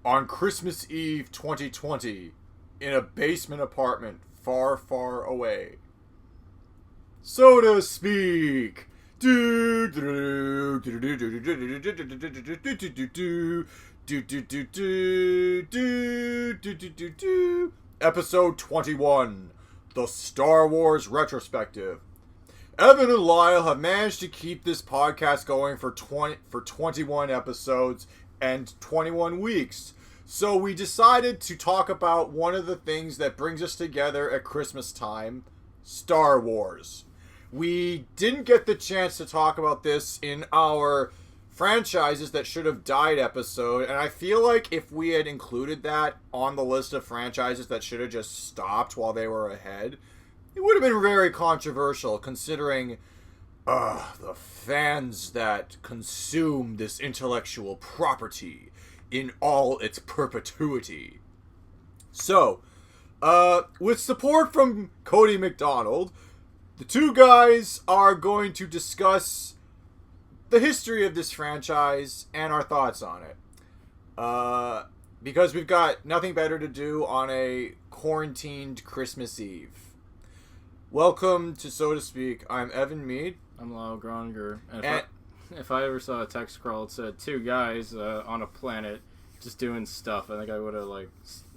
On Christmas Eve 2020, in a basement apartment far, far away. So to speak. Episode 21, The Star Wars Retrospective. Evan and Lyle have managed to keep this podcast going for 21 episodes and 21 weeks. So we decided to talk about one of the things that brings us together at Christmas time, Star Wars. We didn't get the chance to talk about this in our franchises that should have died episode, and I feel like if we had included that on the list of franchises that should have just stopped while they were ahead, it would have been very controversial considering the fans that consume this intellectual property in all its perpetuity. So, with support from Cody McDonald, the two guys are going to discuss the history of this franchise and our thoughts on it. Because we've got nothing better to do on a quarantined Christmas Eve. Welcome to So to Speak. I'm Evan Mead. I'm Lyle Groninger. And if I ever saw a text scroll that said two guys on a planet just doing stuff, I think I would have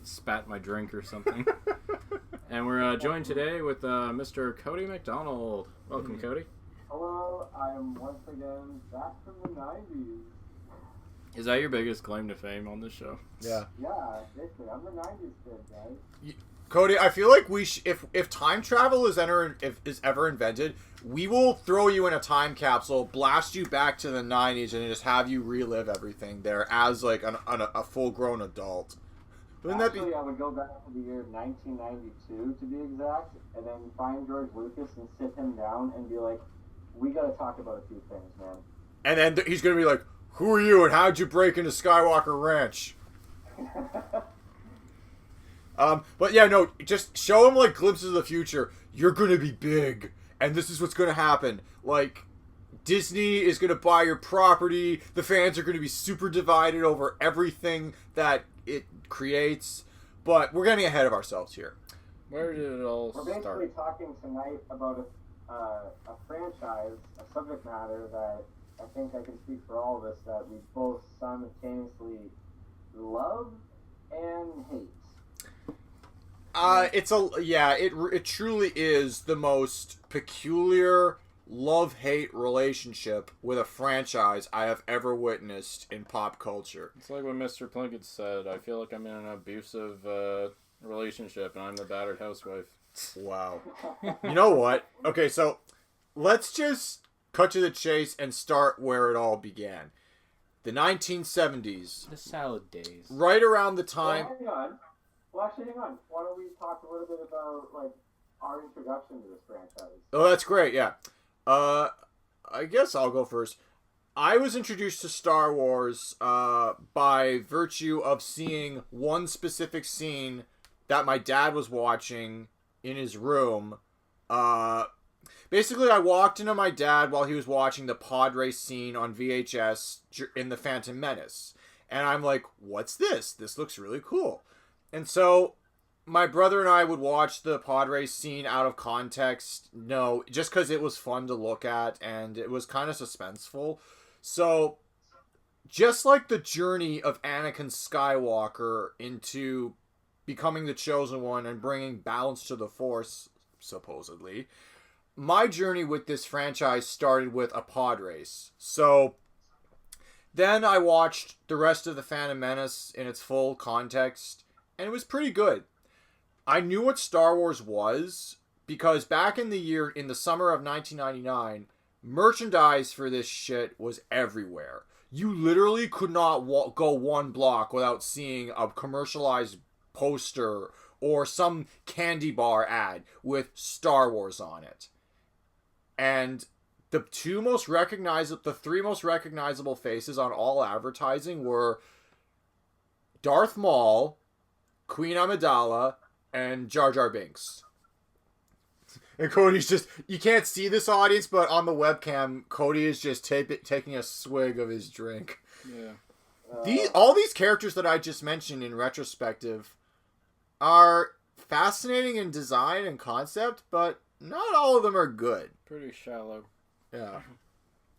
spat my drink or something. And we're joined today with Mr. Cody McDonald. Welcome, Cody. Hello, I'm once again back from the 90s. Is that your biggest claim to fame on this show? Yeah. Yeah, basically, I'm the 90s kid, guys. Cody, I feel like we if time travel is ever invented, we will throw you in a time capsule, blast you back to the 90s, and just have you relive everything there as like a full-grown adult. Actually, I would go back to the year 1992 to be exact, and then find George Lucas and sit him down and be like, we gotta talk about a few things, man. And then he's gonna be like, who are you and how'd you break into Skywalker Ranch? But yeah, no, just show him like glimpses of the future. You're gonna be big, and this is what's gonna happen. Like, Disney is gonna buy your property. The fans are gonna be super divided over everything that it creates. But we're getting ahead of ourselves here. Where did it all start? We're basically talking tonight about a franchise, a subject matter that I think I can speak for all of us that we both simultaneously love and hate. It truly is the most peculiar love-hate relationship with a franchise I have ever witnessed in pop culture. It's like what Mr. Plinkett said. I feel like I'm in an abusive relationship and I'm the battered housewife. Wow. You know what? Okay, so let's just cut to the chase and start where it all began. The 1970s. The salad days. Right around the time... Hang on. Why don't we talk a little bit about, our introduction to this franchise? Oh, that's great, yeah. I guess I'll go first. I was introduced to Star Wars by virtue of seeing one specific scene that my dad was watching in his room. Basically, I walked into my dad while he was watching the pod race scene on VHS in The Phantom Menace. And I'm like, what's this? This looks really cool. And so my brother and I would watch the pod race scene out of context. No, just because it was fun to look at and it was kind of suspenseful. So just like the journey of Anakin Skywalker into becoming the Chosen One and bringing balance to the Force, supposedly, my journey with this franchise started with a pod race. So then I watched the rest of the Phantom Menace in its full context, and it was pretty good. I knew what Star Wars was because back in the summer of 1999, merchandise for this shit was everywhere. You literally could not go one block without seeing a commercialized poster or some candy bar ad with Star Wars on it. And the three most recognizable faces on all advertising were Darth Maul, Queen Amidala, and Jar Jar Binks. And Cody's just... You can't see this, audience, but on the webcam, Cody is just taking a swig of his drink. Yeah. All these characters that I just mentioned in retrospective are fascinating in design and concept, but not all of them are good. Pretty shallow. Yeah.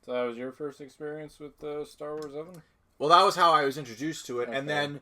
So that was your first experience with Star Wars, Evan? Well, that was how I was introduced to it, Okay. and then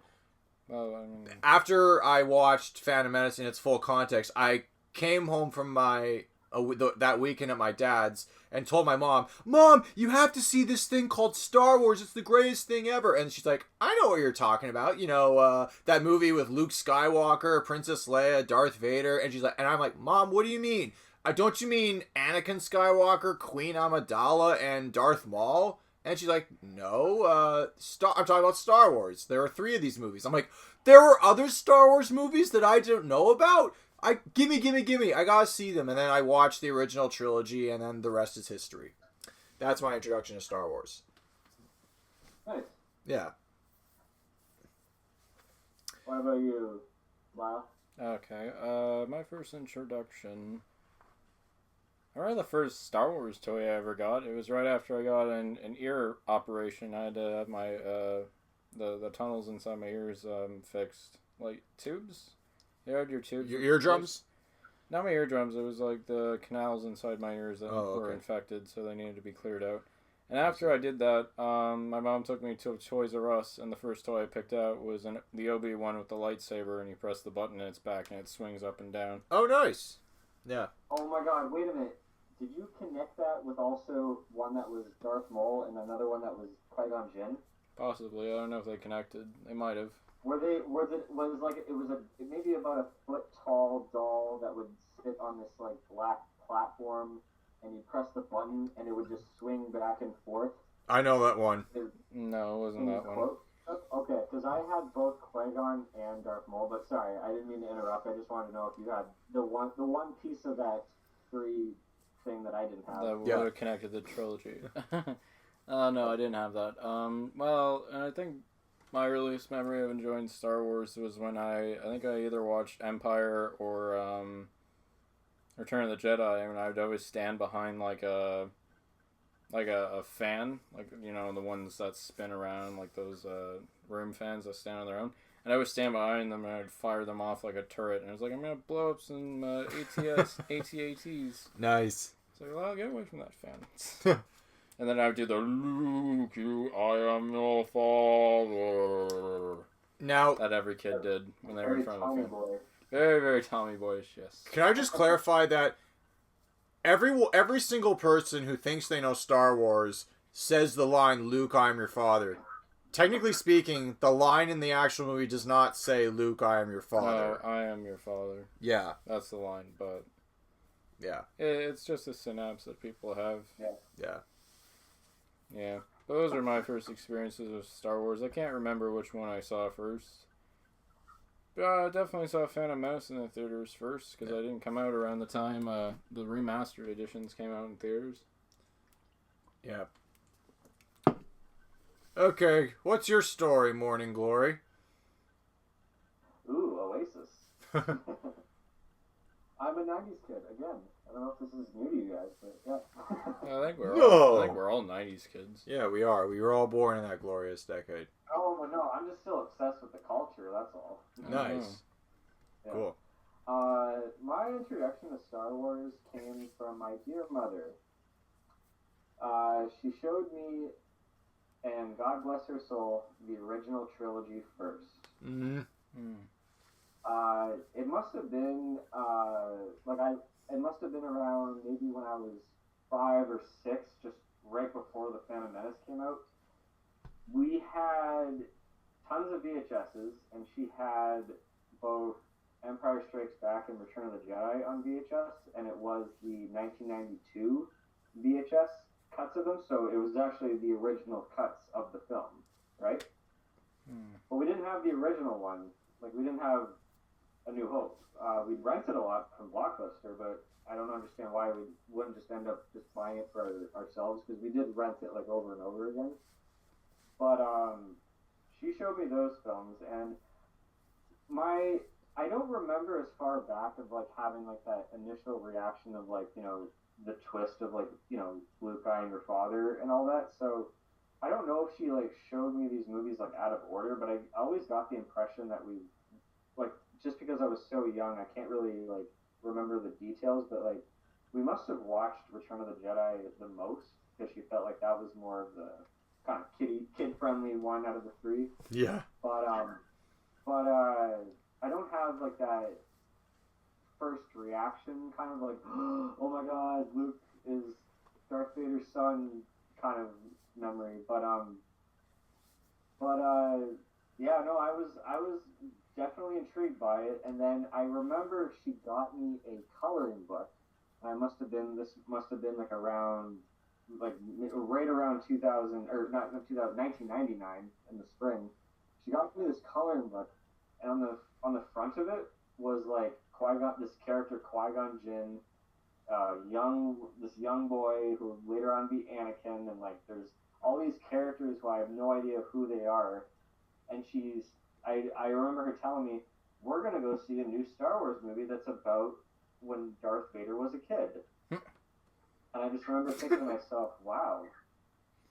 Well, I mean, after I watched Phantom Menace in its full context, I came home from that weekend at my dad's and told my Mom, you have to see this thing called Star Wars. It's the greatest thing ever. And she's like, I know what you're talking about. You know, that movie with Luke Skywalker, Princess Leia, Darth Vader. And she's like, and I'm like, Mom, what do you mean? Don't you mean Anakin Skywalker, Queen Amidala, and Darth Maul? And she's like, no, I'm talking about Star Wars. There are 3 of these movies. I'm like, there were other Star Wars movies that I don't know about? Gimme. I gotta see them. And then I watched the original trilogy, and then the rest is history. That's my introduction to Star Wars. Nice. Yeah. What about you, Lyle? okay. My first introduction. I remember the first Star Wars toy I ever got. It was right after I got an ear operation. I had to have my the tunnels inside my ears fixed, like tubes. You had your tubes. Your eardrums? Not my eardrums. It was like the canals inside my ears that were okay. infected, so they needed to be cleared out. And after I did that, my mom took me to Toys R Us, and the first toy I picked out was the Obi-Wan with the lightsaber, and you press the button and it's back, and it swings up and down. Oh, nice. Yeah. Oh my god, wait a minute. Did you connect that with also one that was Darth Maul and another one that was Qui-Gon Jinn? Possibly. I don't know if they connected. They might have. It was maybe about a foot tall doll that would sit on this like black platform, and you press the button and it would just swing back and forth. I know that one. No, it wasn't that one. Okay, because I had both Qui-Gon and Darth Maul, but sorry, I didn't mean to interrupt. I just wanted to know if you had the one piece of that 3 thing that I didn't have. That would have connected the trilogy. No, I didn't have that. Well, and I think my earliest memory of enjoying Star Wars was when I think I either watched Empire or Return of the Jedi, and I would always stand behind like a fan, like, you know, the ones that spin around, like those room fans that stand on their own. And I would stand behind them and I'd fire them off like a turret. And I was like, I'm going to blow up some AT-ATs. Nice. So, well, get away from that fan. And then I would do the Luke, I am your father. Now, that every kid did when they were in front of the fan. Boy. Very, very Tommy boyish, yes. can I just clarify that every single person who thinks they know Star Wars says the line, Luke, I am your father. Technically speaking, the line in the actual movie does not say, Luke, I am your father. No, I am your father. Yeah. That's the line, but Yeah. it's just a synapse that people have. Yeah. Yeah. But those are my first experiences with Star Wars. I can't remember which one I saw first. But I definitely saw Phantom Menace in the theaters first, because I didn't come out around the time the remastered editions came out in theaters. Yeah. Okay, what's your story, Morning Glory? Ooh, Oasis. I'm a 90s kid, again. I don't know if this is new to you guys, but yeah. I think No. we're all 90s kids. Yeah, we are. We were all born in that glorious decade. Oh, well, no, I'm just still obsessed with the culture, that's all. Nice. Yeah. Cool. My introduction to Star Wars came from my dear mother. She showed me, and God bless her soul, the original trilogy first. Mm-hmm. It must have been it must have been around maybe when I was 5 or 6, just right before the Phantom Menace came out. We had tons of VHSs, and she had both Empire Strikes Back and Return of the Jedi on VHS, and it was the 1992 VHS cuts of them, so it was actually the original cuts of the film, right? But we didn't have the original one. Like, we didn't have A New Hope. We'd rented a lot from Blockbuster, but I don't understand why we wouldn't just end up just buying it for ourselves, because we did rent it like over and over again. But she showed me those films, and I don't remember as far back of like having like that initial reaction of like, you know, the twist of like, you know, Luke, I am your father and all that. So I don't know if she like showed me these movies like out of order, but I always got the impression that we like just because I was so young, I can't really like remember the details, but like we must have watched Return of the Jedi the most because she felt like that was more of the kind of kid friendly one out of the three. Yeah. But I don't have like that first reaction kind of like oh my god, Luke is Darth Vader's son kind of memory. But yeah, no, I was definitely intrigued by it, and then I remember she got me a coloring book. I must have been like around like right around 2000 or not 2000 1999 in the spring. She got me this coloring book, and on the front of it was like Qui-Gon, this character Qui-Gon Jinn, this young boy who would later on be Anakin, and like there's all these characters who I have no idea who they are, and I remember her telling me we're gonna go see a new Star Wars movie that's about when Darth Vader was a kid, and I just remember thinking to myself, wow.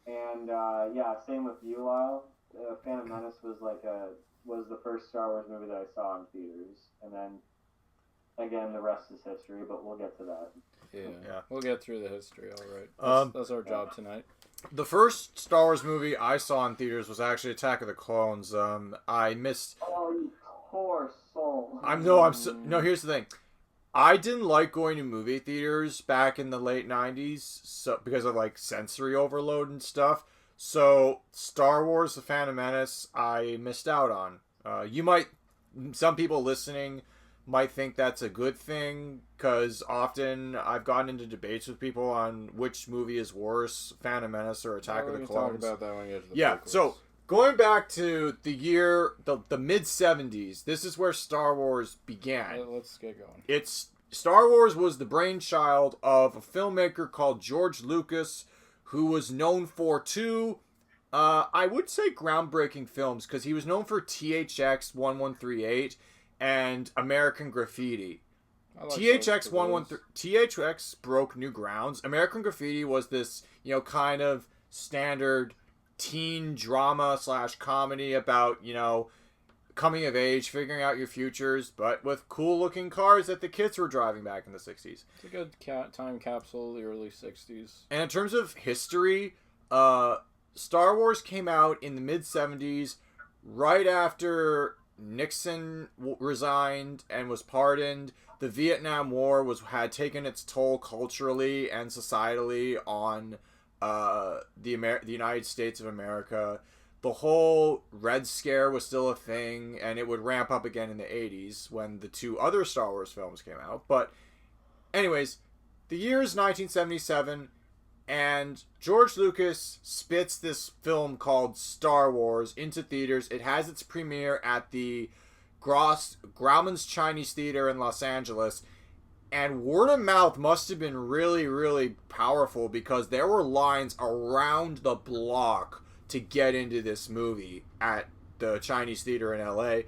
And yeah, same with you, Lyle. Phantom Menace was the first Star Wars movie that I saw in theaters, and then again the rest is history. But we'll get to that. Yeah. We'll get through the history. All right. That's our job tonight. The first Star Wars movie I saw in theaters was actually Attack of the Clones. I missed. Oh, you poor soul. No. Here's the thing. I didn't like going to movie theaters back in the late 90s because of like sensory overload and stuff. So Star Wars: The Phantom Menace I missed out on. Some people listening might think that's a good thing because often I've gotten into debates with people on which movie is worse, Phantom Menace or Attack of the Clones. Talk about that when we get to the prequels. So going back to the year, the mid-70s, this is where Star Wars began. Let's get going. Star Wars was the brainchild of a filmmaker called George Lucas, who was known for two, I would say groundbreaking films, because he was known for THX 1138 and American Graffiti. THX broke new grounds. American Graffiti was this, kind of standard teen drama / comedy about, coming of age, figuring out your futures, but with cool looking cars that the kids were driving back in the 60s. It's a good time capsule, the early 60s. And in terms of history, Star Wars came out in the mid 70s, right after Nixon resigned and was pardoned. The Vietnam War had taken its toll culturally and societally on the United States of America. The whole Red Scare was still a thing, and it would ramp up again in the 80s when the two other Star Wars films came out. But anyways, the year is 1977, and George Lucas spits this film called Star Wars into theaters. It has its premiere at the Grauman's Chinese Theater in Los Angeles, and word of mouth must have been really, really powerful because there were lines around the block to get into this movie at the Chinese Theater in LA.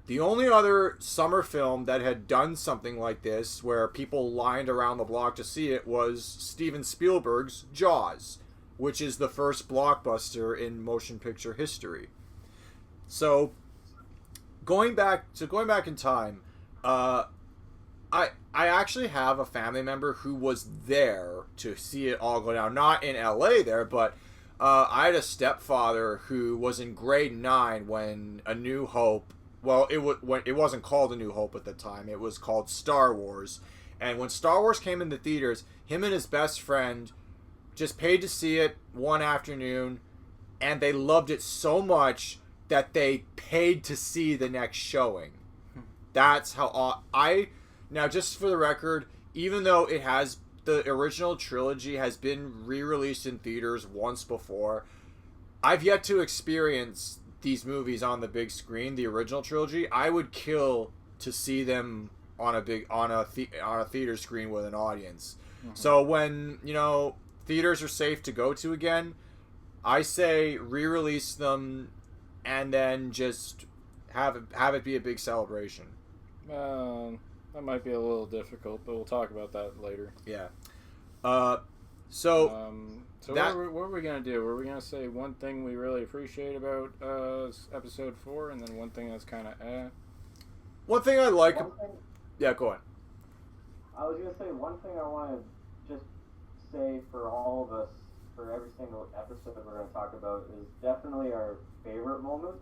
The only other summer film that had done something like this, where people lined around the block to see it, was Steven Spielberg's Jaws, which is the first blockbuster in motion picture history. So, going back in time, I actually have a family member who was there to see it all go down. Not in LA there, but I had a stepfather who was in grade 9 when A New Hope. Well, it wasn't called A New Hope at the time. It was called Star Wars. And when Star Wars came into theaters, him and his best friend just paid to see it one afternoon, and they loved it so much that they paid to see the next showing. That's how Now, just for the record, even though the original trilogy has been re-released in theaters once before, I've yet to experience these movies on the big screen, the original trilogy. I would kill to see them on a theater screen with an audience. Mm-hmm. So when, theaters are safe to go to again, I say re-release them and then just have it be a big celebration. That might be a little difficult, but we'll talk about that later. Yeah. So what are we gonna do? Were we gonna say one thing we really appreciate about episode 4, and then one thing that's kind of One thing I like. Yeah, go on. I was gonna say one thing I want to just say for all of us, for every single episode that we're gonna talk about, is definitely our favorite moment,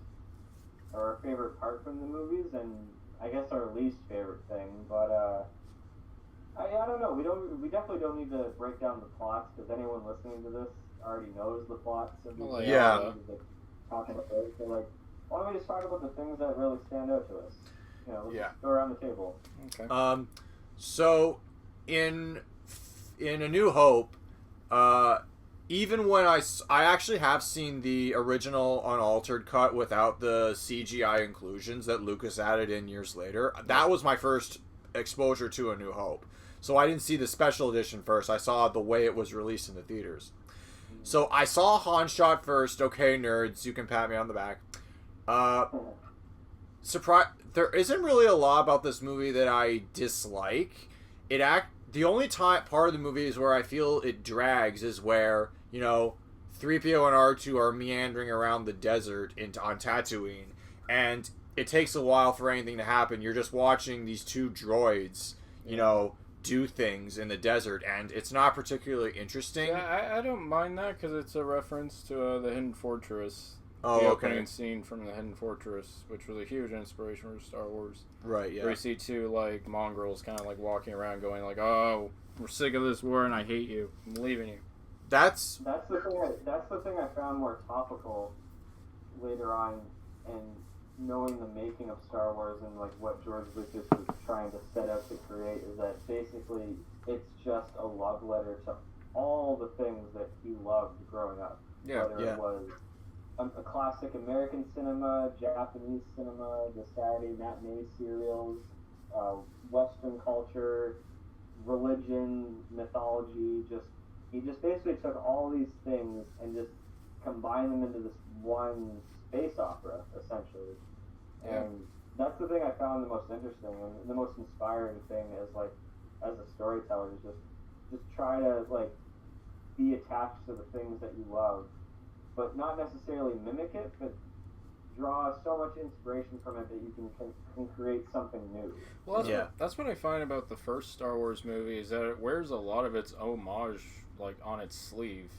or our favorite part from the movies, and I guess our least favorite thing. But I don't know. We definitely don't need to break down the plots, because anyone listening to this already knows the plots of the Well, yeah. Talking about it. So like, why don't we just talk about the things that really stand out to us? You know, let's Yeah. just go around the table. okay. So in A New Hope, even when I actually have seen the original unaltered cut without the CGI inclusions that Lucas added in years later. That was my first exposure to A New Hope. So I didn't see the special edition first. I saw the way it was released in the theaters. So I saw Han shot first. Okay, nerds, you can pat me on the back. There isn't really a lot about this movie that I dislike. The only part of the movie is where I feel it drags is where, 3PO and R2 are meandering around the desert on Tatooine, and it takes a while for anything to happen. You're just watching these two droids, do things in the desert, and it's not particularly interesting. Yeah, I don't mind that because it's a reference to the Hidden Fortress. Oh, the okay. opening scene from the Hidden Fortress, which was a huge inspiration for Star Wars. Right, yeah. Where you see two, mongrels kind of, walking around going, oh, we're sick of this war and I hate you. I'm leaving you. That's the thing I found more topical later on, and knowing the making of Star Wars and, what George Lucas was trying to set out to create is that basically it's just a love letter to all the things that he loved growing up. Yeah, Whether it was a classic American cinema, Japanese cinema, the Saturday matinee serials, Western culture, religion, mythology. He just basically took all these things and just combined them into this one space opera, essentially. Yeah. And that's the thing I found the most interesting and the most inspiring thing is as a storyteller is just try to be attached to the things that you love, but not necessarily mimic it, but draw so much inspiration from it that you can create something new. Well, that's what I find about the first Star Wars movie is that it wears a lot of its homage on its sleeve.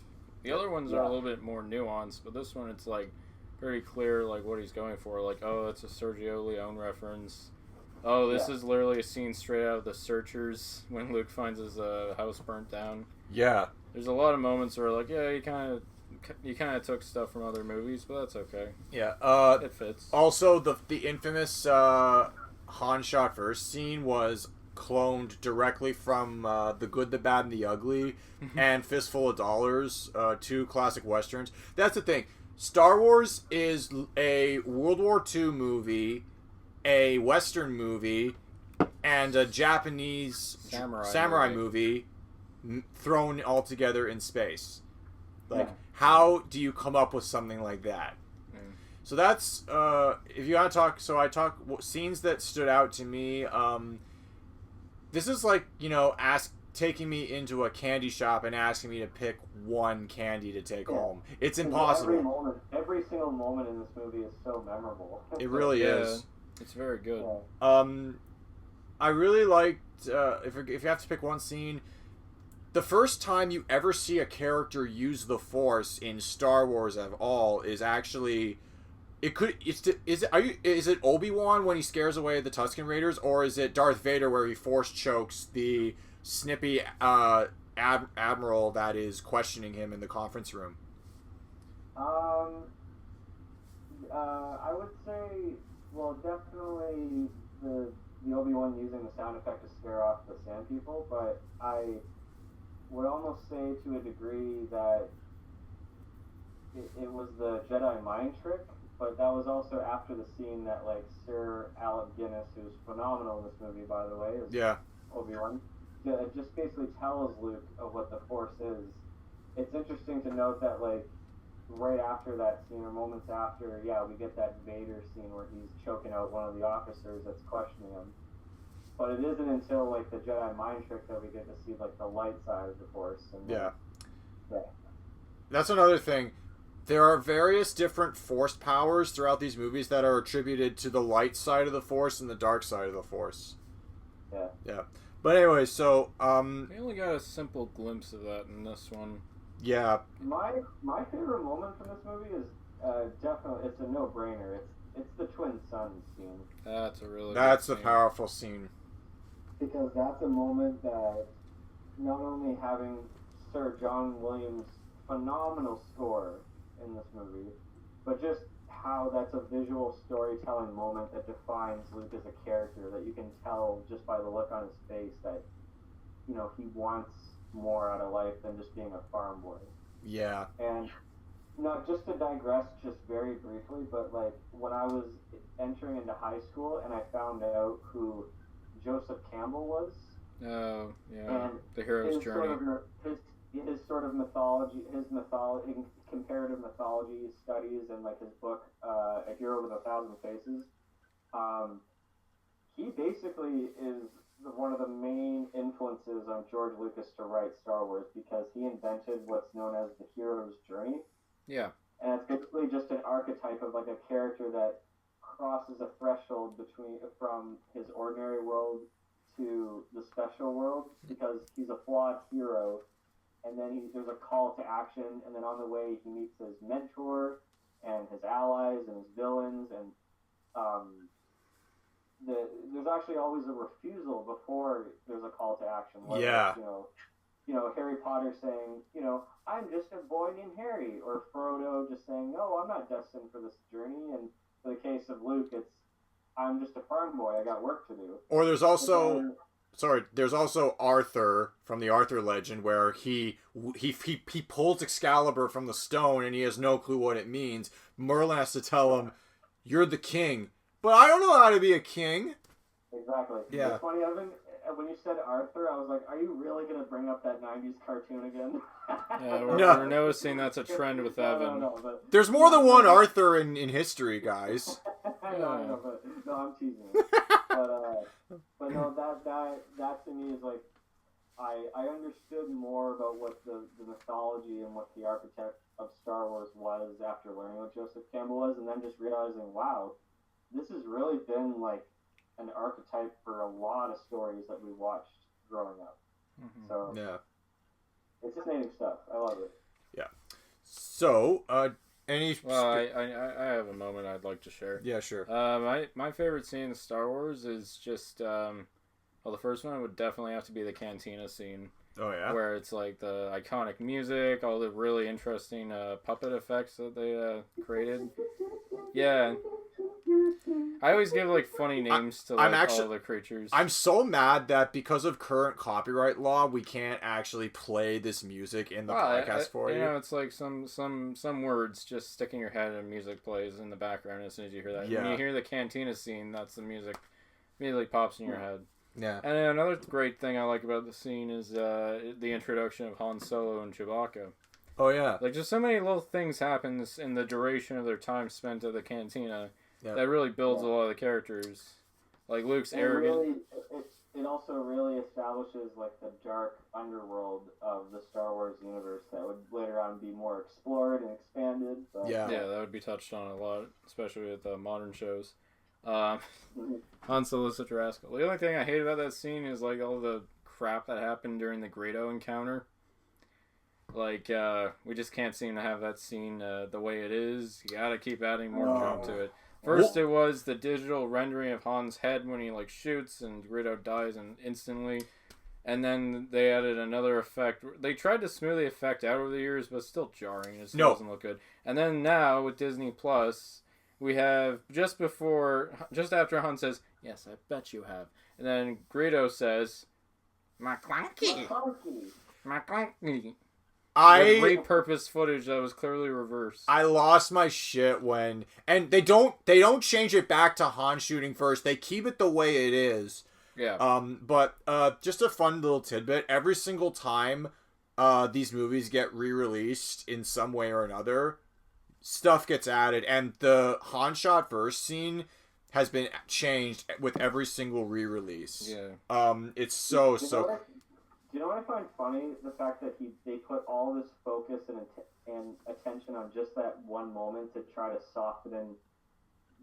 The other ones are a little bit more nuanced, but this one it's very clear what he's going for. Oh, it's a Sergio Leone reference. Oh, this is literally a scene straight out of The Searchers when Luke finds his house burnt down. Yeah. There's a lot of moments where you kind of took stuff from other movies, but that's okay. Yeah. It fits. Also, the infamous Han shot first scene was cloned directly from The Good, the Bad, and the Ugly and Fistful of Dollars, two classic westerns. That's the thing. Star Wars is a World War II movie, a Western movie, and a Japanese samurai movie thrown all together in space. How do you come up with something like that? Mm. So that's if you want to talk. So I talk scenes that stood out to me. This is taking me into a candy shop and asking me to pick one candy to take home. It's impossible. Every single moment in this movie is so memorable. It really is. It's very good. I really liked if you have to pick one scene. The first time you ever see a character use the Force in Star Wars at all is actually is it Obi-Wan when he scares away the Tusken Raiders, or is it Darth Vader where he Force chokes the snippy admiral that is questioning him in the conference room? I would say, definitely the Obi-Wan using the sound effect to scare off the Sand People, but I would almost say to a degree that it was the Jedi mind trick, but that was also after the scene that Sir Alec Guinness, who's phenomenal in this movie by the way, is Obi-Wan, just basically tells Luke of what the Force is. It's interesting to note that right after that scene or moments after, we get that Vader scene where he's choking out one of the officers that's questioning him. But it isn't until the Jedi mind trick that we get to see the light side of the Force. And Yeah. That's another thing. There are various different Force powers throughout these movies that are attributed to the light side of the Force and the dark side of the Force. Yeah. Yeah. But anyway, so We only got a simple glimpse of that in this one. yeah. My favorite moment from this movie is definitely, it's a no-brainer. It's the twin sons scene. That's a really That's good a scene. powerful scene. Because that's a moment that not only having Sir John Williams' phenomenal score in this movie, but just how that's a visual storytelling moment that defines Luke as a character, that you can tell just by the look on his face that, you know, he wants more out of life than just being a farm boy. Yeah. And not just to digress just very briefly, but like when I was entering into high school and I found out who Joseph Campbell was, Oh, yeah. and The hero's his journey. his sort of mythology, comparative mythology studies, and like his book, A Hero with a Thousand Faces. He basically is one of the main influences on George Lucas to write Star Wars, because he invented what's known as the hero's journey. Yeah. And it's basically just an archetype of like a character that crosses a threshold from his ordinary world to the special world, because he's a flawed hero, and then there's a call to action, and then on the way he meets his mentor and his allies and his villains, and there's actually always a refusal before there's a call to action. Yeah. You know, Harry Potter saying, you know, I'm just a boy named Harry, or Frodo just saying, no, I'm not destined for this journey. And for the case of Luke, it's, I'm just a farm boy, I got work to do. Or there's also there's also Arthur from the Arthur legend, where he pulls Excalibur from the stone and he has no clue what it means. Merlin has to tell him, "You're the king," but I don't know how to be a king. Exactly. Yeah. It's funny, Evan, when you said Arthur, I was like, are you really going to bring up that 90s cartoon again? Yeah, we're noticing that's a trend with Evan. But There's more than one Arthur in history, guys. I know, but no, I'm teasing. But no, that to me is like, I understood more about what the mythology and what the archetype of Star Wars was after learning what Joseph Campbell was, and then just realizing, wow, this has really been like an archetype for a lot of stories that we watched growing up. Mm-hmm. So Yeah. it's fascinating stuff. I love it. Yeah. So, any? Well, I have a moment I'd like to share. Yeah, sure. My favorite scene in Star Wars is just well, the first one would definitely have to be the cantina scene. Oh yeah. Where it's like the iconic music, all the really interesting puppet effects that they created. Yeah. I always give like funny names to like all the creatures. I'm so mad that because of current copyright law, we can't actually play this music in the podcast for you. You know, it's like some words just stick in your head and music plays in the background as soon as you hear that. Yeah. When you hear the cantina scene, that's the music immediately pops in your head. Yeah. And another great thing I like about the scene is the introduction of Han Solo and Chewbacca. Oh yeah. Like just so many little things happen in the duration of their time spent at the cantina. Yeah. That really builds a lot of the characters. Like Luke's arrogant. Really, it also really establishes like the dark underworld of the Star Wars universe that would later on be more explored and expanded. But, Yeah. Yeah, that would be touched on a lot, especially with the modern shows. Han Solo's such a rascal. The only thing I hate about that scene is like all the crap that happened during the Greedo encounter. Like, we just can't seem to have that scene the way it is. You gotta keep adding more jump to it. First, it was the digital rendering of Han's head when he like shoots and Greedo dies instantly, and then they added another effect. They tried to smooth the effect out over the years, but it's still jarring. It still doesn't look good. And then now with Disney Plus, we have just after Han says, "Yes, I bet you have," and then Greedo says, "McClunky, McClunky." Repurposed footage that was clearly reversed. I lost my shit when, and they don't change it back to Han shooting first. They keep it the way it is. Yeah. But just a fun little tidbit. Every single time these movies get re-released in some way or another, stuff gets added, and the Han shot first scene has been changed with every single re-release. Yeah. It's so. Do you know what I find funny? The fact that they put all this focus and attention on just that one moment to try to soften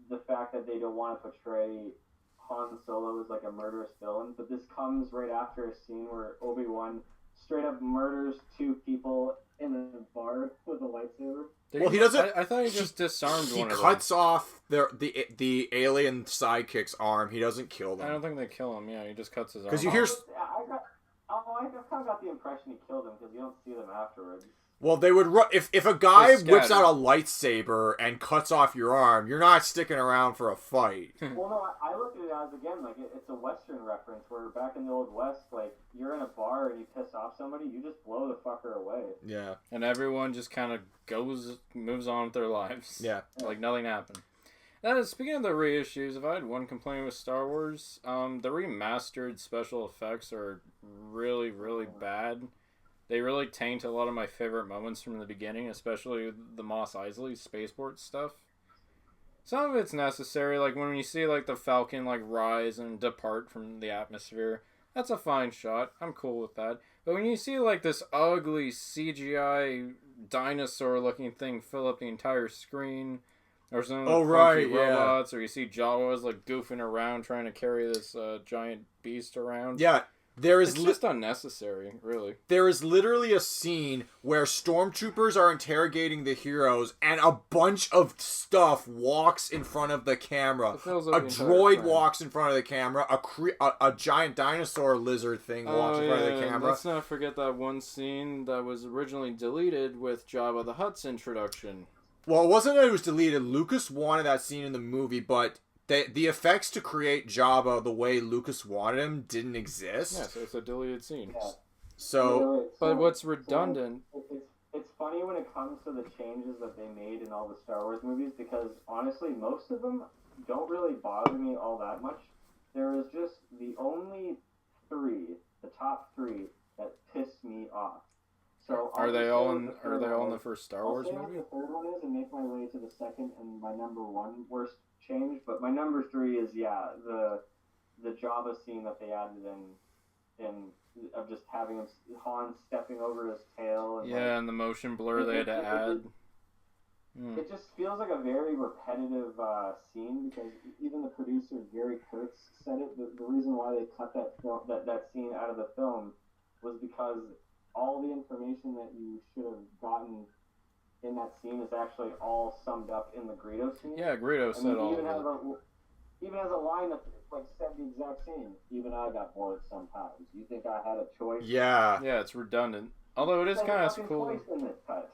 the fact that they don't want to portray Han Solo as like a murderous villain, but this comes right after a scene where Obi-Wan straight up murders two people in a bar with a lightsaber. Well, he doesn't. I thought he just disarmed one of them. He cuts off the alien sidekick's arm. He doesn't kill them. I don't think they kill him. Yeah, he just cuts his arm. Because you hear. I kind of got the impression he killed him because you don't see them afterwards. Well, they would if a guy whips out a lightsaber and cuts off your arm, you're not sticking around for a fight. Well, no, I look at it as, again, like, it's a Western reference where back in the Old West, like, you're in a bar and you piss off somebody, you just blow the fucker away. Yeah. And everyone just kind of moves on with their lives. Yeah. Like nothing happened. Speaking of the reissues, if I had one complaint with Star Wars, the remastered special effects are really, really bad. They really taint a lot of my favorite moments from the beginning, especially the Mos Eisley spaceport stuff. Some of it's necessary, like when you see like the Falcon like rise and depart from the atmosphere. That's a fine shot. I'm cool with that. But when you see like this ugly CGI dinosaur-looking thing fill up the entire screen, or some robots, or you see Jawas like goofing around trying to carry this giant beast around. Yeah. It's just unnecessary, really. There is literally a scene where stormtroopers are interrogating the heroes, and a bunch of stuff walks in front of the camera. A droid walks in front of the camera. A giant dinosaur lizard thing walks in front of the camera. Let's not forget that one scene that was originally deleted with Jabba the Hutt's introduction. Well, it wasn't that it was deleted. Lucas wanted that scene in the movie, but the effects to create Jabba the way Lucas wanted him didn't exist. Yeah, so it's a deleted scene. Yeah. So, but what's redundant... It's funny when it comes to the changes that they made in all the Star Wars movies, because honestly, most of them don't really bother me all that much. There is just the only the top three, that piss me off. So Are they all in the first Star Wars movie? I'll say what the third one is and make my way to the second and my number one worst change. But my number 3 is the Jabba scene that they added in of just having Han stepping over his tail. And and the motion blur they had to add. It just feels like a very repetitive scene, because even the producer Gary Kurtz said it. The reason why they cut that scene out of the film was because all the information that you should have gotten in that scene is actually all summed up in the Greedo scene. Yeah, Greedo said all of it. Even has a line that said the exact same. Even I got bored sometimes. You think I had a choice? Yeah. Yeah, it's redundant. Although it is kind of cool. In this cut.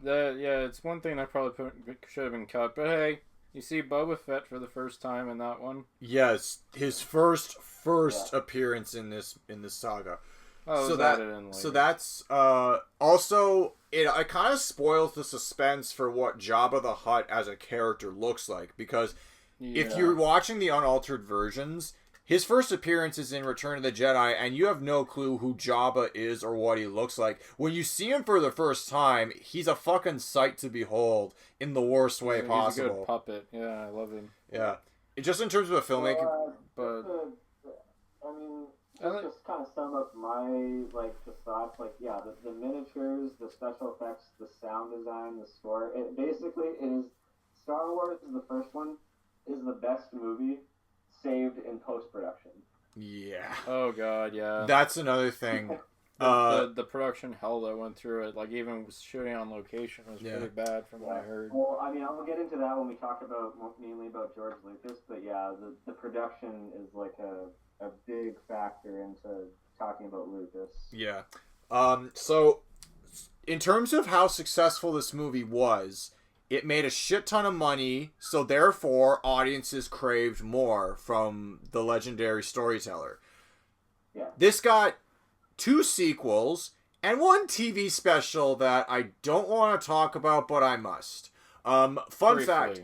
It's one thing that probably should have been cut. But hey, you see Boba Fett for the first time in that one. Yes, his first appearance in this saga. Oh, so that's also it kind of spoils the suspense for what Jabba the Hutt as a character looks like, because if you're watching the unaltered versions, his first appearance is in Return of the Jedi, and you have no clue who Jabba is or what he looks like. When you see him for the first time, he's a fucking sight to behold in the worst way possible. He's a good puppet. Yeah, I love him. Yeah, just in terms of a filmmaker, Just kind of sum up my just thoughts. The miniatures, the special effects, the sound design, the score. It is Star Wars. The first one is the best movie saved in post-production. Yeah. Oh god, yeah. That's another thing. The production hell that went through it, even shooting on location was pretty bad from what I heard. Well, I'll get into that when we talk mainly about George Lucas, but the production is a big factor into talking about Lucas. Yeah. So, in terms of how successful this movie was, it made a shit ton of money, so therefore audiences craved more from the legendary storyteller. Yeah. This got 2 sequels and 1 TV special that I don't want to talk about, but I must. Fun fact: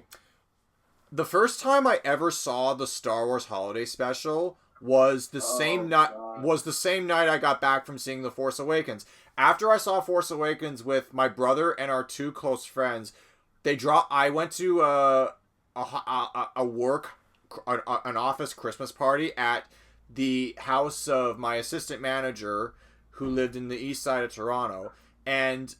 the first time I ever saw the Star Wars Holiday Special was the same night I got back from seeing The Force Awakens. After I saw Force Awakens with my brother and our 2 close friends, I went to an office Christmas party at the house of my assistant manager, who lived in the east side of Toronto. And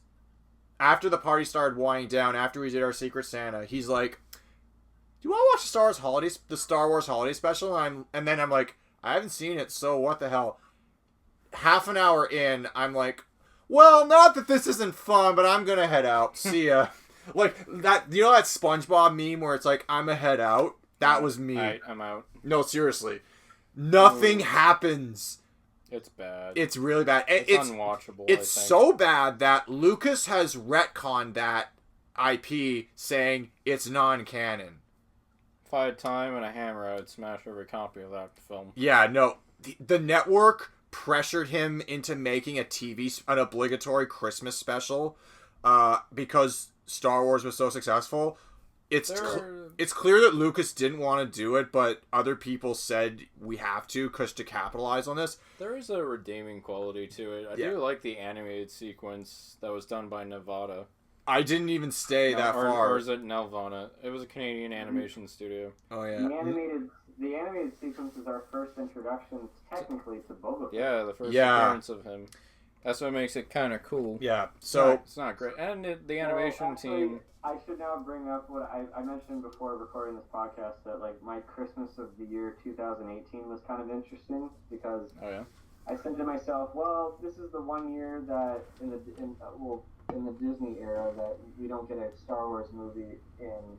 after the party started winding down, after we did our Secret Santa, he's like, "Do you want to watch the Star Wars holiday special?" And then I'm like, "I haven't seen it, so what the hell?" Half an hour in, I'm like, "Well, not that this isn't fun, but I'm gonna head out. See ya." Like that, you know that SpongeBob meme where it's like, "I'm a head out." That was me. Alright, I'm out. No, seriously, nothing happens. It's bad. It's really bad. It's unwatchable. It's so bad that Lucas has retconned that IP, saying it's non-canon. If I had time and a hammer, I would smash every copy of that film. Yeah, no, the network pressured him into making an obligatory Christmas special, because Star Wars was so successful. It's clear that Lucas didn't want to do it, but other people said we have to capitalize on this. There is a redeeming quality to it. I do like the animated sequence that was done by Nevada. I didn't even stay that far. Or is it Nelvana? It was a Canadian animation studio. Oh yeah. The animated sequence is our first introduction, technically, to Boba Fett. Yeah, the first appearance of him. That's what makes it kind of cool. Yeah. So it's not great, and the animation team. I should now bring up what I mentioned before recording this podcast, that like my Christmas of the year 2018 was kind of interesting because I said to myself, well, this is the one year that in the Disney era that we don't get a Star Wars movie in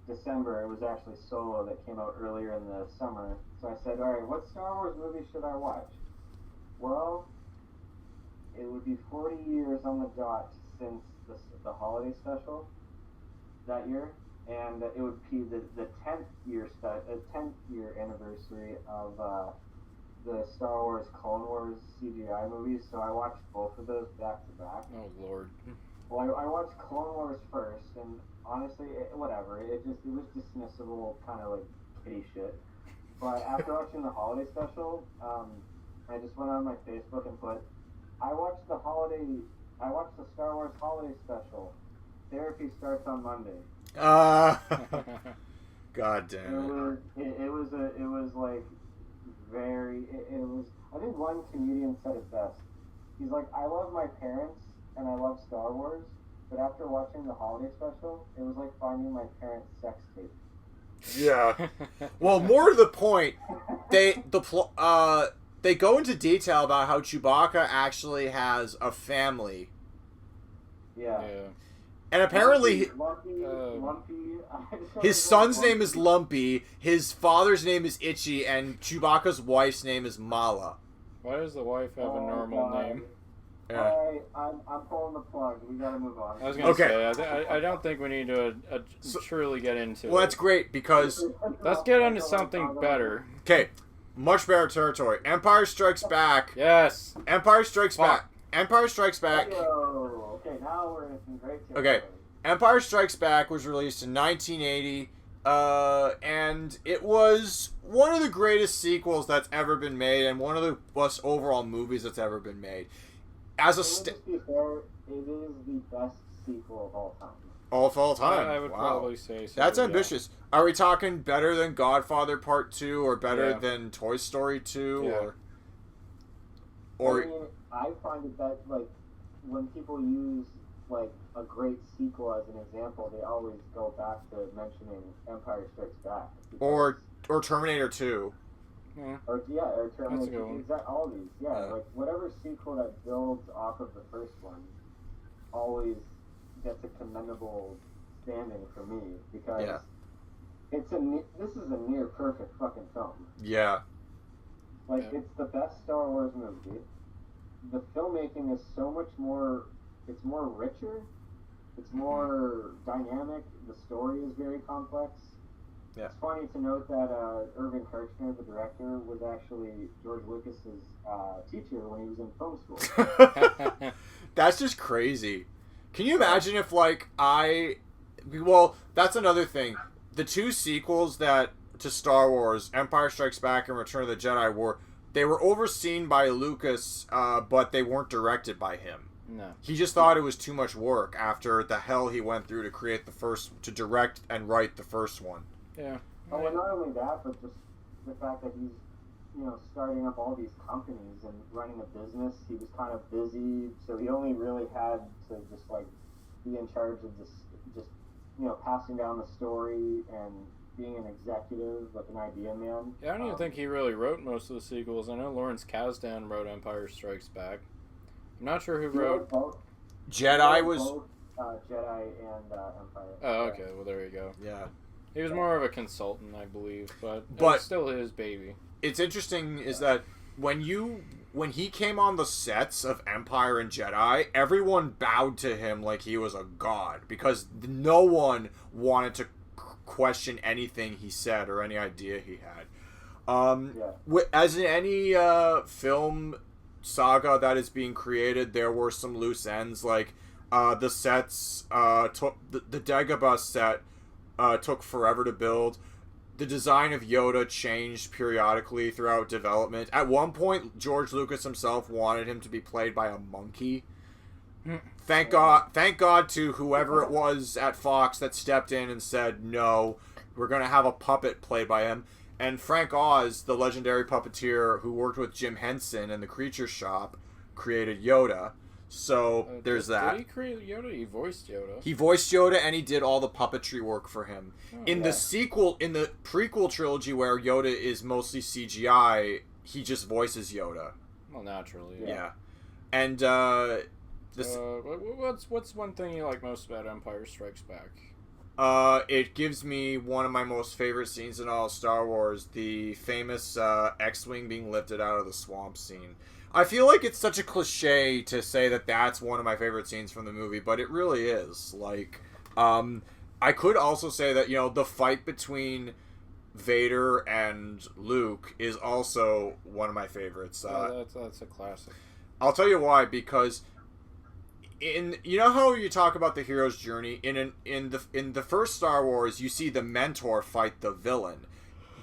December. It was actually Solo that came out earlier in the summer. So I said, all right, what Star Wars movie should I watch? Well, it would be 40 years on the dot since the holiday special that year, and it would be the 10th year anniversary of the Star Wars Clone Wars CGI movies. So I watched both of those back to back. Oh Lord. Well, I watched Clone Wars first, and honestly, it was dismissible, kind of like kitty shit. But after watching the holiday special, I just went on my Facebook and put, I watched the Star Wars holiday special. Therapy starts on Monday. God damn it. It was like very. It was. I think one comedian said it best. He's like, I love my parents and I love Star Wars, but after watching the holiday special, it was like finding my parents' sex tape. Yeah. Well, more to the point, they go into detail about how Chewbacca actually has a family. Yeah. And apparently, Lumpy. His son's name is Lumpy, his father's name is Itchy, and Chewbacca's wife's name is Mala. Why does the wife have a normal name? Yeah. Alright, I'm pulling the plug. We gotta move on. I was gonna say, I don't think we need to truly get into it. Well, that's great, because... Let's get into something better. Okay, much better territory. Empire Strikes Back. Yes. Empire Strikes Back. Empire Strikes Back. Okay, now we're in some great territory. Okay, Empire Strikes Back was released in 1980, and it was one of the greatest sequels that's ever been made, and one of the best overall movies that's ever been made. As a it is the best sequel of all time. Of all time. I would probably say so. That's ambitious. Are we talking better than Godfather Part 2 or better than Toy Story 2 or I mean, I find it that like when people use like a great sequel as an example, they always go back to mentioning Empire Strikes Back. Or Terminator 2. Yeah. Or Terminator 2. All these. Like whatever sequel that builds off of the first one always gets a commendable standing for me because this is a near perfect fucking film. Yeah. Like it's the best Star Wars movie. The filmmaking is so much more. It's more richer. It's more dynamic. The story is very complex. Yeah. It's funny to note that Irving Kirchner, the director, was actually George Lucas's teacher when he was in film school. That's just crazy. Can you imagine if, like, that's another thing. The two sequels to Star Wars, Empire Strikes Back and Return of the Jedi, they were overseen by Lucas, but they weren't directed by him. No. He just thought it was too much work after the hell he went through to direct and write the first one. Yeah. Oh, well, not only that, but just the fact that starting up all these companies and running a business. He was kind of busy, so he only really had to just like be in charge of this, just passing down the story and being an executive, like an idea man. Yeah, I don't even think he really wrote most of the sequels. I know Lawrence Kasdan wrote Empire Strikes Back. I'm not sure who wrote both. Jedi was both, Jedi and Empire. Oh, okay. Well, there you go. Yeah. He was more of a consultant, I believe, but it But- was still his baby. It's interesting is that when he came on the sets of Empire and Jedi, everyone bowed to him like he was a god because no one wanted to question anything he said or any idea he had. As in any film saga that is being created, there were some loose ends. Like the sets took the Dagobah set took forever to build. The design of Yoda changed periodically throughout development. At one point, George Lucas himself wanted him to be played by a monkey. Thank God to whoever it was at Fox that stepped in and said, no, we're going to have a puppet played by him. And Frank Oz, the legendary puppeteer who worked with Jim Henson in the Creature Shop, created Yoda. So there's that. Did he create Yoda? He voiced Yoda. He voiced Yoda and he did all the puppetry work for him. In the prequel trilogy where Yoda is mostly CGI, he just voices Yoda. Well, naturally. Yeah. And what's one thing you like most about Empire Strikes Back? it gives me one of my most favorite scenes in all of Star Wars, the famous X-Wing being lifted out of the swamp scene. I feel like it's such a cliche to say that that's one of my favorite scenes from the movie, but it really is. Like, I could also say that, you know, the fight between Vader and Luke is also one of my favorites. That's a classic. I'll tell you why, because you know how you talk about the hero's journey in the first Star Wars, you see the mentor fight the villain.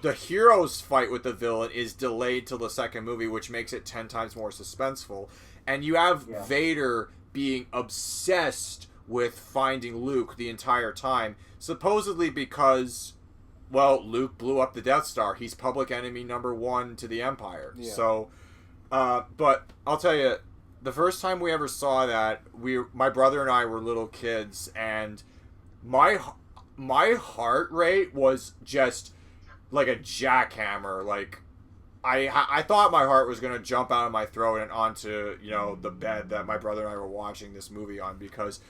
The hero's fight with the villain is delayed till the second movie, which makes it 10 times more suspenseful. And you have Vader being obsessed with finding Luke the entire time, supposedly because, well, Luke blew up the Death Star. He's public enemy number 1 to the Empire. Yeah. So, but I'll tell you, the first time we ever saw that, my brother and I were little kids, and my heart rate was just like a jackhammer. Like, I thought my heart was going to jump out of my throat and onto, you know, the bed that my brother and I were watching this movie on, because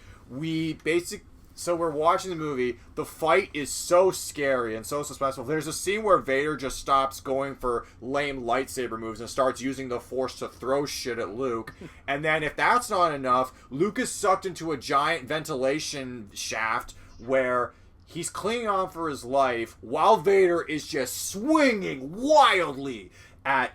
so we're watching the movie, the fight is so scary and so suspenseful. There's a scene where Vader just stops going for lame lightsaber moves and starts using the Force to throw shit at Luke. And then if that's not enough, Luke is sucked into a giant ventilation shaft where he's clinging on for his life while Vader is just swinging wildly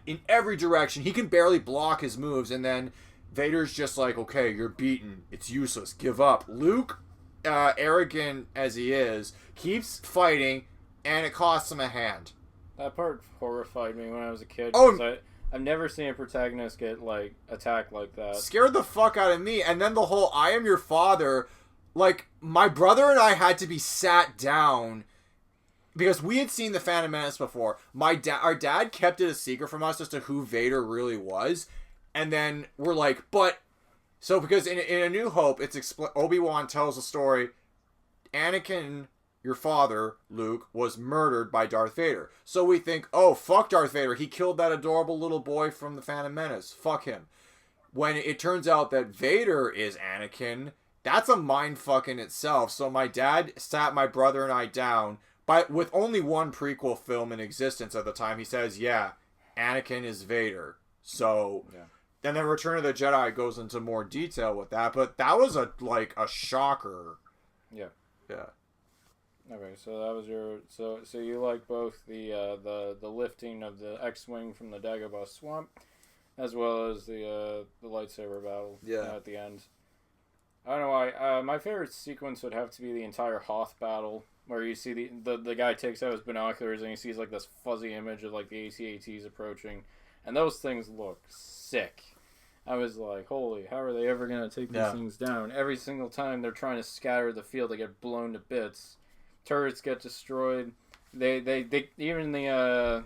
in every direction. He can barely block his moves, and then Vader's just like, okay, you're beaten. It's useless. Give up. Luke, arrogant as he is, keeps fighting, and it costs him a hand. That part horrified me when I was a kid. Oh, I've never seen a protagonist get, like, attacked like that. Scared the fuck out of me. And then the whole I am your father, like, my brother and I had to be sat down because we had seen The Phantom Menace before. Our dad kept it a secret from us as to who Vader really was. And then we're like, so because in A New Hope, Obi-Wan tells the story, Anakin, your father, Luke, was murdered by Darth Vader. So we think, oh, fuck Darth Vader. He killed that adorable little boy from The Phantom Menace. Fuck him. When it turns out that Vader is Anakin, that's a mindfuck in itself. So my dad sat my brother and I down, with only one prequel film in existence at the time. He says, yeah, Anakin is Vader. So... yeah. And then Return of the Jedi goes into more detail with that, but that was a shocker. Yeah. Yeah. Okay, so that was your so you like both the lifting of the X-wing from the Dagobah swamp, as well as the lightsaber battle at the end. I don't know why. My favorite sequence would have to be the entire Hoth battle, where you see the guy takes out his binoculars and he sees like this fuzzy image of like the AT-ATs approaching, and those things look sick. I was like, holy, how are they ever going to take these things down? Every single time they're trying to scatter the field, they get blown to bits. Turrets get destroyed. Even the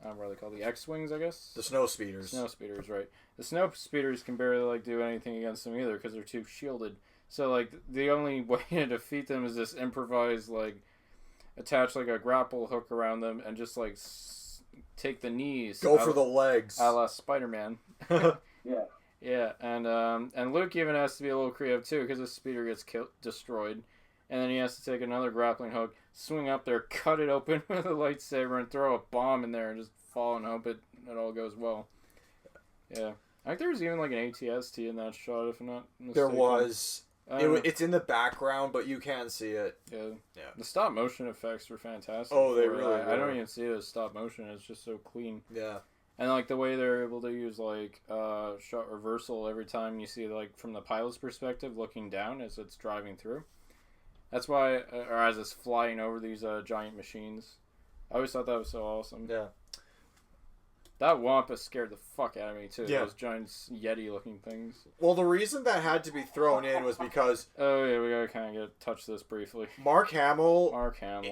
what are they called? The X-Wings, I guess? The snow speeders. Snow speeders, right. The snow speeders can barely, like, do anything against them either because they're too shielded. So, like, the only way to defeat them is just improvise, like, attach, like, a grapple hook around them and just, like, take the knees. Go for the legs. A la Spider-Man. Yeah. Yeah, and Luke even has to be a little creative, too, because the speeder gets destroyed. And then he has to take another grappling hook, swing up there, cut it open with a lightsaber, and throw a bomb in there and just fall and hope it all goes well. Yeah. I think there was even like an ATST in that shot, if I'm not mistaken. There was. It's in the background, but you can see it. Yeah. The stop motion effects were fantastic. Oh, they really were. I don't even see it as stop motion. It's just so clean. Yeah. And like the way they're able to use like shot reversal every time you see like from the pilot's perspective looking down as it's driving through. That's why, or as it's flying over these giant machines. I always thought that was so awesome. Yeah. That Wampa scared the fuck out of me, too. Yeah. Those giant Yeti-looking things. Well, the reason that had to be thrown in was because... Oh, yeah, we gotta kind of touch this briefly. Mark Hamill.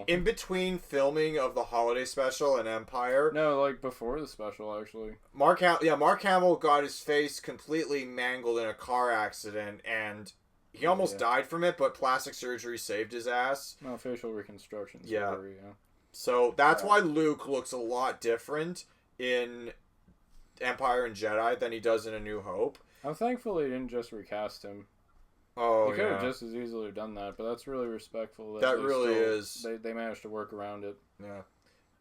In between filming of the holiday special and Empire... No, like before the special, actually. Mark Hamill got his face completely mangled in a car accident, and... He almost died from it, but plastic surgery saved his ass. No, facial reconstruction. Yeah. So that's why Luke looks a lot different in Empire and Jedi than he does in A New Hope. I'm thankful they didn't just recast him. Oh, They could have just as easily done that, but that's really respectful. That really is. They managed to work around it. Yeah.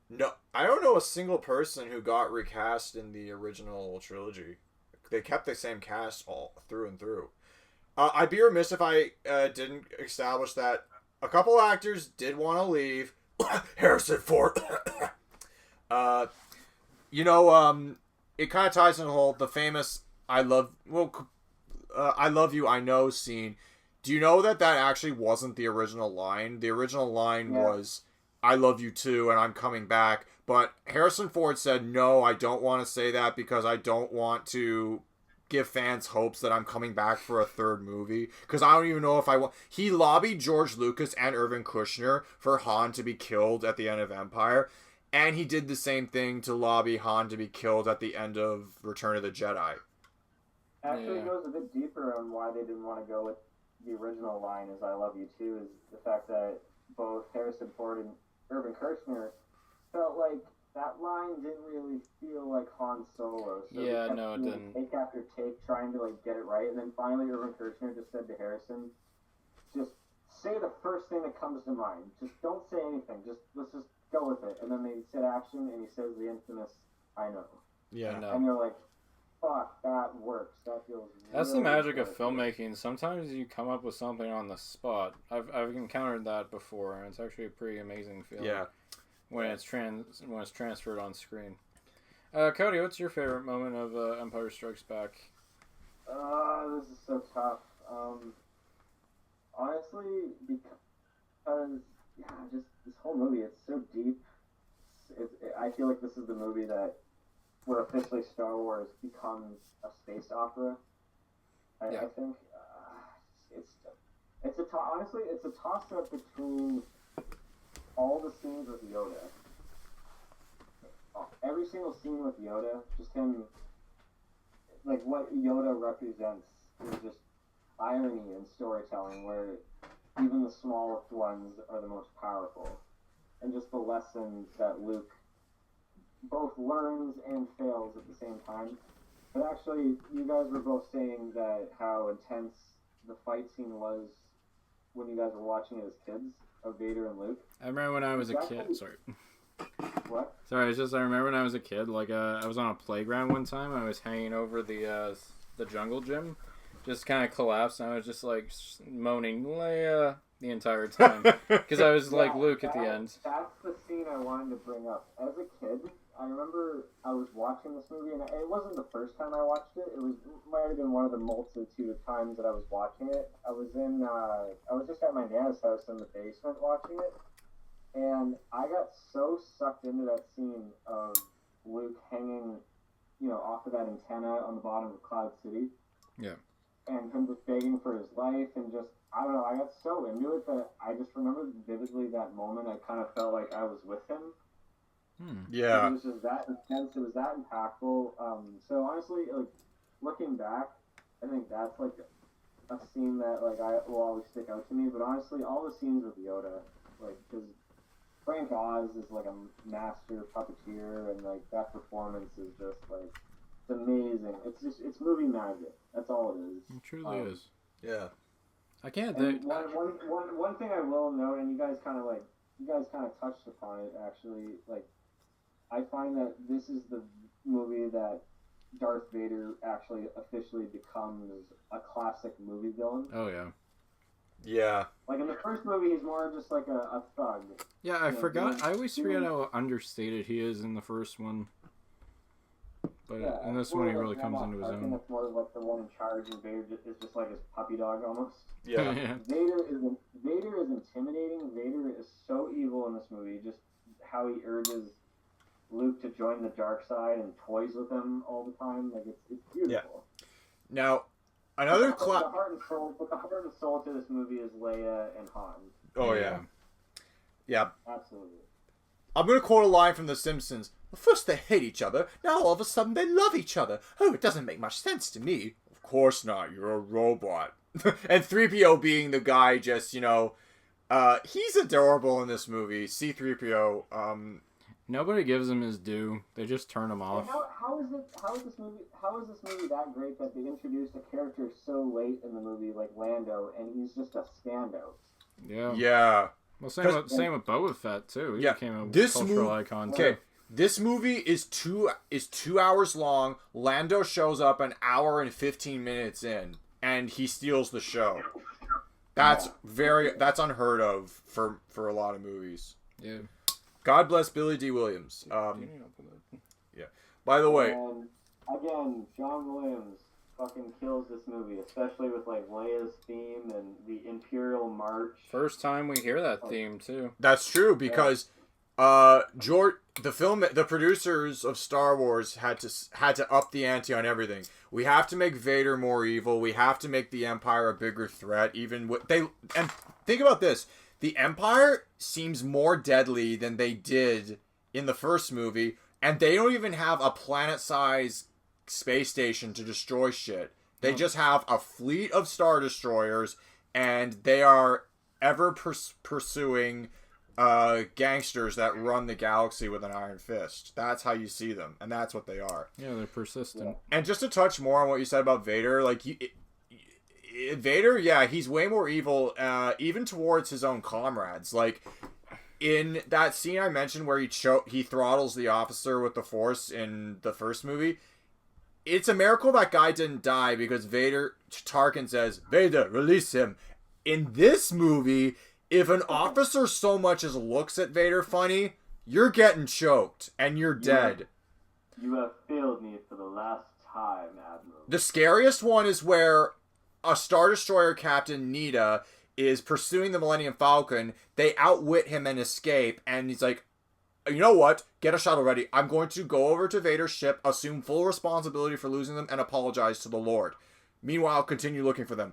No, I don't know a single person who got recast in the original trilogy. They kept the same cast all through and through. I'd be remiss if I didn't establish that a couple actors did want to leave. Harrison Ford. It kind of ties in the famous I love you, I know scene. Do you know that actually wasn't the original line? The original line was, I love you too, and I'm coming back. But Harrison Ford said, no, I don't want to say that because I don't want to give fans hopes that I'm coming back for a third movie, because I don't even know if I want. He lobbied George Lucas and Irvin Kushner for Han to be killed at the end of Empire, and he did the same thing to lobby Han to be killed at the end of Return of the Jedi. Actually, it goes a bit deeper on why they didn't want to go with the original line as I love you too, is the fact that both Harrison Ford and Irvin Kershner felt like that line didn't really feel like Han Solo. So yeah, no, it didn't. Take after take, trying to get it right, and then finally Irvin Kershner just said to Harrison, "Just say the first thing that comes to mind. Just don't say anything. Let's just go with it." And then they said action, and he says the infamous, "I know." Yeah, and you're like, "Fuck, that works. That feels." That's the magic of filmmaking. Sometimes you come up with something on the spot. I've encountered that before, and it's actually a pretty amazing feeling. Yeah. When it's transferred on screen. Cody, what's your favorite moment of Empire Strikes Back? This is so tough. Honestly, because just this whole movie, it's so deep. I feel like this is the movie where officially Star Wars becomes a space opera. I think honestly it's a toss up between all the scenes with Yoda. Every single scene with Yoda, just him, like what Yoda represents is just irony and storytelling, where even the smallest ones are the most powerful. And just the lessons that Luke both learns and fails at the same time. But actually, you guys were both saying that how intense the fight scene was when you guys were watching it as kids, of Vader and Luke. I remember when I was a kid. Sorry. What? Sorry, I remember when I was a kid. Like, I was on a playground one time. I was hanging over the jungle gym, just kind of collapsed. And I was just like moaning Leia the entire time because I was like Luke at the end. That's the scene I wanted to bring up. As a kid, I remember I was watching this movie, and it wasn't the first time I watched it. It might have been one of the multitude of times that I was watching it. I was just at my Nana's house in the basement watching it, and I got so sucked into that scene of Luke hanging, off of that antenna on the bottom of Cloud City. Yeah. And him just begging for his life, and just, I don't know, I got so into it that I just remember vividly that moment. I kind of felt like I was with him. Yeah. It was just that intense. It was that impactful. So honestly, like looking back, I think that's like a scene that like I will always stick out to me. But honestly, all the scenes with Yoda, like because Frank Oz is like a master puppeteer, and like that performance is just like it's amazing. It's movie magic. That's all it is. It truly is. Yeah. I can't And think. one thing I will note, and you guys kind of touched upon it actually. Like I find that this is the movie that Darth Vader actually officially becomes a classic movie villain. Oh yeah. Yeah. Like in the first movie, he's more just like a thug. Yeah, I forgot. I always forget how understated he is in the first one. But Yeah, in this one, he really comes into his own. It's more like the one in charge, and Vader is just like his puppy dog almost. Yeah. Yeah. Vader is intimidating. Vader is so evil in this movie. Just how he urges Luke to join the dark side and toys with him all the time. Like it's beautiful. Now, another But the heart and soul to this movie is Leia and Han. Oh yeah. Yeah. Absolutely. I'm gonna quote a line from The Simpsons. First they hate each other, now all of a sudden they love each other. Oh, it doesn't make much sense to me. Of course not, you're a robot. And 3PO being the guy just, he's adorable in this movie. C-3PO, Nobody gives him his due. They just turn him off. How is this movie that great that they introduced a character so late in the movie like Lando and he's just a standout? Yeah. Yeah. Well, same with Boba Fett too. He became a cultural icon too. Okay, this movie is 2 hours long. Lando shows up an hour and 15 minutes in, and he steals the show. That's unheard of for a lot of movies. Yeah. God bless Billy D. Williams. Yeah. By the way, again, John Williams fucking kills this movie, especially with like Leia's theme and the Imperial March. First time we hear that theme too. that's true because the producers of Star Wars had to up the ante on everything. We have to make Vader more evil. We have to make the Empire a bigger threat. And think about this: the Empire seems more deadly than they did in the first movie, and they don't even have a planet-sized space station to destroy shit. They just have a fleet of Star Destroyers, and they are ever pursuing gangsters that run the galaxy with an iron fist. That's how you see them, and that's what they are. Yeah, they're persistent. Yeah. And just to touch more on what you said about Vader, like Vader, yeah, he's way more evil, even towards his own comrades. Like in that scene I mentioned where he throttles the officer with the Force in the first movie. It's a miracle that guy didn't die because Tarkin says, "Vader, release him." In this movie, if an officer so much as looks at Vader funny, you're getting choked and you're dead. You have failed me for the last time, Admiral. The scariest one is where a Star Destroyer Captain Nita is pursuing the Millennium Falcon. They outwit him and escape, and he's like, you know what? Get a shuttle ready. I'm going to go over to Vader's ship, assume full responsibility for losing them, and apologize to the Lord. Meanwhile, continue looking for them.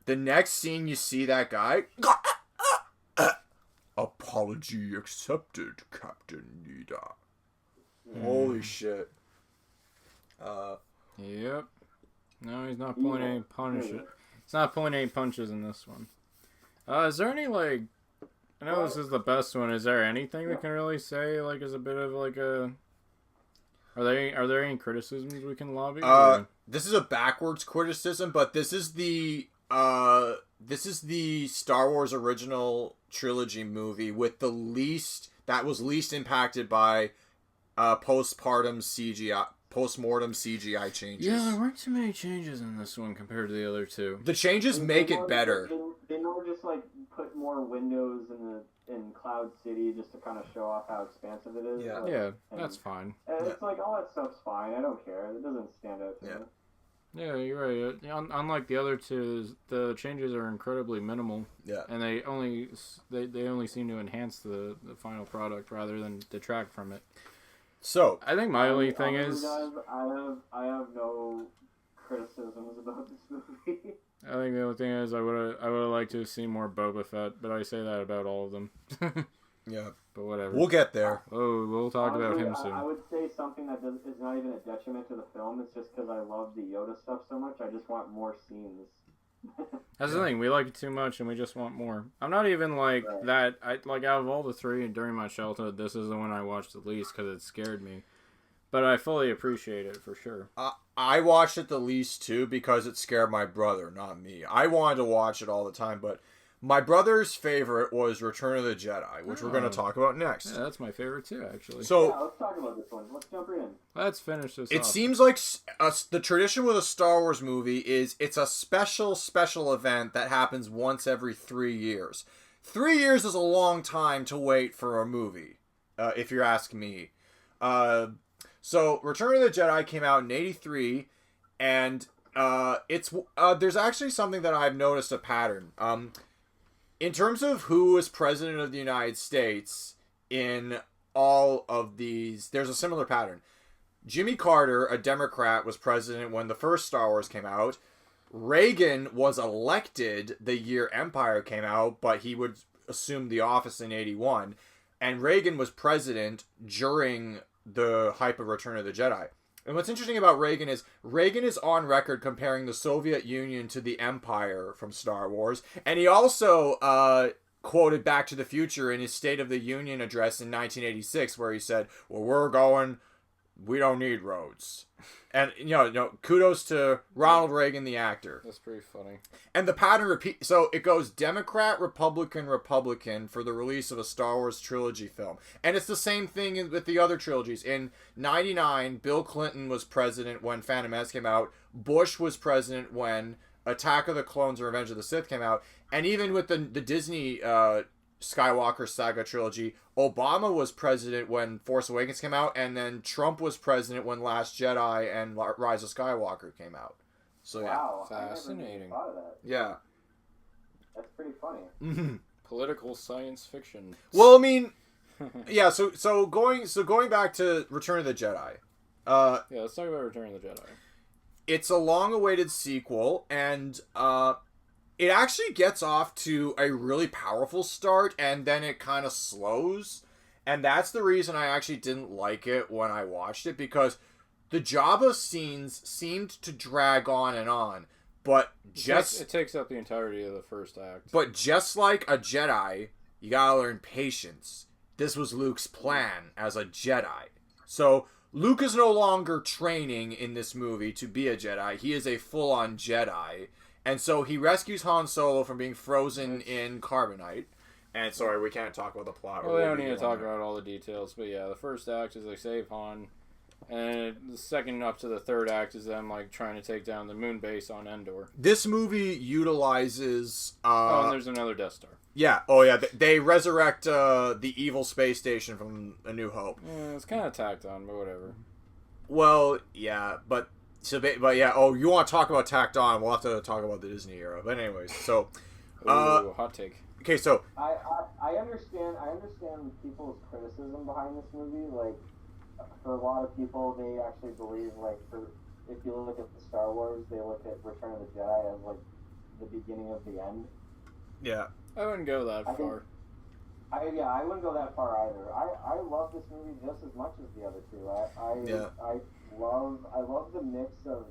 The next scene you see that guy... Apology accepted, Captain Nita. Holy shit. Yep. No, he's not pulling any punches. He's not pulling any punches in this one. Is there any, like... I know this is the best one. Is there anything we can really say, like, as a bit of, like, a... Are there any criticisms we can lobby? This is a backwards criticism, but this is the Star Wars original trilogy movie with the least impacted by postmortem CGI changes. Yeah, there weren't too many changes in this one compared to the other two. The changes make it better. They more just like put more windows in Cloud City just to kind of show off how expansive it is. Yeah, like, that's fine. And it's like all that stuff's fine. I don't care. It doesn't stand out to me. Yeah, you're right. Unlike the other two, the changes are incredibly minimal. Yeah, and they only seem to enhance the final product rather than detract from it. So I think my only thing is I have no criticisms about this movie. I think the only thing is I would have liked to have seen more Boba Fett, but I say that about all of them. Yeah. But whatever. We'll get there. Oh, we'll talk about him soon. I would say something that is not even a detriment to the film. It's just because I love the Yoda stuff so much. I just want more scenes. That's the thing. We like it too much, and we just want more. I'm not even like that. Out of all the three during my childhood, this is the one I watched the least because it scared me. But I fully appreciate it for sure. I watched it the least too because it scared my brother, not me. I wanted to watch it all the time, but my brother's favorite was Return of the Jedi, which we're going to talk about next. Yeah, that's my favorite too, actually. So let's talk about this one. Let's jump right in. Let's finish this. It seems like the tradition with a Star Wars movie is it's a special event that happens once every 3 years. 3 years is a long time to wait for a movie, if you're asking me. So Return of the Jedi came out in '83, and there's actually something that I've noticed a pattern. In terms of who was president of the United States in all of these, there's a similar pattern. Jimmy Carter, a Democrat, was president when the first Star Wars came out. Reagan was elected the year Empire came out, but he would assume the office in '81. And Reagan was president during the hype of Return of the Jedi. And what's interesting about Reagan is on record comparing the Soviet Union to the Empire from Star Wars. And he also quoted Back to the Future in his State of the Union address in 1986, where he said, we don't need roads. And, kudos to Ronald Reagan, the actor. That's pretty funny. And the pattern repeats. So it goes Democrat, Republican, Republican for the release of a Star Wars trilogy film. And it's the same thing with the other trilogies. In '99, Bill Clinton was president when Phantom Menace came out. Bush was president when Attack of the Clones and Revenge of the Sith came out. And even with the Disney Skywalker saga trilogy, Obama was president when Force Awakens came out, and then Trump was president when Last Jedi and Rise of Skywalker came out. So yeah, wow, fascinating. I never even thought of that. Yeah, that's pretty funny. Mm-hmm. Political science fiction. Well, I mean, yeah. So going back to Return of the Jedi. Yeah, let's talk about Return of the Jedi. It's a long-awaited sequel, and it actually gets off to a really powerful start, and then it kind of slows. And that's the reason I actually didn't like it when I watched it, because the Jabba scenes seemed to drag on, but it takes up the entirety of the first act. But just like a Jedi, you gotta learn patience. This was Luke's plan as a Jedi. So Luke is no longer training in this movie to be a Jedi. He is a full-on Jedi. And so he rescues Han Solo from being frozen in carbonite. And sorry, we can't talk about the plot. Well, we don't need to talk about all the details. But yeah, the first act is they save Han. And the second up to the third act is them trying to take down the moon base on Endor. This movie utilizes... and there's another Death Star. Yeah. Oh, yeah. They resurrect the evil space station from A New Hope. Yeah, it's kind of tacked on, but whatever. Well, yeah, but yeah. Oh, you want to talk about tacked on? We'll have to talk about the Disney era. But anyways, so hot take. Okay, so I understand people's criticism behind this movie. Like, for a lot of people, they actually believe if you look at the Star Wars, they look at Return of the Jedi as the beginning of the end. Yeah, I wouldn't go that far. I wouldn't go that far either. I love this movie just as much as the other two. I love the mix of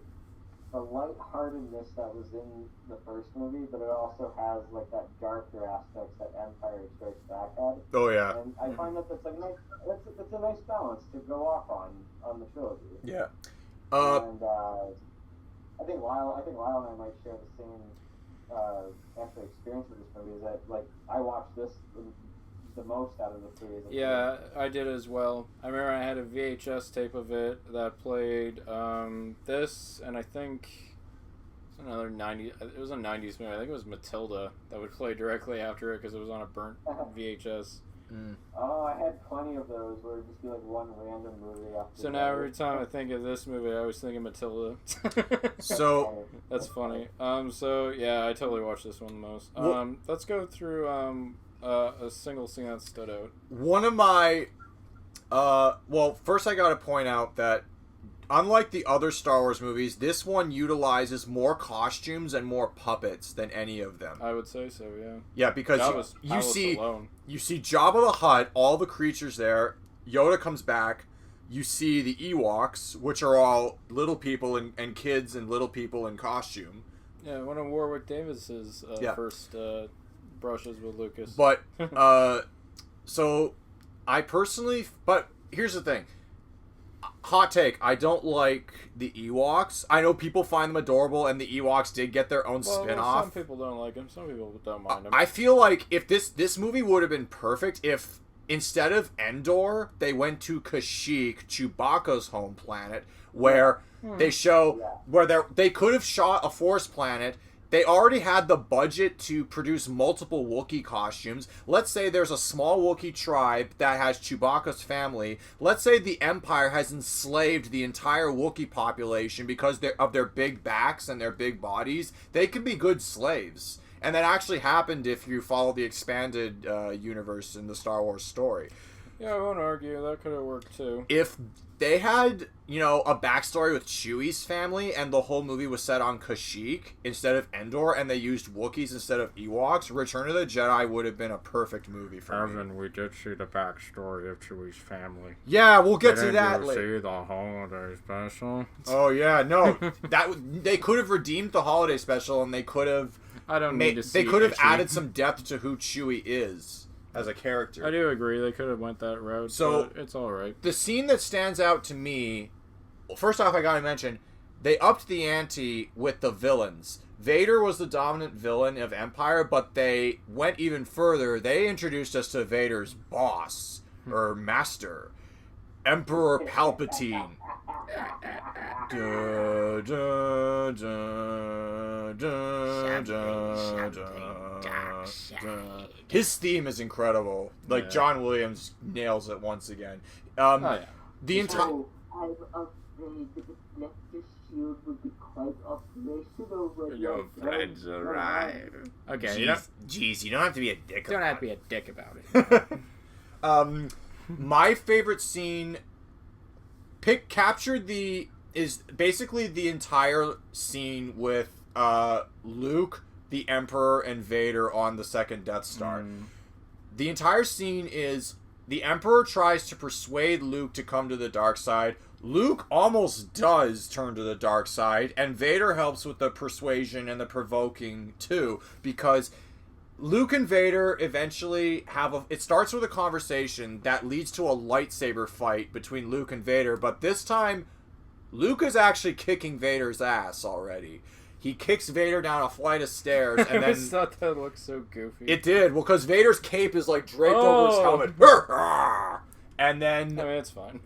the lightheartedness that was in the first movie, but it also has that darker aspects that Empire Strikes Back had. Oh yeah. And I find that that's a nice balance to go off on the trilogy. Yeah. And I think Lyle and I might share the same actual experience with this movie. Is that I watched this the most out of the three. Yeah, I did as well. I remember I had a VHS tape of it that played this, and I think it's another 90s. It was a 90s movie. I think it was Matilda that would play directly after it because it was on a burnt VHS. Mm. Oh, I had plenty of those where it'd just be one random movie after. So now every time I think of this movie, I always think of Matilda. So that's funny. So yeah, I totally watched this one the most. Let's go through a single scene that stood out. One of my, first I got to point out that unlike the other Star Wars movies, this one utilizes more costumes and more puppets than any of them. I would say so, yeah. Yeah, because you see Jabba the Hutt, all the creatures there. Yoda comes back. You see the Ewoks, which are all little people and kids and little people in costume. Yeah, one of Warwick Davis's first brushes with Lucas. But so I personally, but here's the thing. Hot take, I don't like the Ewoks. I know people find them adorable, and the Ewoks did get their own spin-off. Some people don't like them, some people don't mind them. I feel like if this movie would have been perfect if instead of Endor, they went to Kashyyyk, Chewbacca's home planet, where they they could have shot a forest planet. They already had the budget to produce multiple Wookiee costumes. Let's say there's a small Wookiee tribe that has Chewbacca's family. Let's say the Empire has enslaved the entire Wookiee population because of their big backs and their big bodies. They could be good slaves. And that actually happened if you follow the expanded universe in the Star Wars story. Yeah, I won't argue. That could have worked too. If they had, a backstory with Chewie's family and the whole movie was set on Kashyyyk instead of Endor and they used Wookiees instead of Ewoks, Return of the Jedi would have been a perfect movie for me. Evan, we did see the backstory of Chewie's family. Yeah, we'll get to that later. Did you see the holiday special? Oh, yeah, no. They could have redeemed the holiday special and they could have... They could have added some depth to who Chewie is as a character. I do agree. They could have went that route, but it's all right. The scene that stands out to me, first off, I gotta mention, they upped the ante with the villains. Vader was the dominant villain of Empire, but they went even further. They introduced us to Vader's boss, or master, Emperor Palpatine. Da, da, da, da, da, da. His theme is incredible. Like John Williams nails it once again. The entire. I'm afraid the deflector shield will be quite operational when your friends arrive. Okay, Jeez, you don't have to be a dick. Don't have to be a dick about it. My favorite scene is basically the entire scene with Luke, the Emperor, and Vader on the second Death Star. The entire scene is the Emperor tries to persuade Luke to come to the dark side. Luke almost does turn to the dark side, and Vader helps with the persuasion and the provoking too, because Luke and Vader eventually it starts with a conversation that leads to a lightsaber fight between Luke and Vader, but this time Luke is actually kicking Vader's ass already. He kicks Vader down a flight of stairs, and then... I thought that looked so goofy. It did, well, because Vader's cape is, like, draped over his helmet. And then... I mean, it's fine.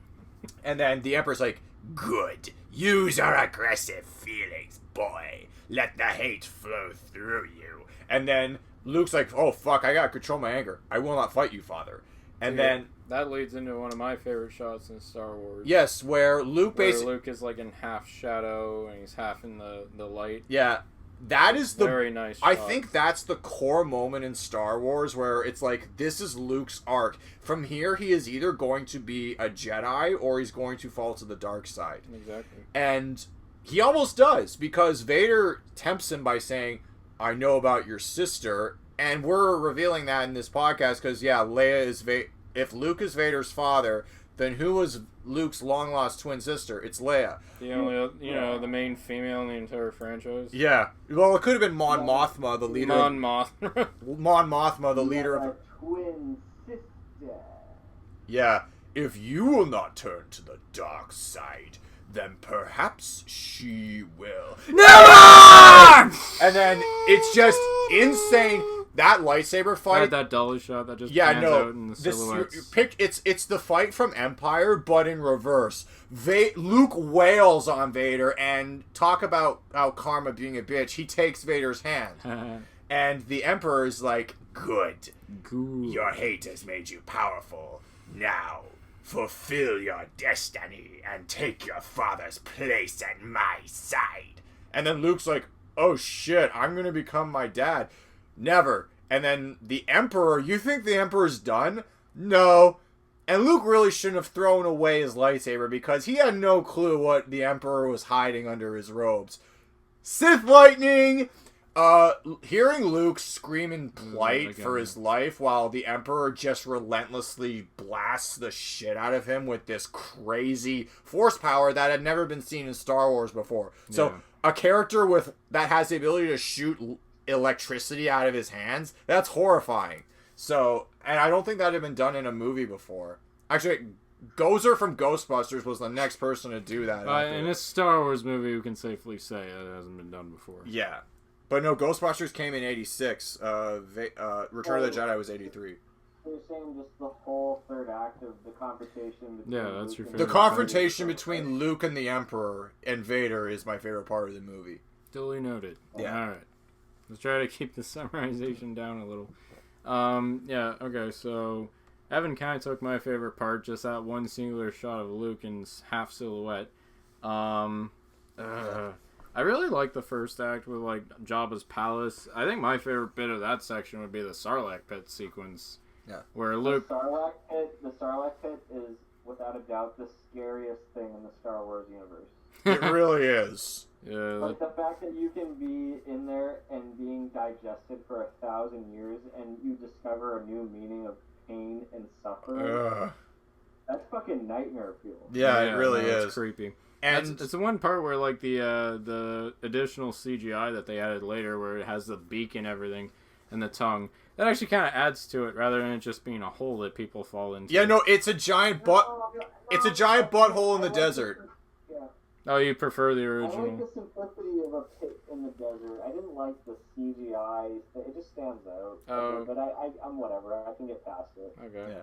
And then the Emperor's like, good. Use your aggressive feelings, boy. Let the hate flow through you. And then Luke's like, oh, fuck, I gotta control my anger. I will not fight you, father. And then... That leads into one of my favorite shots in Star Wars. Yes, where Luke Luke is like in half shadow and he's half in the light. Yeah, that is the very nice shot. I think that's the core moment in Star Wars where it's like, this is Luke's arc. From here, he is either going to be a Jedi or he's going to fall to the dark side. Exactly. And he almost does, because Vader tempts him by saying, I know about your sister. And we're revealing that in this podcast because, Leia is if Luke is Vader's father, then who was Luke's long-lost twin sister? It's Leia. The only, the main female in the entire franchise. Yeah. Well, it could have been Mon Mothma, the leader. Mon Mothma, the leader of... a twin sister. Yeah. If you will not turn to the dark side, then perhaps she will. Never! And then it's just insane. That lightsaber fight, that dolly shot that just pans out in the silhouettes. It's the fight from Empire, but in reverse. Luke wails on Vader, and talk about how karma being a bitch. He takes Vader's hand, and the Emperor is like, "Good, your hate has made you powerful. Now, fulfill your destiny and take your father's place at my side." And then Luke's like, "Oh shit, I'm gonna become my dad." Never. And then the Emperor, you think the Emperor's done? No. And Luke really shouldn't have thrown away his lightsaber because he had no clue what the Emperor was hiding under his robes. Sith lightning! Hearing Luke scream in plight for his life while the Emperor just relentlessly blasts the shit out of him with this crazy force power that had never been seen in Star Wars before. So, a character that has the ability to shoot electricity out of his hands, that's horrifying. So, and I don't think that had been done in a movie before. Actually, Gozer from Ghostbusters was the next person to do that. In a Star Wars movie, we can safely say it hasn't been done before. Yeah. But no, Ghostbusters came in 86. Return of the Jedi was 83. You're saying just the whole third act of the confrontation between that's your favorite. The confrontation between Luke and the Emperor and Vader is my favorite part of the movie. Duly noted. Yeah. Alright. Let's try to keep the summarization down a little. Okay, so Evan kind of took my favorite part, just that one singular shot of Luke in half silhouette. I really like the first act with, like, Jabba's palace. I think my favorite bit of that section would be the Sarlacc pit sequence. Yeah. Where Luke... The Sarlacc pit is, without a doubt, the scariest thing in the Star Wars universe. It really is. Yeah. Like, the fact that you can be in there and being digested for 1,000 years and you discover a new meaning of pain and suffering, that's fucking nightmare fuel. Yeah, it really is. It's creepy. And it's the one part where, like, the additional CGI that they added later, where it has the beak and everything, and the tongue, that actually kind of adds to it, rather than it just being a hole that people fall into. yeah, no, it's a giant It's a giant butthole in the desert. Yeah. Oh, you prefer the I original? like the simplicity of a pit in the desert. I didn't like the CGI. It just stands out. Oh. But I'm whatever. I can get past it. Okay. Yeah.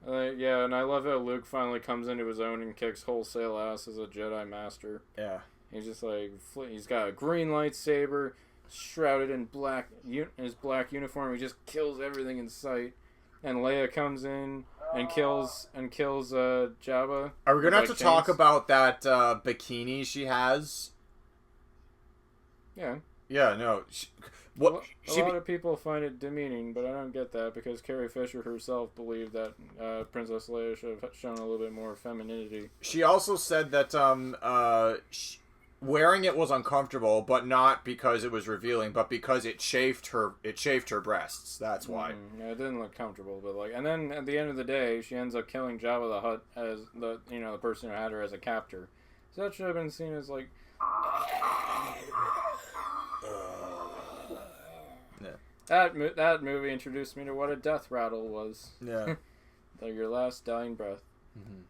And I love how Luke finally comes into his own and kicks wholesale ass as a Jedi Master. Yeah. He's just like, he's got a green lightsaber, shrouded in his black uniform. He just kills everything in sight. And Leia comes in and kills Jabba. Are we gonna have to chains. talk about that bikini she has? Yeah. Yeah, no. A lot of people find it demeaning, but I don't get that because Carrie Fisher herself believed that Princess Leia should have shown a little bit more femininity. She also said that wearing it was uncomfortable, but not because it was revealing, but because it chafed her breasts. That's why. Yeah, it didn't look comfortable, but like, and then at the end of the day, she ends up killing Jabba the Hutt as the person who had her as a captor. So that should have been seen as like. That movie introduced me to what a death rattle was. Yeah. Like your last dying breath. Mm-hmm.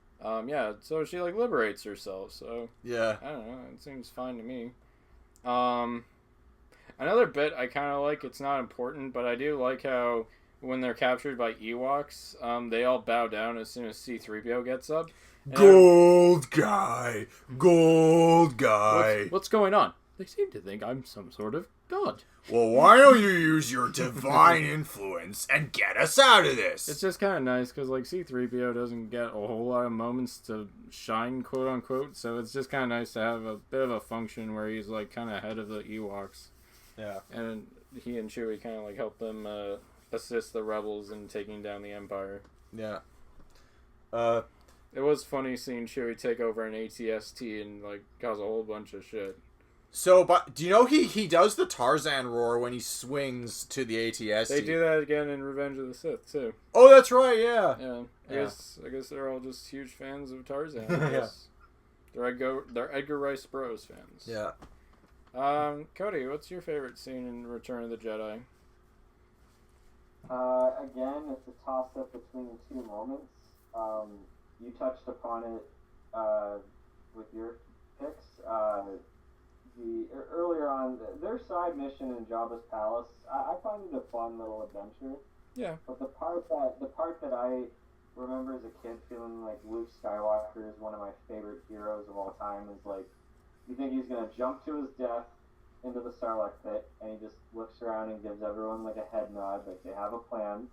So she like liberates herself. So yeah, I don't know. It seems fine to me. Another bit I kind of like. It's not important, but I do like how when they're captured by Ewoks, they all bow down as soon as C-3PO gets up. Gold guy. What's going on? They seem to think I'm some sort of god. Well, why don't you use your divine influence and get us out of this? It's just kind of nice because like C-3PO doesn't get a whole lot of moments to shine, quote unquote. So it's just kind of nice to have a bit of a function where he's like kind of head of the Ewoks. Yeah. And he and Chewie kind of like help them assist the rebels in taking down the Empire. Yeah. It was funny seeing Chewie take over an AT-ST and like cause a whole bunch of shit. So, but do you know he does the Tarzan roar when he swings to the AT-ST? They do that again in Revenge of the Sith too. Oh, that's right. Yeah. Yeah. I guess they're all just huge fans of Tarzan. Yeah. They're Edgar Rice Burroughs fans. Yeah. Cody, what's your favorite scene in Return of the Jedi? Again, it's a toss-up between two moments. You touched upon it with your picks. Earlier on, their side mission in Jabba's palace, I find it a fun little adventure. Yeah. But the part that I remember as a kid feeling like Luke Skywalker is one of my favorite heroes of all time is like, you think he's gonna jump to his death into the Sarlacc pit, and he just looks around and gives everyone like a head nod, like they have a plan.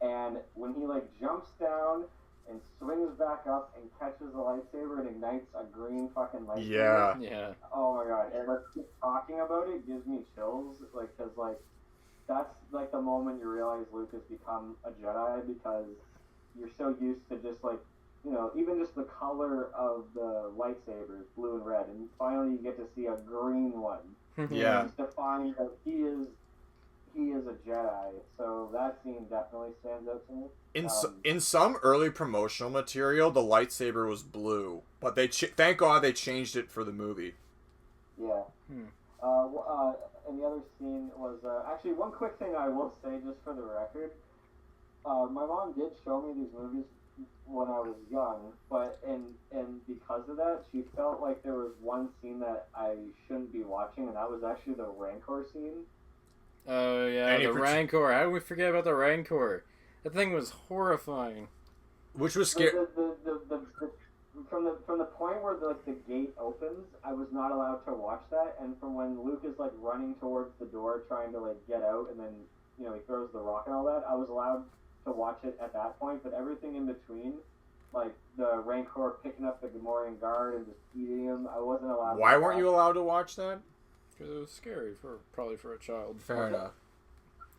And when he like jumps down and swings back up and catches the lightsaber and ignites a green fucking lightsaber. Yeah. Oh my god. And like talking about it gives me chills, like, cause like that's like the moment you realize Luke has become a Jedi, because you're so used to just like, even just the color of the lightsabers, blue and red, and finally you get to see a green one. Yeah. Just defining that he is a Jedi. So that scene definitely stands out to me. In some early promotional material, the lightsaber was blue, but thank God they changed it for the movie. Yeah. And the other scene was actually one quick thing I will say just for the record. My mom did show me these movies when I was young, but and because of that, she felt like there was one scene that I shouldn't be watching, and that was actually the Rancor scene. Oh yeah, the Rancor. How did we forget about the Rancor? That thing was horrifying. Which was scary. From the point where the gate opens, I was not allowed to watch that, and from when Luke is like running towards the door trying to like get out, and then he throws the rock and all that, I was allowed to watch it at that point, but everything in between, like the Rancor picking up the Gamorrean guard and just eating him, I wasn't allowed. Why weren't you allowed to watch that? Because it was scary probably for a child. Fair enough.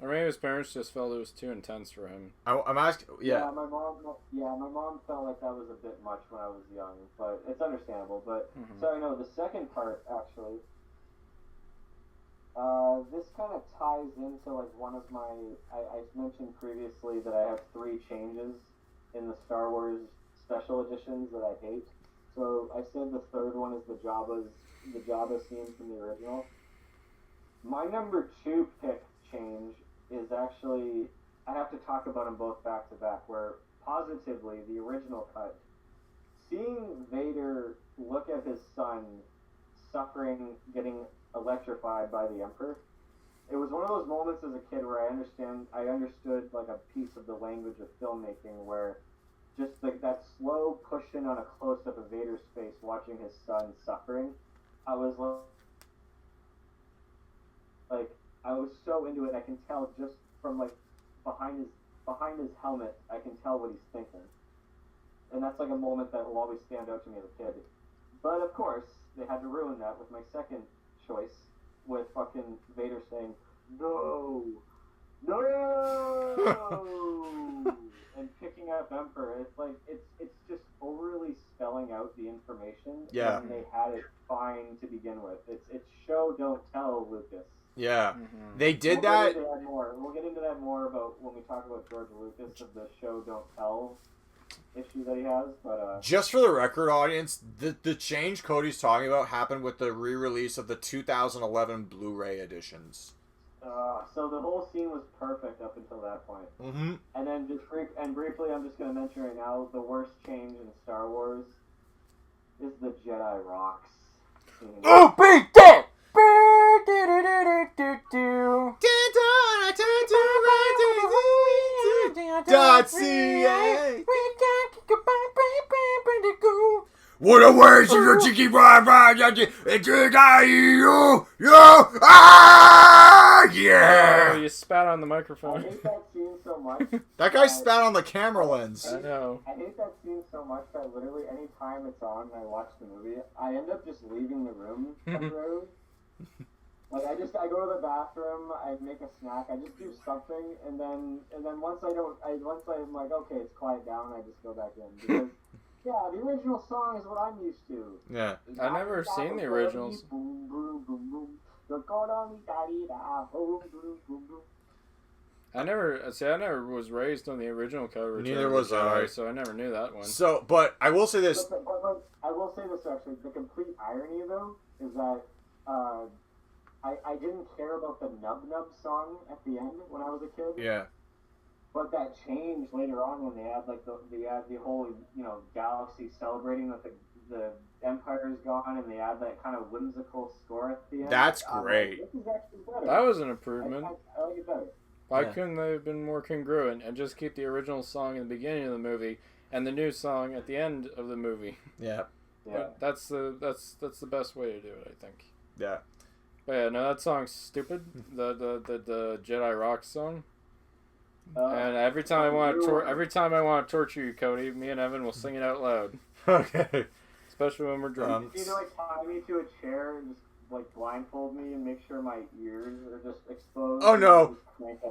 Or maybe his parents just felt it was too intense for him. I'm asking. Yeah. My mom felt like that was a bit much when I was young, but it's understandable. But so no, the second part actually. This kind of ties into like one of my. I mentioned previously that I have 3 changes in the Star Wars special editions that I hate. So I said the third one is the Jabba scene from the original. My number 2 pick change is actually, I have to talk about them both back to back, where positively the original cut, seeing Vader look at his son suffering, getting electrified by the Emperor, it was one of those moments as a kid where I understood like a piece of the language of filmmaking where just like that slow push in on a close-up of Vader's face watching his son suffering, I was like I was so into it. I can tell just from like behind his helmet, I can tell what he's thinking, and that's like a moment that will always stand out to me as a kid. But of course, they had to ruin that with my second choice, with fucking Vader saying no, and picking up Emperor. It's like it's just overly spelling out the information. Yeah. And they had it fine to begin with. It's show don't tell, Lucas. Yeah. They did that. We'll get into that more about when we talk about George Lucas of the show don't tell issue that he has. But just for the record, audience, the change Cody's talking about happened with the re-release of the 2011 Blu-ray editions. So the whole scene was perfect up until that point. Mm-hmm. And then briefly, I'm just going to mention right now, the worst change in Star Wars is the Jedi rocks scene. Oh, beat that! What a waste of your cheeky yeah! Oh, you spat on the microphone. I hate that scene so much. That guy spat on the camera lens. I know. I hate that scene so much that literally any time it's on and I watch the movie, I end up just leaving the room temporarily. Like I go to the bathroom, I make a snack, I just do something, and then once I'm like, okay, it's quiet down, I just go back in because yeah, the original song is what I'm used to. Yeah, I've never seen the originals. Boom, boom, boom, boom. I never was raised on the original cover. Neither was I. So I never knew that one. So, but I will say this. But I will say this actually. The complete irony though is that I didn't care about the Nub Nub song at the end when I was a kid. Yeah. But that changed later on when they had like the whole galaxy celebrating that the Empire is gone, and they add that kind of whimsical score at the end. That's great. This is actually better. That was an improvement. I like it better. Why couldn't they have been more congruent and just keep the original song in the beginning of the movie and the new song at the end of the movie? Yeah. Yeah. That's the best way to do it, I think. Yeah. But yeah, no, that song's stupid. The Jedi Rock song. And every time I want to torture you, Cody, me and Evan will sing it out loud. Okay. Especially when we're drunk. You like tie me to a chair and just like blindfold me and make sure my ears are just exposed. Oh no!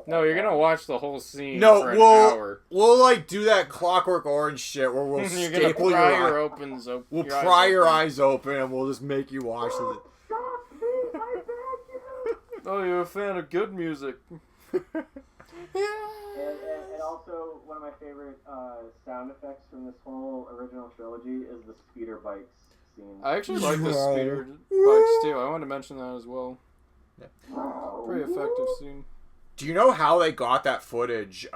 No, you're gonna watch the whole scene No, for an hour. we'll like do that Clockwork Orange shit where we'll You're staple gonna pry your opens open. we'll pry your eyes open and we'll just make you watch it. Stop me! I beg you! Oh, you're a fan of good music. And also, one of my favorite sound effects from this whole original trilogy is the speeder bikes scene. I actually like the speeder bikes too. I wanted to mention that as well. Pretty effective scene. Do you know how they got that footage?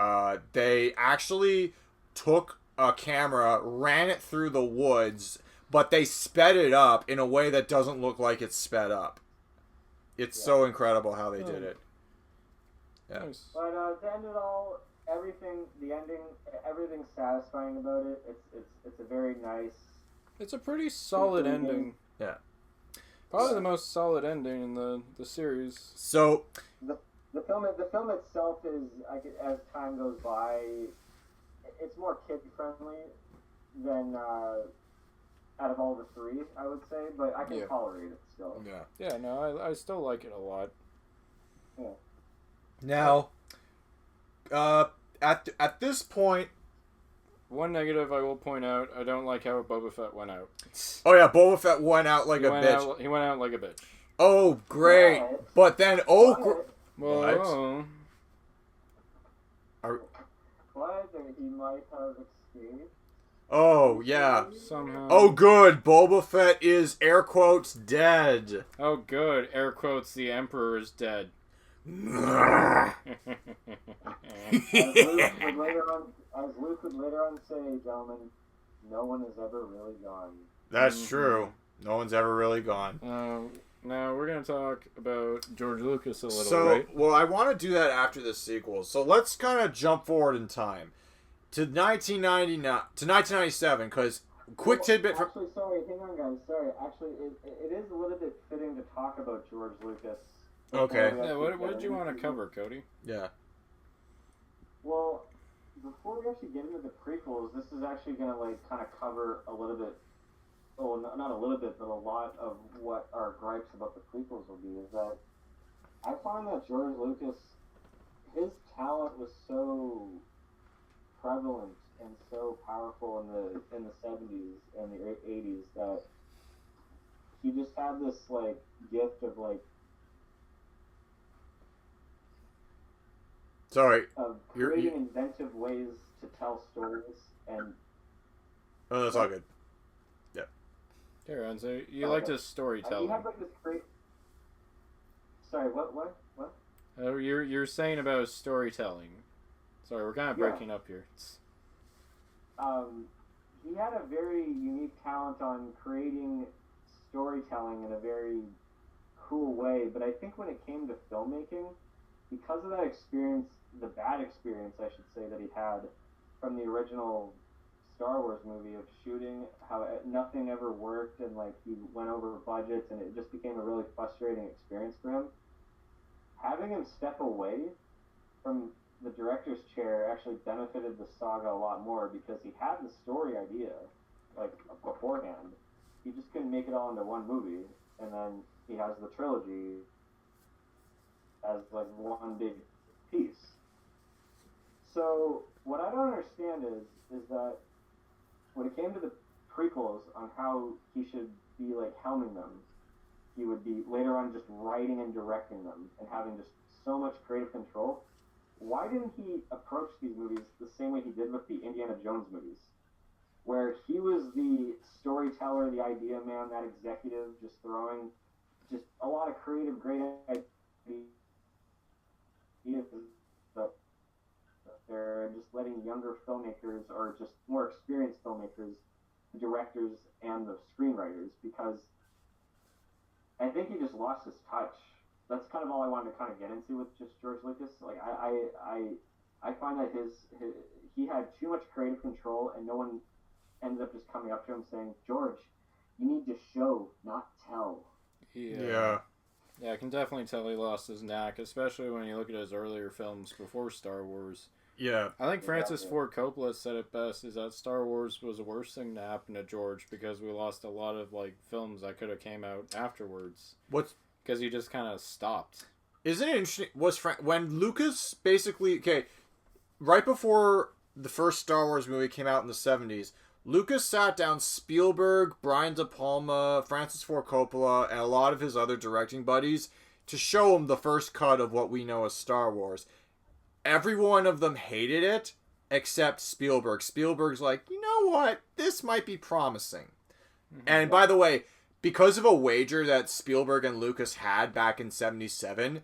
They actually took a camera, ran it through the woods, but they sped it up in a way that doesn't look like it's sped up. It's so incredible how they did it. Yeah. Nice. But to end it all, the ending, everything's satisfying about it. It's a very nice. It's a pretty solid ending. Yeah. Probably the most solid ending in the series. So The film itself is, as time goes by, it's more kid friendly than out of all the three, I would say. But I can tolerate it still. yeah. Yeah, no, I still like it a lot. Yeah. Now, at this point, One negative I will point out: I don't like how Boba Fett went out. oh yeah, Boba Fett went out like a bitch. He went out like a bitch. Oh great! But then Well, He might have escaped. oh yeah. somehow. Oh good, Boba Fett is air quotes dead. Oh, good. Air quotes. The Emperor is dead. As Luke would later on say, gentlemen, no one has ever really gone. That's true. No one's ever really gone. Now we're gonna talk about George Lucas a little, So, right? well, I want to do that after the sequel. So let's kind of jump forward in time to 1999 to 1997, because quick tidbit from. Actually, sorry, hang on, guys. Sorry, actually, it is a little bit fitting to talk about George Lucas. Okay. Yeah. What did you want to cover, Cody? Yeah. Well, before we actually get into the prequels, this is actually going to like kind of cover a little bit. Well, not a little bit, but a lot of what our gripes about the prequels will be. Is that I find that George Lucas, his talent was so prevalent and so powerful in the 70s and the 80s that he just had this like gift of like. Sorry. Of creating inventive ways to tell stories and. Oh, that's all good. Yeah. Here, so you like this storytelling. You have like this great. Sorry, what? Oh, you're saying about storytelling. Sorry, we're kind of breaking up here. He had a very unique talent on creating storytelling in a very cool way, but I think when it came to filmmaking, because of that experience, the bad experience, I should say, that he had from the original Star Wars movie of shooting, how nothing ever worked and like he went over budgets and it just became a really frustrating experience for him. Having him step away from the director's chair actually benefited the saga a lot more because he had the story idea like beforehand. He just couldn't make it all into one movie, and then he has the trilogy as like one big piece. So what I don't understand is that when it came to the prequels on how he should be like helming them, he would be later on just writing and directing them and having just so much creative control. Why didn't he approach these movies the same way he did with the Indiana Jones movies, where he was the storyteller, the idea man, that executive, just throwing just a lot of creative, great ideas they're just letting younger filmmakers or just more experienced filmmakers, the directors and the screenwriters, because I think he just lost his touch. That's kind of all I wanted to kind of get into with just George Lucas. Like I find that he had too much creative control, and no one ended up just coming up to him saying, "George, you need to show, not tell." Yeah. Yeah, I can definitely tell he lost his knack, especially when you look at his earlier films before Star Wars. Yeah. I think Francis Ford Coppola said it best, is that Star Wars was the worst thing to happen to George because we lost a lot of like films that could have came out afterwards. What's because he just kind of stopped. Isn't it interesting? When Lucas basically right before the first Star Wars movie came out in the 70s, Lucas sat down Spielberg, Brian De Palma, Francis Ford Coppola, and a lot of his other directing buddies to show them the first cut of what we know as Star Wars. Every one of them hated it, except Spielberg. Spielberg's like, you know what? This might be promising. Mm-hmm. And by the way, because of a wager that Spielberg and Lucas had back in 77,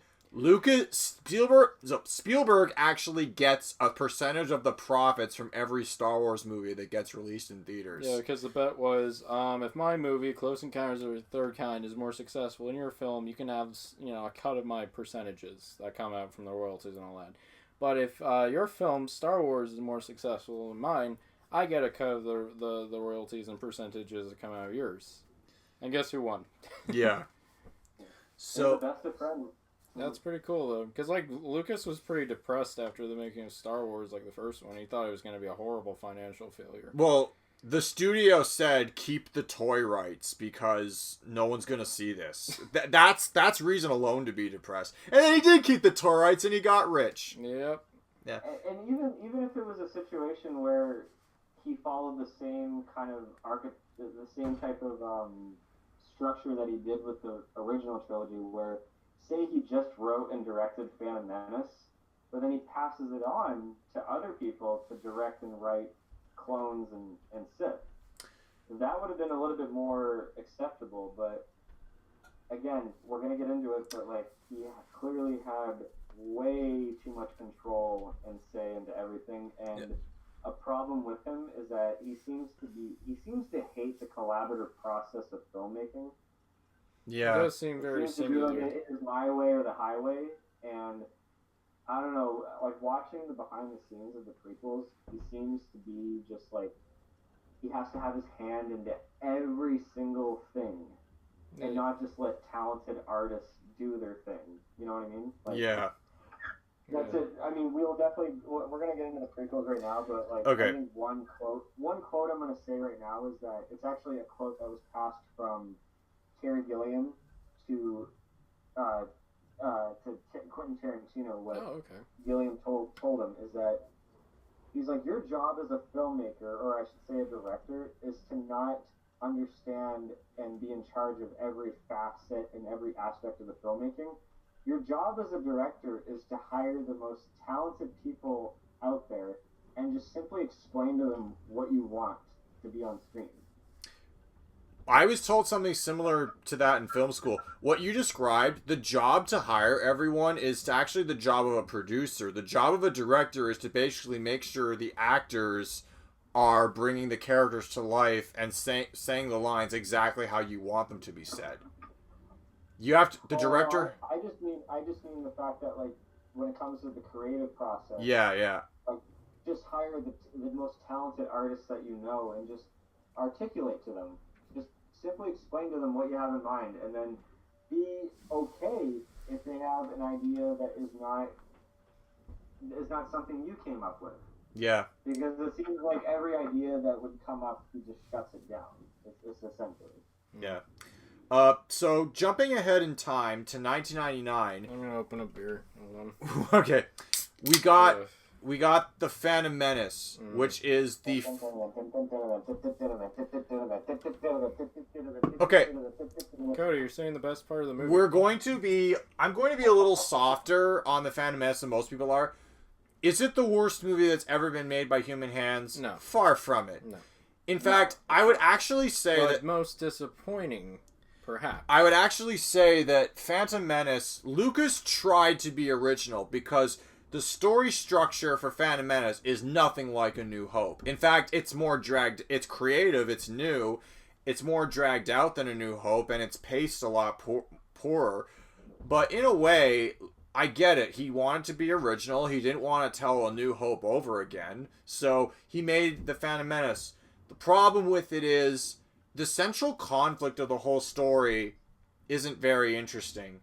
Spielberg actually gets a percentage of the profits from every Star Wars movie that gets released in theaters. Yeah, because the bet was, if my movie, Close Encounters of the Third Kind, is more successful in your film, you can have, a cut of my percentages that come out from the royalties and all that. But if your film, Star Wars, is more successful than mine, I get a cut of the royalties and percentages that come out of yours. And guess who won? Yeah. So the best of friends. That's pretty cool, though. Because, Lucas was pretty depressed after the making of Star Wars, the first one. He thought it was going to be a horrible financial failure. Well, the studio said keep the toy rights because no one's going to see this. That's reason alone to be depressed. And then he did keep the toy rights and he got rich. Yep. Yeah. And even if it was a situation where he followed the same kind of the same type of structure that he did with the original trilogy, where say he just wrote and directed Phantom Menace, but then he passes it on to other people to direct and write Clones and Sith. That would have been a little bit more acceptable, but again, we're going to get into it, but he clearly had way too much control and say into everything, and a problem with him is that he seems to hate the collaborative process of filmmaking. Yeah. It does seem very similar. It is my way or the highway, and I don't know, watching the behind the scenes of the prequels, he seems to be just he has to have his hand into every single thing, and not just let talented artists do their thing. You know what I mean? Yeah. That's it. I mean, we're going to get into the prequels right now, but okay. I think one quote I'm going to say right now is that it's actually a quote that was passed from Terry Gilliam to Quentin Tarantino. What Gilliam told him is that he's like, your job as a filmmaker, or I should say a director, is to not understand and be in charge of every facet and every aspect of the filmmaking. Your job as a director is to hire the most talented people out there and just simply explain to them what you want to be on screen. I was told something similar to that in film school. What you described, the job to hire everyone is actually the job of a producer. The job of a director is to basically make sure the actors are bringing the characters to life and saying the lines exactly how you want them to be said. You have to, the director. I just mean the fact that when it comes to the creative process. Yeah. Just hire the most talented artists that you know and just articulate to them. Just simply explain to them what you have in mind, and then be okay if they have an idea that is not something you came up with. Yeah. Because it seems like every idea that would come up, he just shuts it down. It's essentially. Yeah. So jumping ahead in time to 1999. I'm gonna open a beer. Hold on. Okay. We got the Phantom Menace, which is the. Okay. Cody, you're saying the best part of the movie. I'm going to be a little softer on the Phantom Menace than most people are. Is it the worst movie that's ever been made by human hands? No. Far from it. No. In fact, I would actually say that most disappointing, perhaps. I would actually say that Phantom Menace, Lucas tried to be original because the story structure for Phantom Menace is nothing like A New Hope. In fact, it's creative, it's new, it's more dragged out than A New Hope, and it's paced a lot poorer. But in a way, I get it. He wanted to be original. He didn't want to tell A New Hope over again. So he made the Phantom Menace. The problem with it is the central conflict of the whole story isn't very interesting.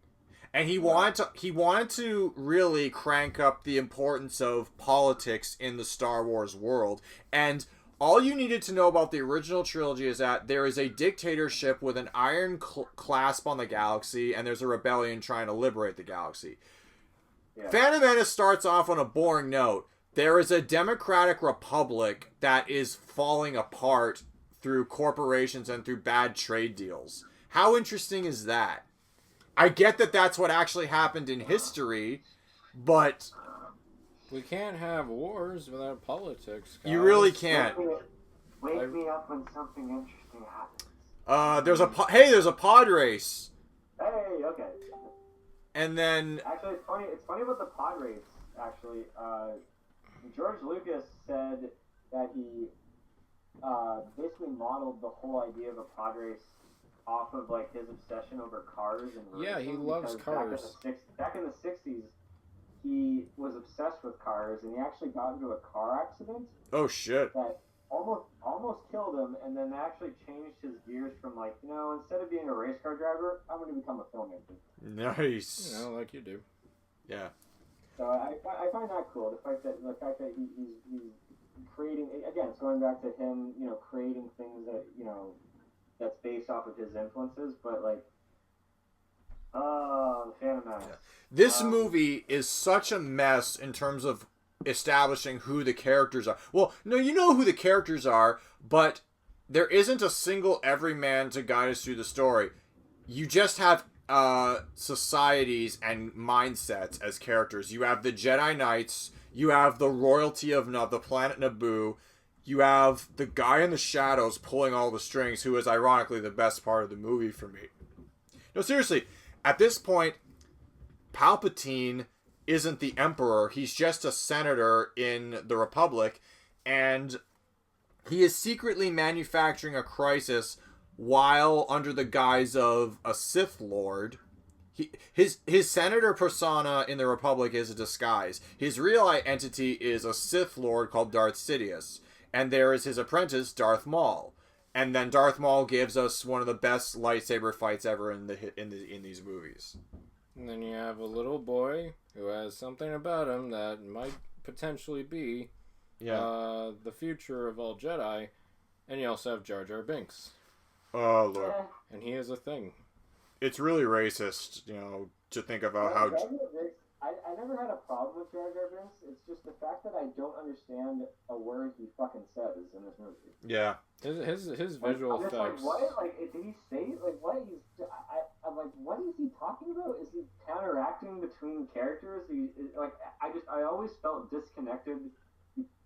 And he wanted to really crank up the importance of politics in the Star Wars world. And all you needed to know about the original trilogy is that there is a dictatorship with an iron clasp on the galaxy, and there's a rebellion trying to liberate the galaxy. Yeah. Phantom Menace starts off on a boring note. There is a democratic republic that is falling apart through corporations and through bad trade deals. How interesting is that? I get that that's what actually happened in history, but... We can't have wars without politics, guys. You really can't. Wake me up when something interesting happens. There's a pod race. Hey, okay. And then... Actually, it's funny about the pod race, actually. George Lucas said that he basically modeled the whole idea of a pod race off of like his obsession over cars and racing. Yeah, he loves cars. Back in the 60s, he was obsessed with cars, and he actually got into a car accident. Oh shit! That almost killed him, and then actually changed his gears from like, instead of being a race car driver, I'm going to become a filmmaker. Nice. Like you do. Yeah. So I find that cool. The fact that he's creating, again, it's going back to him, creating things that that's based off of his influences, but like, the Phantom Menace. Yeah. This movie is such a mess in terms of establishing who the characters are. Well, no, you know who the characters are, but there isn't a single everyman to guide us through the story. You just have societies and mindsets as characters. You have the Jedi Knights, you have the royalty of the planet Naboo, you have the guy in the shadows pulling all the strings, who is ironically the best part of the movie for me. No, seriously, at this point, Palpatine isn't the Emperor. He's just a senator in the Republic, and he is secretly manufacturing a crisis while under the guise of a Sith Lord. His senator persona in the Republic is a disguise. His real identity is a Sith Lord called Darth Sidious. And there is his apprentice, Darth Maul. And then Darth Maul gives us one of the best lightsaber fights ever in these movies. And then you have a little boy who has something about him that might potentially be the future of all Jedi. And you also have Jar Jar Binks. Oh, Lord. And he is a thing. It's really racist, to think about how... I never had a problem with Jar Jar Binks. It's just the fact that I don't understand a word he fucking says in this movie. Yeah. His visual I'm just effects. Like, what? Like, did he say? Like, what? I'm like, what is he talking about? Is he counteracting between characters? I always felt disconnected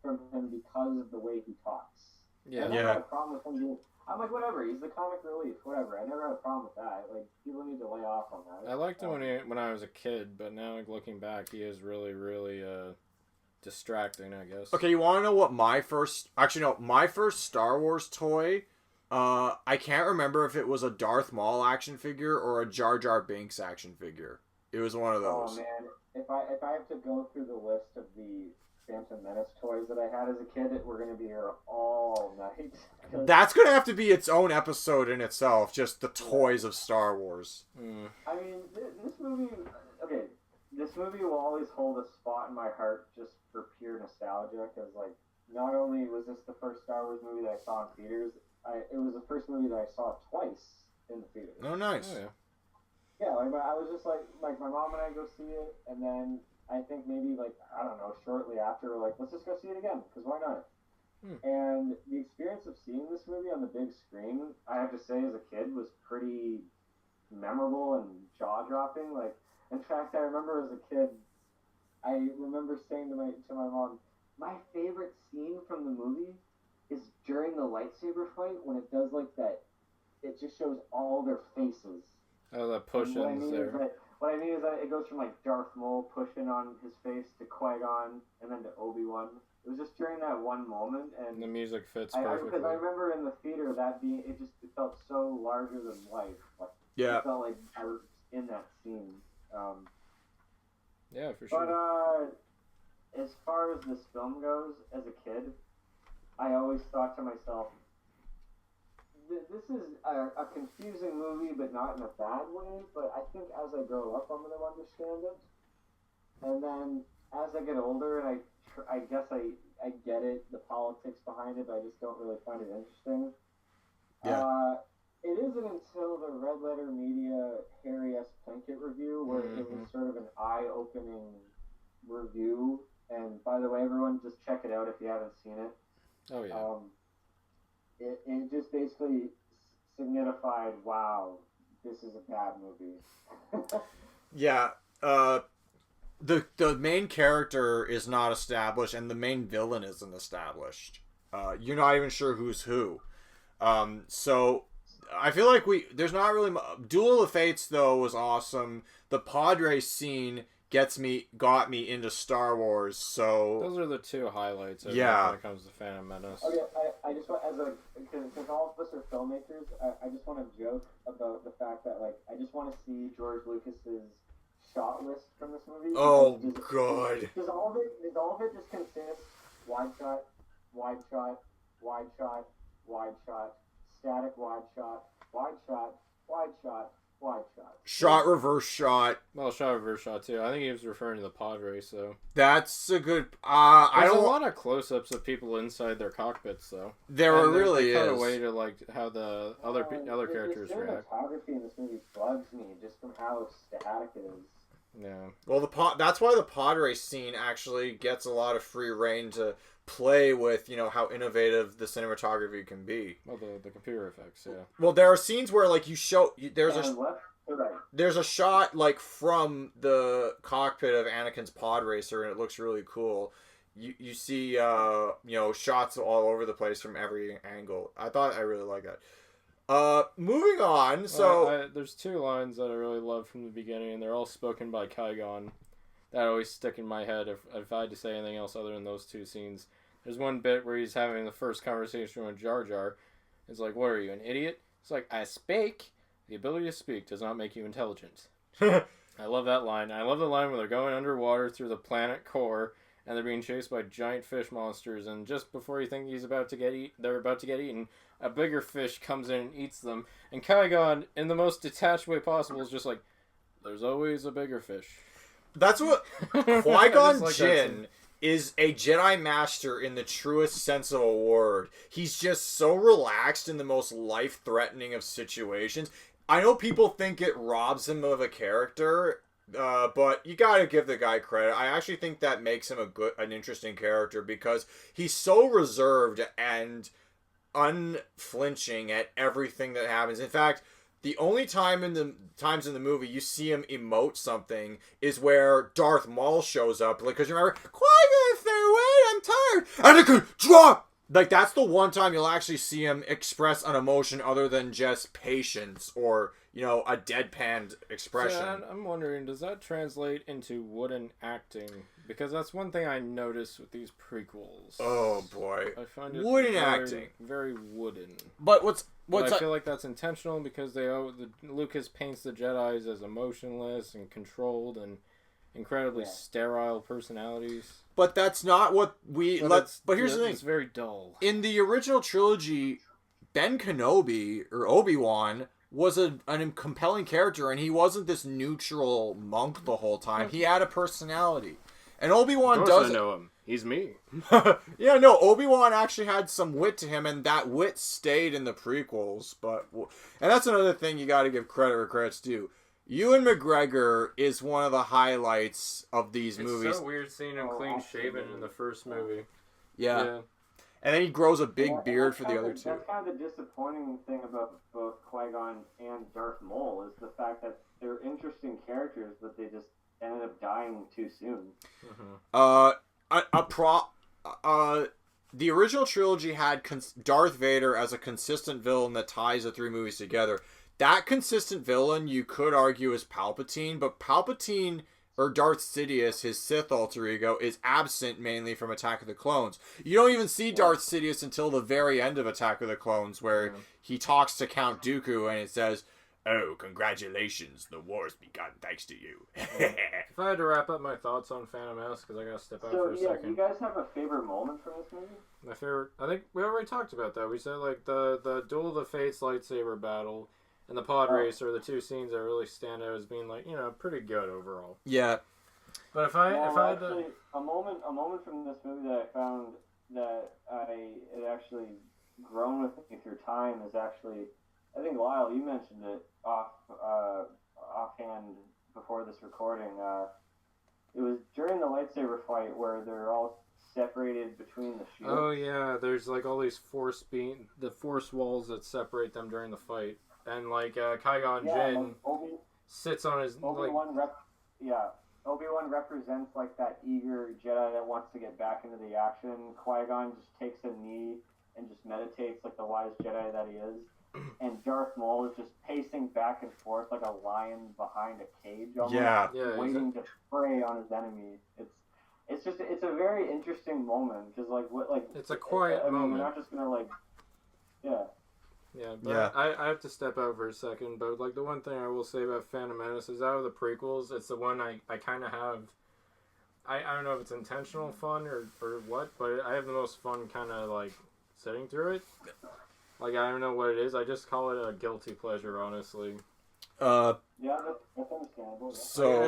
from him because of the way he talks. Yeah. I never had a problem with him being... I'm like, whatever, he's the comic relief, whatever. I never had a problem with that. Like, people need to lay off on that. I liked him when I was a kid, but now looking back, he is really, really distracting, I guess. Okay, you want to know what my first Star Wars toy, I can't remember if it was a Darth Maul action figure or a Jar Jar Binks action figure. It was one of those. Oh, man. If I have to go through the list of the Phantom Menace toys that I had as a kid, we're going to be here all night. That's going to have to be its own episode in itself, just the toys of Star Wars. Mm. I mean, this movie will always hold a spot in my heart just for pure nostalgia, because, like, not only was this the first Star Wars movie that I saw in theaters, it was the first movie that I saw twice in the theaters. Oh, nice. Oh, yeah. Yeah, like, I was just like my mom and I go see it, and then I think maybe, like, I don't know, shortly after, we're like, let's just go see it again, because why not? And the experience of seeing this movie on the big screen, I have to say, as a kid, was pretty memorable and jaw-dropping. Like, in fact, I remember as a kid, I remember saying to my mom, my favorite scene from the movie is during the lightsaber fight, when it does, like, that, it just shows all their faces. Oh, the push-ins there. What I mean is that it goes from, like, Darth Maul pushing on his face to Qui-Gon and then to Obi-Wan. It was just during that one moment, and the music fits perfectly. Because I remember in the theater it felt so larger than life. Like, yeah. It felt like I was in that scene. Yeah, for sure. But as far as this film goes, as a kid, I always thought to myself, this this is a confusing movie, but not in a bad way. But I think as I grow up, I'm going to understand it. And then as I get older, and I guess I get it, the politics behind it, but I just don't really find it interesting. Yeah. It isn't until the Red Letter Media Harry S. Plunkett review where it was sort of an eye-opening review. And by the way, everyone, just check it out if you haven't seen it. Oh yeah. It just basically signified, wow, this is a bad movie. Yeah. The main character is not established, and the main villain isn't established. You're not even sure who's who. So I feel like there's not really Duel of the Fates though was awesome. The pod race scene got me into Star Wars. So those are the two highlights. When it comes to Phantom Menace. Okay, I just want because all of us are filmmakers, I just want to joke about the fact that I just want to see George Lucas's shot list from this movie. Oh god! Does all of it just consist wide shot, wide shot, wide shot, wide shot, static wide shot, wide shot, wide shot, wide shot. Shot, reverse shot. Well, shot, reverse shot too. I think he was referring to the pod race, though. That's a good. There's a lot of close-ups of people inside their cockpits, though. There really is. Cut away to how the other characters react. The cinematography in this movie bugs me just from how static it is. Yeah. Well, that's why the pod race scene actually gets a lot of free reign to play with, how innovative the cinematography can be. Well, the computer effects, yeah. Well, there are scenes where there's a shot from the cockpit of Anakin's pod racer, and it looks really cool. You see shots all over the place from every angle. I really like that. Moving on. So there's two lines that I really love from the beginning, and they're all spoken by Qui-Gon. That always stick in my head if I had to say anything else other than those two scenes. There's one bit where he's having the first conversation with Jar Jar. It's like, what are you, an idiot? It's like, I speak. The ability to speak does not make you intelligent. I love that line. I love the line where they're going underwater through the planet core, and they're being chased by giant fish monsters, and just before you think they're about to get eaten, a bigger fish comes in and eats them. And Qui-Gon, in the most detached way possible, is just like, there's always a bigger fish. That's what Qui-Gon Jinn is, a Jedi Master in the truest sense of a word. He's just so relaxed in the most life-threatening of situations. I know people think it robs him of a character, but you gotta give the guy credit. I actually think that makes him an interesting character because he's so reserved and unflinching at everything that happens. In fact, the only times in the movie you see him emote something is where Darth Maul shows up. Because remember, Qui-Gon, fareway, I'm tired. Anakin, drop! That's the one time you'll actually see him express an emotion other than just patience or, a deadpanned expression. So, I'm wondering, does that translate into wooden acting? Because that's one thing I noticed with these prequels. Oh, boy. I find it wooden acting. Very wooden. But I feel like that's intentional because Lucas paints the Jedis as emotionless and controlled and incredibly sterile personalities. But that's not what But here's the thing. It's very dull. In the original trilogy, Ben Kenobi, or Obi-Wan, was a compelling character, and he wasn't this neutral monk the whole time. He had a personality. And Obi-Wan doesn't. I know him. He's me. Yeah, no, Obi-Wan actually had some wit to him, and that wit stayed in the prequels. And that's another thing you gotta give credit where credit's due. Ewan McGregor is one of the highlights of these movies. It's so weird seeing him clean-shaven in the first movie. Yeah. And then he grows a big beard for the other two. That's kind of the disappointing thing about both Qui-Gon and Darth Maul is the fact that they're interesting characters, but they just ended up dying too soon. The original trilogy had Darth Vader as a consistent villain that ties the three movies together. That consistent villain, you could argue, is Palpatine, but Palpatine, or Darth Sidious, his Sith alter ego, is absent mainly from Attack of the Clones. You don't even see Darth Sidious until the very end of Attack of the Clones, where he talks to Count Dooku, and it says, Oh, congratulations, the war's begun thanks to you. If I had to wrap up my thoughts on Phantom Menace, because I gotta step out for a second. Do you guys have a favorite moment from this movie? My favorite, I think we already talked about that. We said like the Duel of the Fates lightsaber battle and the pod race are the two scenes that really stand out as being like, pretty good overall. Yeah. But if I had actually, a moment from this movie that I found that it actually grown with me through time is actually, I think Lyle, you mentioned it offhand before this recording. It was during the lightsaber fight where they're all separated between the shields. Oh yeah, there's like all these the force walls that separate them during the fight, and like Qui-Gon Jinn sits on his Obi-Wan represents like that eager Jedi that wants to get back into the action. Qui-Gon just takes a knee and just meditates like the wise Jedi that he is. And Darth Maul is just pacing back and forth like a lion behind a cage, almost waiting to prey on his enemy. It's a very interesting moment because it's a quiet moment. We're not just gonna Yeah, but I have to step out for a second, but like the one thing I will say about Phantom Menace is out of the prequels, it's the one I kind of have, I don't know if it's intentional fun or what, but I have the most fun kind of like sitting through it. Like, I don't know what it is, I just call it a guilty pleasure, honestly. Yeah, that's understandable. Yeah. So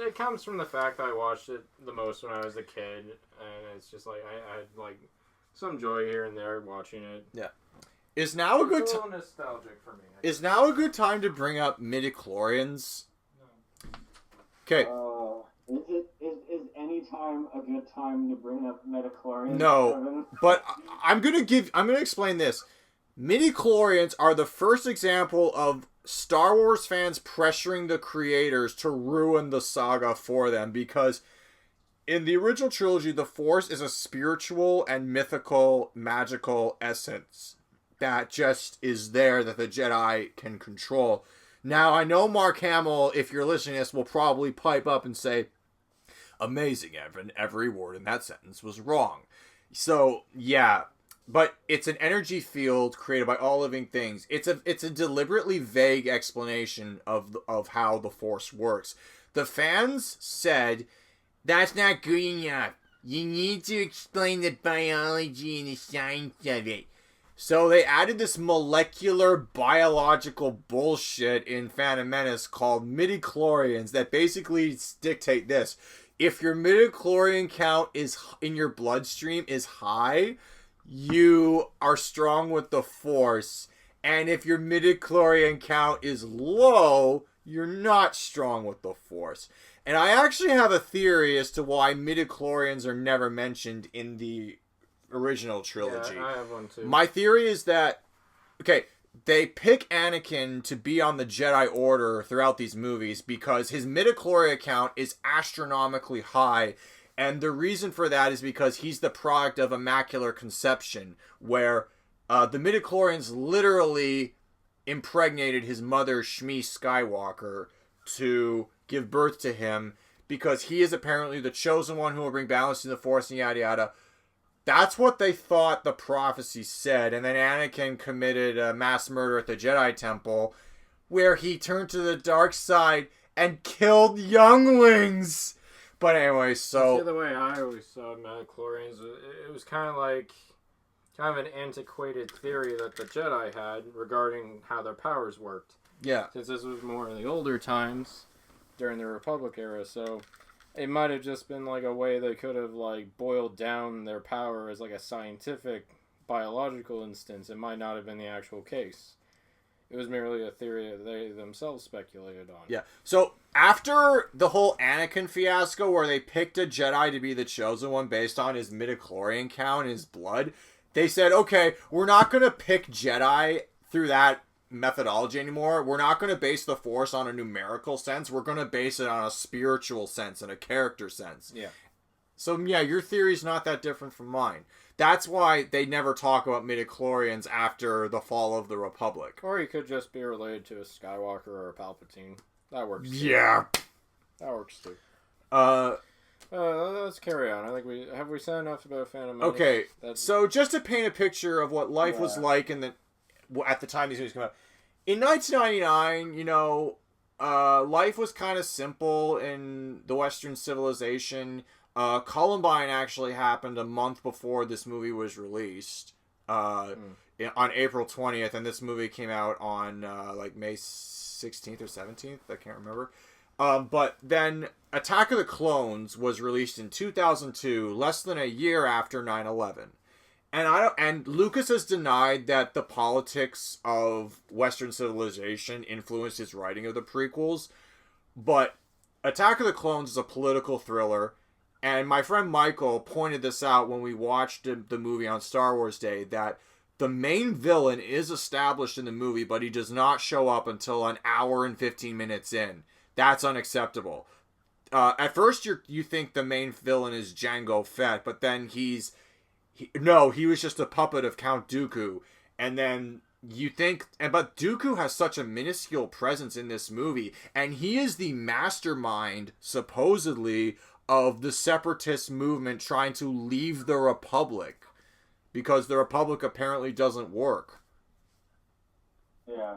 it comes from the fact that I watched it the most when I was a kid, and it's just like, I had like some joy here and there watching it. Yeah. Is now a good time? Nostalgic for me. Is now a good time to bring up midichlorians? No. Okay. Is any time a good time to bring up midichlorians? No, but I'm gonna explain this. Midichlorians are the first example of Star Wars fans pressuring the creators to ruin the saga for them, because in the original trilogy, the Force is a spiritual and mythical, magical essence that just is there that the Jedi can control. Now, I know Mark Hamill, if you're listening to this, will probably pipe up and say, amazing, Evan, every word in that sentence was wrong. So, yeah, but it's an energy field created by all living things. It's a deliberately vague explanation of how the Force works. The fans said, that's not good enough. You need to explain the biology and the science of it. So they added this molecular biological bullshit in Phantom Menace called midichlorians that basically dictate this. If your midichlorian count is in your bloodstream is high, you are strong with the Force. And if your midichlorian count is low, you're not strong with the Force. And I actually have a theory as to why midichlorians are never mentioned in the original trilogy. Yeah, I have one too. My theory is that, okay, they pick Anakin to be on the Jedi Order throughout these movies because his midichlorian count is astronomically high, and the reason for that is because he's the product of immaculate conception, where the midichlorians literally impregnated his mother, Shmi Skywalker, to give birth to him, because he is apparently the chosen one who will bring balance to the Force and yada yada. That's what they thought the prophecy said. And then Anakin committed a mass murder at the Jedi Temple, where he turned to the dark side and killed younglings. But anyway, so... See, the way I always saw midichlorians, it was kind of an antiquated theory that the Jedi had regarding how their powers worked. Yeah. Since this was more in the older times, during the Republic era, so... It might have just been like a way they could have like boiled down their power as like a scientific, biological instance. It might not have been the actual case. It was merely a theory that they themselves speculated on. Yeah. So after the whole Anakin fiasco where they picked a Jedi to be the chosen one based on his midichlorian count and his blood, they said, okay, we're not going to pick Jedi through that methodology anymore. We're not going to base the Force on a numerical sense. We're going to base it on a spiritual sense and a character sense. Yeah. So yeah, your theory's not that different from mine. That's why they never talk about midichlorians after the fall of the Republic. Or he could just be related to a Skywalker or a Palpatine. That works too. Yeah. That works too. Let's carry on. I think we said enough about Phantom Menace. Okay. So just to paint a picture of what life was like at the time these movies came out, in 1999, life was kind of simple in the Western civilization. Columbine actually happened a month before this movie was released, on April 20th, and this movie came out on May 16th or 17th. I can't remember. But then Attack of the Clones was released in 2002, less than a year after 9/11. And Lucas has denied that the politics of Western civilization influenced his writing of the prequels, but Attack of the Clones is a political thriller, and my friend Michael pointed this out when we watched the movie on Star Wars Day, that the main villain is established in the movie, but he does not show up until an hour and 15 minutes in. That's unacceptable. At first, you think the main villain is Jango Fett, but then he was just a puppet of Count Dooku. And then you think, but Dooku has such a minuscule presence in this movie, and he is the mastermind, supposedly, of the separatist movement trying to leave the Republic, because the Republic apparently doesn't work. Yeah.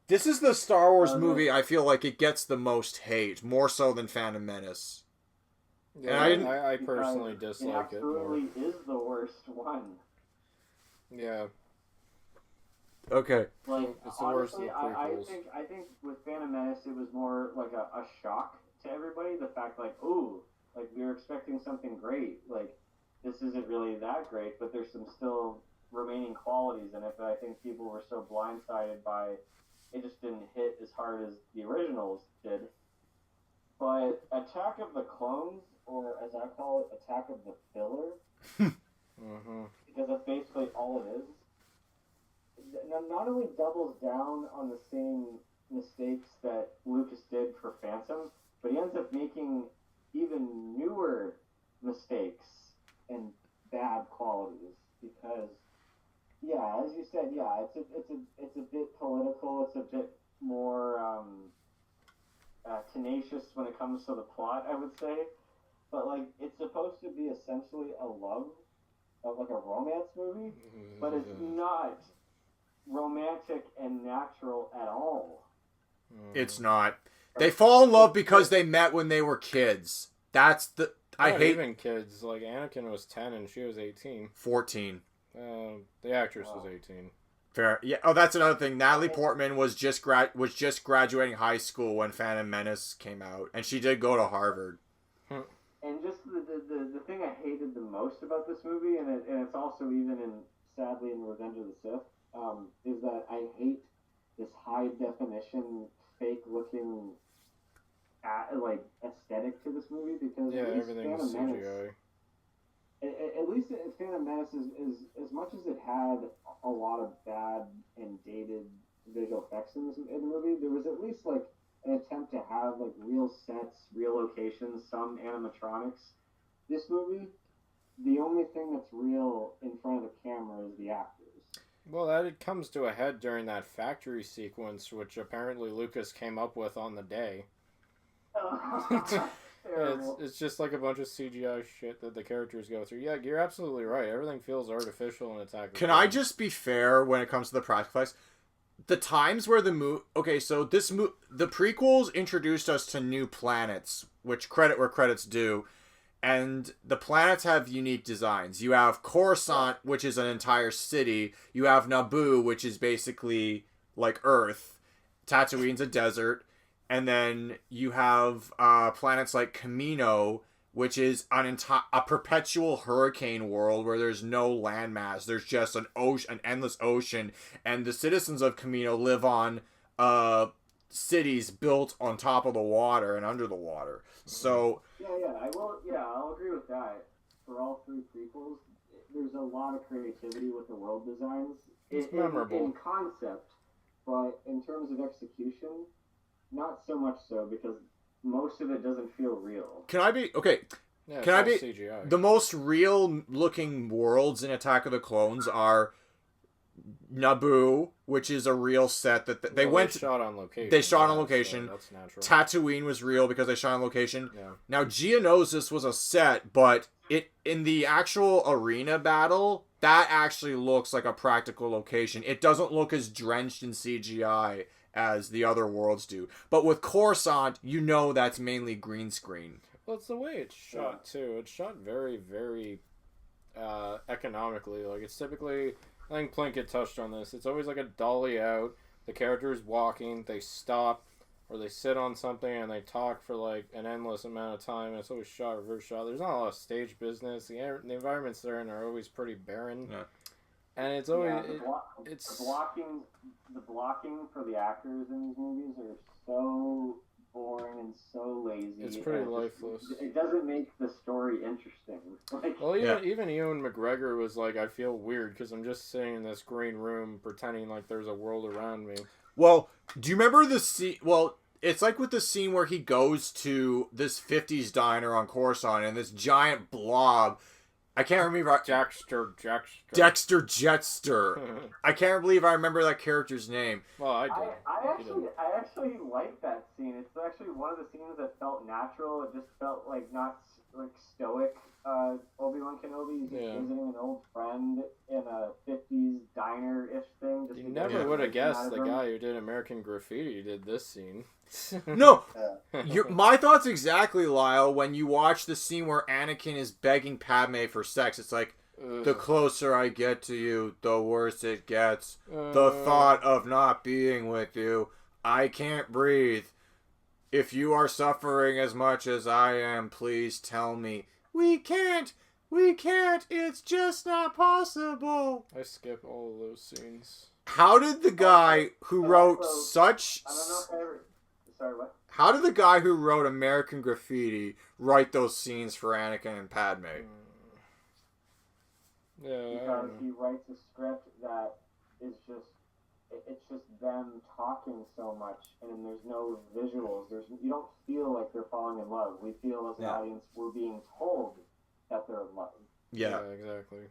This is the Star Wars movie I feel like it gets the most hate, more so than Phantom Menace. Yeah, and I personally dislike it more. It absolutely is the worst one. Yeah. Okay. Like, it's the honestly, worst of the prequels. I think with Phantom Menace, it was more like a shock to everybody. The fact, like, ooh, like, we were expecting something great. Like, this isn't really that great, but there's some still remaining qualities in it. But I think people were so blindsided by it, just didn't hit as hard as the originals did. But Attack of the Clones, or as I call it, Attack of the Filler, because that's basically all it is, not only doubles down on the same mistakes that Lucas did for Phantom, but he ends up making even newer mistakes and bad qualities. Because, yeah, as you said, yeah, it's a bit political. It's a bit more tenacious when it comes to the plot, I would say. But like, it's supposed to be essentially a love, like a romance movie, but it's not romantic and natural at all. It's not. They fall in love because they met when they were kids. That's the... I hate... even kids. Like, Anakin was 10 and she was 18. 14. The actress was 18. Fair. Yeah. Oh, that's another thing. Natalie Portman was just graduating high school when Phantom Menace came out, and she did go to Harvard. And just the thing I hated the most about this movie, and it's also even sadly in Revenge of the Sith, is that I hate this high definition, fake looking, aesthetic to this movie, because everything was CGI. At least Phantom Menace is as much as it had a lot of bad and dated visual effects in the movie, there was at least like an attempt to have like real sets, real locations, some animatronics. This movie, the only thing that's real in front of the camera is the actors. Well, that comes to a head during that factory sequence, which apparently Lucas came up with on the day. It's just like a bunch of CGI shit that the characters go through. Yeah, you're absolutely right. Everything feels artificial in Attack of the Can I just be fair when it comes to the practical effects? The times where the prequels introduced us to new planets, which credit where credit's due, and the planets have unique designs. You have Coruscant, which is an entire city. You have Naboo, which is basically like Earth. Tatooine's a desert. And then you have planets like Camino, which is a perpetual hurricane world where there's no landmass. There's just an endless ocean, and the citizens of Camino live on cities built on top of the water and under the water. So I'll agree with that. For all three prequels, there's a lot of creativity with the world designs. It's memorable in concept, but in terms of execution, not so much so, because most of it doesn't feel real. Can I be... Okay. Yeah, Can I be... CGI. The most real-looking worlds in Attack of the Clones are Naboo, which is a real set that they shot on location. They shot on location. So that's natural. Tatooine was real because they shot on location. Yeah. Now, Geonosis was a set, but in the actual arena battle, that actually looks like a practical location. It doesn't look as drenched in CGI as the other worlds do. But with Coruscant, you know that's mainly green screen. Well, it's the way it's shot, too. It's shot very, very economically. Like, it's typically... I think Plinkett touched on this. It's always like a dolly out. The character is walking. They stop. Or they sit on something and they talk for like an endless amount of time. And it's always shot, reverse shot. There's not a lot of stage business. The environments they're in are always pretty barren. Yeah. And it's always the blocking for the actors in these movies are so boring and so lazy. It's pretty lifeless. It doesn't make the story interesting. Like, well, even Ewan McGregor was like, I feel weird because I'm just sitting in this green room pretending like there's a world around me. Well, do you remember the scene? Well, it's like with the scene where he goes to this 50s diner on Coruscant and this giant blob. I can't remember. Dexter. Dexter Jetster. I can't believe I remember that character's name. Well, I did. I actually like that scene. It's actually one of the scenes that felt natural. It just felt like not like stoic. Obi-Wan Kenobi is visiting an old friend in a 50s diner-ish thing. You never would have guessed the guy who did American Graffiti did this scene. No, my thoughts exactly, Lyle. When you watch the scene where Anakin is begging Padme for sex, it's like, the closer I get to you, the worse it gets. The thought of not being with you, I can't breathe. If you are suffering as much as I am, please tell me. We can't, it's just not possible. I skip all of those scenes. How did the guy who wrote such... I don't know if I ever... Sorry, what? How did the guy who wrote American Graffiti write those scenes for Anakin and Padme? Yeah, because he writes a script that is just... It's just them talking so much, and there's no visuals. You don't feel like they're falling in love. We feel as an audience we're being told that they're in love. Yeah, exactly.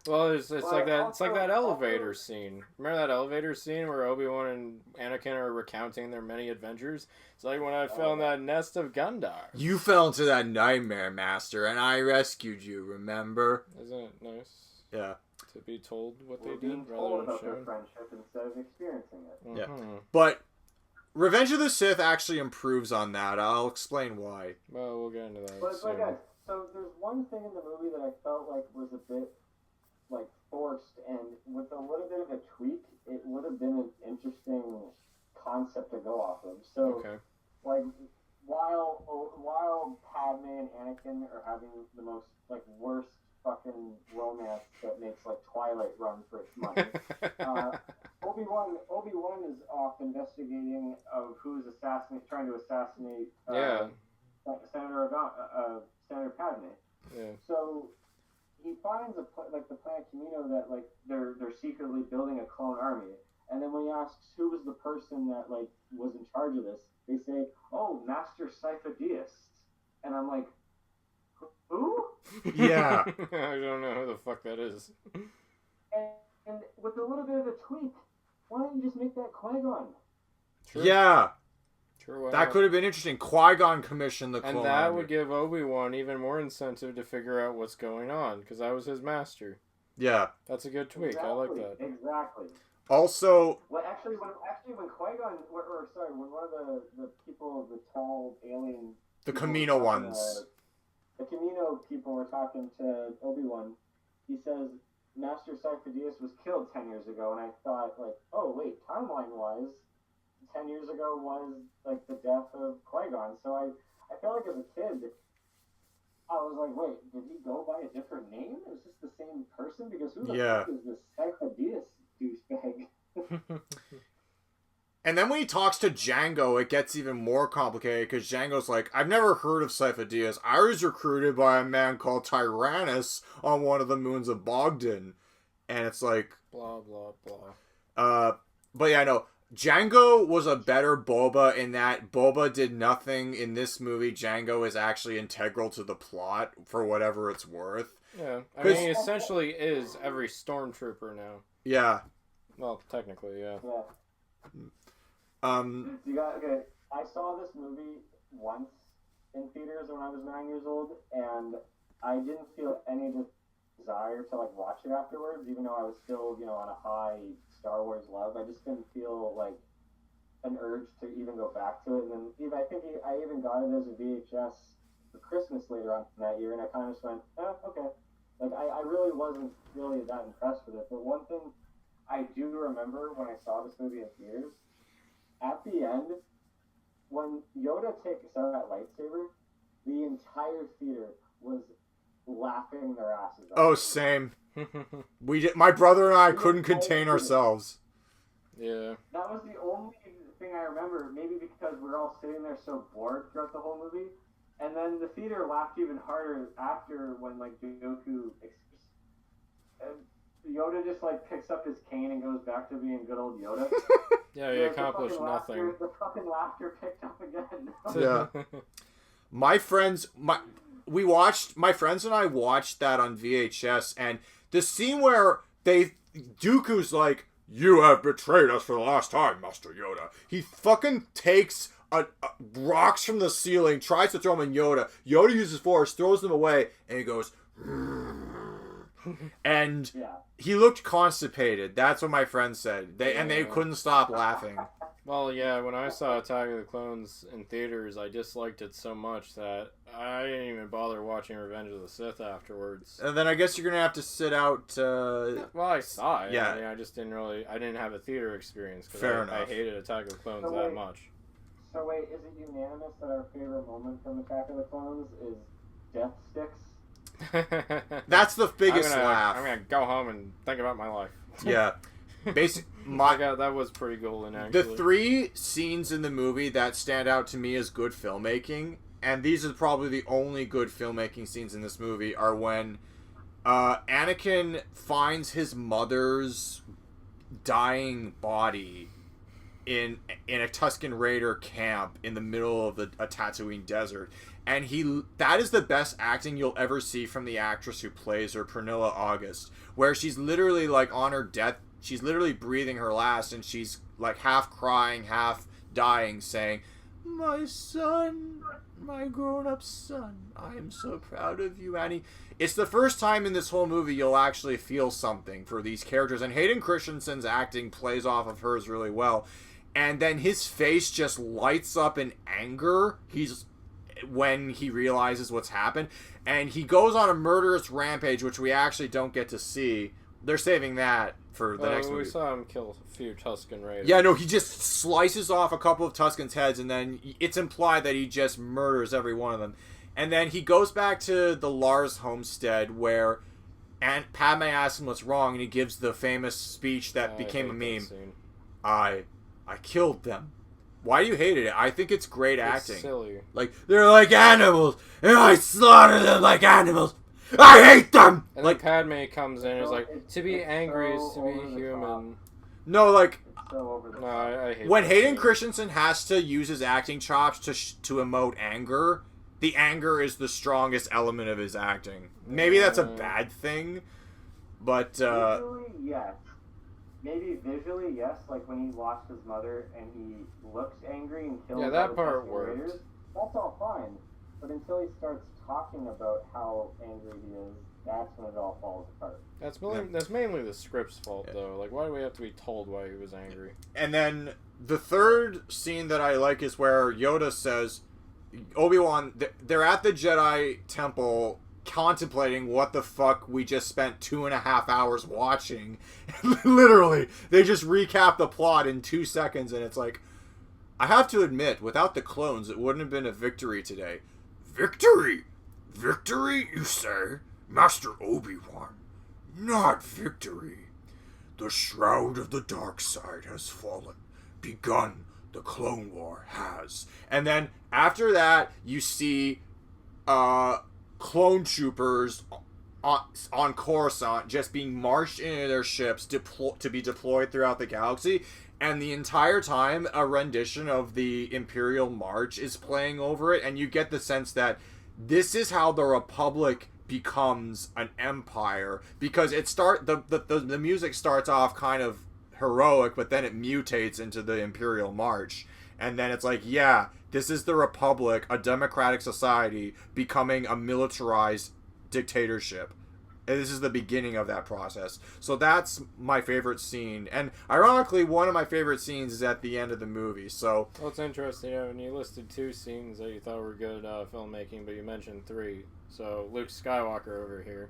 Well, it's like that. It's like that elevator scene. Remember that elevator scene where Obi-Wan and Anakin are recounting their many adventures? It's like when I fell in that nest of Gundar. You fell into that nightmare, Master, and I rescued you. Remember? Isn't it nice? Yeah. To be told what they did rather than about their friendship instead of experiencing it. Yeah, but Revenge of the Sith actually improves on that. I'll explain why. Well, we'll get into that. But guys, so there's one thing in the movie that I felt like was a bit like forced, and with a little bit of a tweak, it would have been an interesting concept to go off of. So, like, while Padme and Anakin are having the most like worst fucking romance that makes like Twilight run for its money. Obi-Wan is off investigating of who's trying to assassinate Senator Padme. Yeah. So he finds the planet Camino that like they're secretly building a clone army, and then when he asks who was the person that like was in charge of this, they say, "Oh, Master Sifo-Dyas," and I'm like, who? Yeah. I don't know who the fuck that is. And with a little bit of a tweak, why don't you just make that Qui-Gon? Sure. Yeah. Sure, that could have been interesting. Qui-Gon commissioned the clone and that army. would give Obi-Wan even more incentive to figure out what's going on, because that was his master. Yeah. That's a good tweak. I like that. Exactly. Also... Well, when Qui-Gon... when one of the people, the tall alien... The Camino ones. The Camino people were talking to Obi-Wan. He says, Master Sifo-Dyas was killed 10 years ago, and I thought, like, oh, wait, timeline-wise, 10 years ago was, like, the death of Qui-Gon. So I felt like as a kid, I was like, wait, did he go by a different name? Is this the same person? Because who the fuck is this Sifo-Dyas douchebag? And then when he talks to Django, it gets even more complicated, because Django's like, I've never heard of Sifo-Dyas. I was recruited by a man called Tyrannus on one of the moons of Bogdan. And it's like... Blah, blah, blah. But yeah, no. Django was a better Boba in that Boba did nothing in this movie. Django is actually integral to the plot, for whatever it's worth. Yeah. I mean, he essentially is every stormtrooper now. Yeah. Well, technically, yeah. I saw this movie once in theaters when I was 9 years old, and I didn't feel any of the desire to like watch it afterwards, even though I was still, on a high Star Wars love. I just didn't feel like an urge to even go back to it. And then I think I even got it as a VHS for Christmas later on that year, and I kind of just went, okay. Like I really wasn't really that impressed with it. But one thing I do remember when I saw this movie in theaters, at the end, when Yoda takes out that lightsaber, the entire theater was laughing their asses off. Oh, same. My brother and I couldn't contain ourselves. Yeah. That was the only thing I remember, maybe because we were all sitting there so bored throughout the whole movie. And then the theater laughed even harder after when, like, Yoda just, like, picks up his cane and goes back to being good old Yoda. Yeah, he accomplished nothing. The fucking laughter picked up again. Yeah. My friends and I watched that on VHS, and the scene where Dooku's like, "You have betrayed us for the last time, Master Yoda." He fucking takes rocks from the ceiling, tries to throw them in Yoda. Yoda uses force, throws them away, and he goes, and he looked constipated. That's what my friends said. They couldn't stop laughing. Well, yeah, when I saw Attack of the Clones in theaters, I disliked it so much that I didn't even bother watching Revenge of the Sith afterwards. And then I guess you're gonna have to sit out. Well, I saw it. Yeah. I mean, I just I didn't have a theater experience Fair because I hated Attack of the Clones that much. So wait, is it unanimous that our favorite moment from Attack of the Clones is Death Sticks? That's the biggest laugh. I'm gonna go home and think about my life. Yeah. That was pretty golden, actually. The 3 scenes in the movie that stand out to me as good filmmaking, and these are probably the only good filmmaking scenes in this movie, are when Anakin finds his mother's dying body in a Tusken Raider camp in the middle of a Tatooine desert. And that is the best acting you'll ever see from the actress who plays her, Pernilla August, where she's literally like on her death. She's literally breathing her last, and she's like half crying, half dying, saying, "My son, my grown-up son, I am so proud of you, Annie." It's the first time in this whole movie you'll actually feel something for these characters, and Hayden Christensen's acting plays off of hers really well. And then his face just lights up in anger. When he realizes what's happened, and he goes on a murderous rampage, which we actually don't get to see. They're saving that for the next movie. We saw him kill a few Tusken Raiders. Yeah, no, he just slices off a couple of Tusken's heads, and then it's implied that he just murders every one of them. And then he goes back to the Lars homestead where Aunt Padme asks him what's wrong, and he gives the famous speech that became a meme. I killed them. Why do you hate it? I think it's great acting. It's silly. Like, they're like animals, and I slaughter them like animals. I hate them! And like, then Padme comes in and is like, to be angry is to be human. No, like, I hate when Hayden Christensen has to use his acting chops to emote anger, the anger is the strongest element of his acting. Maybe that's a bad thing, but visually, yes. Maybe visually, yes. Like when he lost his mother and he looks angry and kills. Yeah, that part works. That's all fine, but until he starts talking about how angry he is, that's when it all falls apart. That's mainly the script's fault, though. Like, why do we have to be told why he was angry? And then the third scene that I like is where Yoda says, Obi-Wan, they're at the Jedi Temple contemplating what the fuck we just spent 2.5 hours watching. Literally, they just recap the plot in 2 seconds, and it's like, I have to admit, without the clones, it wouldn't have been a victory today. Victory? Victory, you say? Master Obi-Wan. Not victory. The shroud of the dark side has fallen. Begun. The Clone War has. And then, after that, you see clone troopers on Coruscant just being marched into their ships to be deployed throughout the galaxy. And the entire time, a rendition of the Imperial March is playing over it, and you get the sense that this is how the Republic becomes an empire, because the music starts off kind of heroic, but then it mutates into the Imperial March, and then it's like, yeah, this is the Republic, a democratic society, becoming a militarized dictatorship. And this is the beginning of that process. So that's my favorite scene. And ironically, one of my favorite scenes is at the end of the movie. So well, it's interesting. When you listed 2 scenes that you thought were good filmmaking, but you mentioned 3. So Luke Skywalker over here,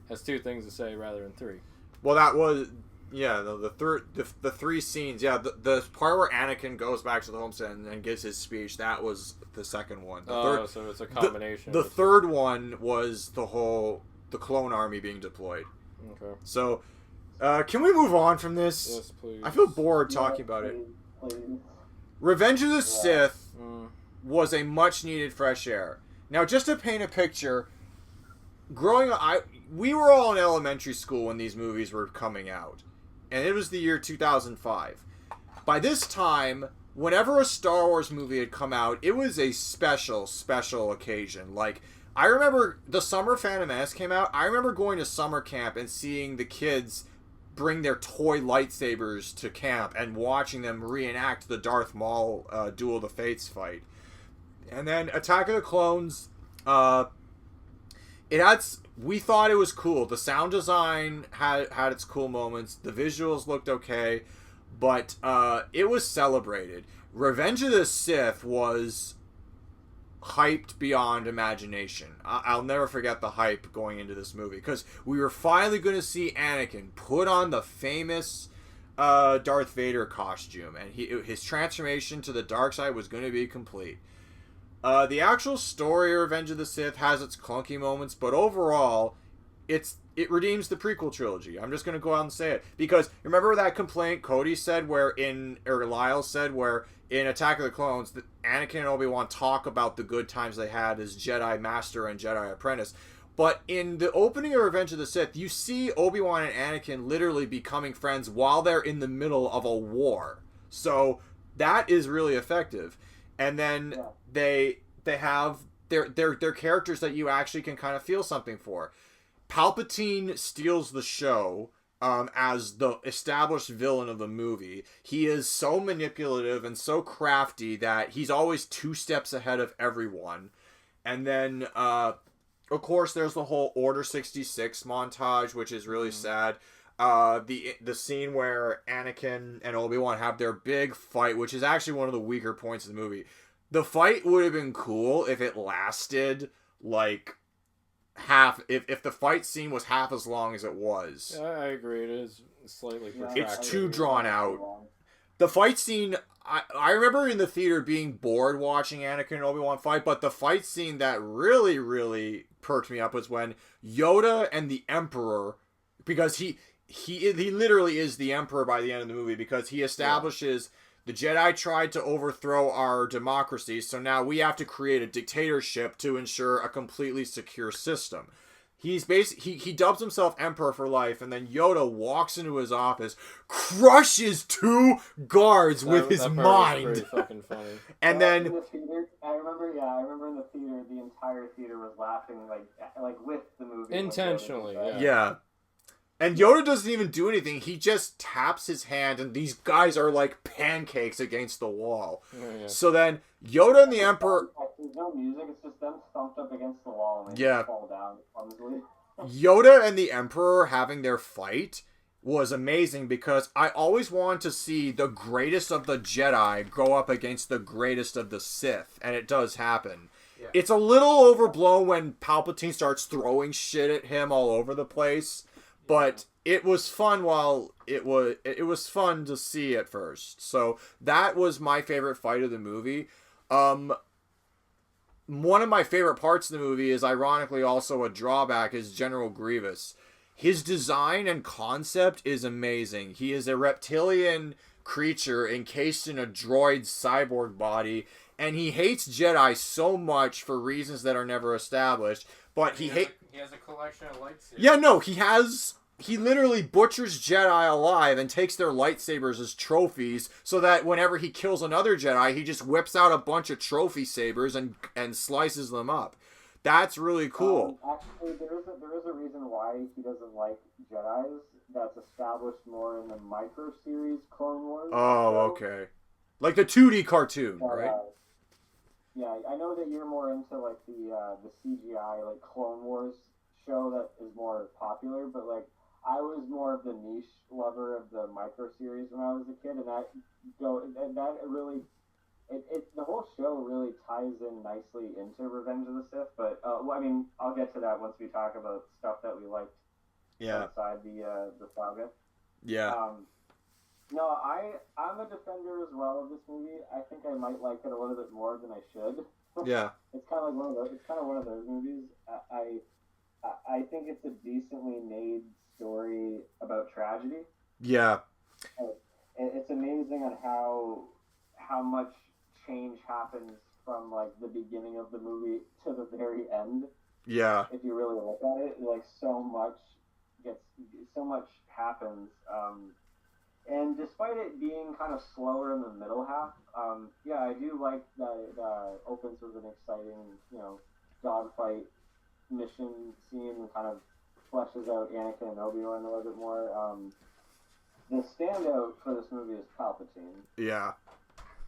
has 2 things to say rather than 3. Well, that was the 3 scenes. Yeah, the part where Anakin goes back to the homestead and gives his speech. That was the second one. So it's a combination. The third one was the clone army being deployed. Okay. So, can we move on from this? Yes, please. I feel bored talking about it. Please. Revenge of the Sith was a much needed fresh air. Now, just to paint a picture, growing up, we were all in elementary school when these movies were coming out, and it was the year 2005. By this time, whenever a Star Wars movie had come out, it was a special occasion. Like, I remember the summer Phantom Menace came out. I remember going to summer camp and seeing the kids bring their toy lightsabers to camp and watching them reenact the Darth Maul Duel of the Fates fight. And then Attack of the Clones, we thought it was cool. The sound design had its cool moments. The visuals looked okay, but it was celebrated. Revenge of the Sith was hyped beyond imagination. I'll never forget the hype going into this movie, because we were finally going to see Anakin put on the famous Darth Vader costume, and his transformation to the dark side was going to be complete. The actual story of Revenge of the Sith has its clunky moments, but overall, it redeems the prequel trilogy. I'm just going to go out and say it, because remember that complaint Cody said Lyle said where in Attack of the Clones, that Anakin and Obi-Wan talk about the good times they had as Jedi Master and Jedi Apprentice. But in the opening of Revenge of the Sith, you see Obi-Wan and Anakin literally becoming friends while they're in the middle of a war. So that is really effective. And then they have their characters that you actually can kind of feel something for. Palpatine steals the show as the established villain of the movie. He is so manipulative and so crafty that he's always 2 steps ahead of everyone. And then, of course, there's the whole Order 66 montage, which is really sad. The scene where Anakin and Obi-Wan have their big fight, which is actually one of the weaker points of the movie. The fight would have been cool if it lasted, like, if the fight scene was half as long as it was. I agree. It is slightly protracted. It's too drawn out. The fight scene, I remember in the theater being bored watching Anakin and Obi-Wan fight, but the fight scene that really, really perked me up was when Yoda and the Emperor, because he literally is the Emperor by the end of the movie, because he establishes the Jedi tried to overthrow our democracy, so now we have to create a dictatorship to ensure a completely secure system. He's he dubs himself Emperor for life, and then Yoda walks into his office, crushes 2 guards with his mind. Was pretty fucking funny. And then I remember in the theater, the entire theater was laughing like with the movie. Intentionally, yeah. And Yoda doesn't even do anything. He just taps his hand, and these guys are like pancakes against the wall. Yeah. So then Yoda and the Emperor... There's no music, it's just them thumped up against the wall and they just fall down clumsily. Yoda and the Emperor having their fight was amazing, because I always wanted to see the greatest of the Jedi go up against the greatest of the Sith, and it does happen. Yeah. It's a little overblown when Palpatine starts throwing shit at him all over the place. But it was fun it was fun to see at first. So that was my favorite fight of the movie. One of my favorite parts of the movie is ironically also a drawback, is General Grievous. His design and concept is amazing. He is a reptilian creature encased in a droid cyborg body, and he hates Jedi so much for reasons that are never established. But he has a collection of lightsabers. Yeah, no, he literally butchers Jedi alive and takes their lightsabers as trophies, so that whenever he kills another Jedi, he just whips out a bunch of trophy sabers and slices them up. That's really cool. Actually, there is a reason why he doesn't like Jedis. That's established more in the micro series Clone Wars. Oh, okay. Like the 2D cartoon, right? Yeah, I know that you're more into like the CGI like Clone Wars show that is more popular, but like I was more of the niche lover of the micro series when I was a kid, and that really the whole show really ties in nicely into Revenge of the Sith. But I mean, I'll get to that once we talk about stuff that we liked outside the saga. Yeah. No, I'm a defender as well of this movie. I think I might like it a little bit more than I should. Yeah. It's kind of like one of those movies. I think it's a decently made story about tragedy. Yeah. It's amazing on how much change happens from like the beginning of the movie to the very end. Yeah. If you really look at it, like so much happens. And despite it being kind of slower in the middle half, I do like that it opens with an exciting, dogfight mission scene and kind of fleshes out Anakin and Obi-Wan a little bit more. The standout for this movie is Palpatine. Yeah.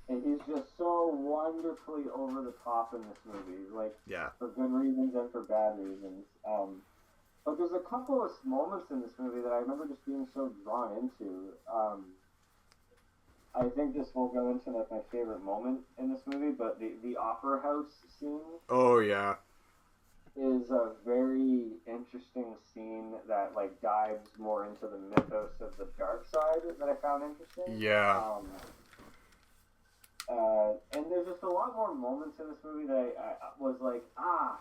And he's just so wonderfully over the top in this movie, like for good reasons and for bad reasons. But there's a couple of moments in this movie that I remember just being so drawn into. I think this will go into like my favorite moment in this movie, but the Opera House scene. Oh yeah. Is a very interesting scene that like dives more into the mythos of the dark side that I found interesting. Yeah. And there's just a lot more moments in this movie that I was like,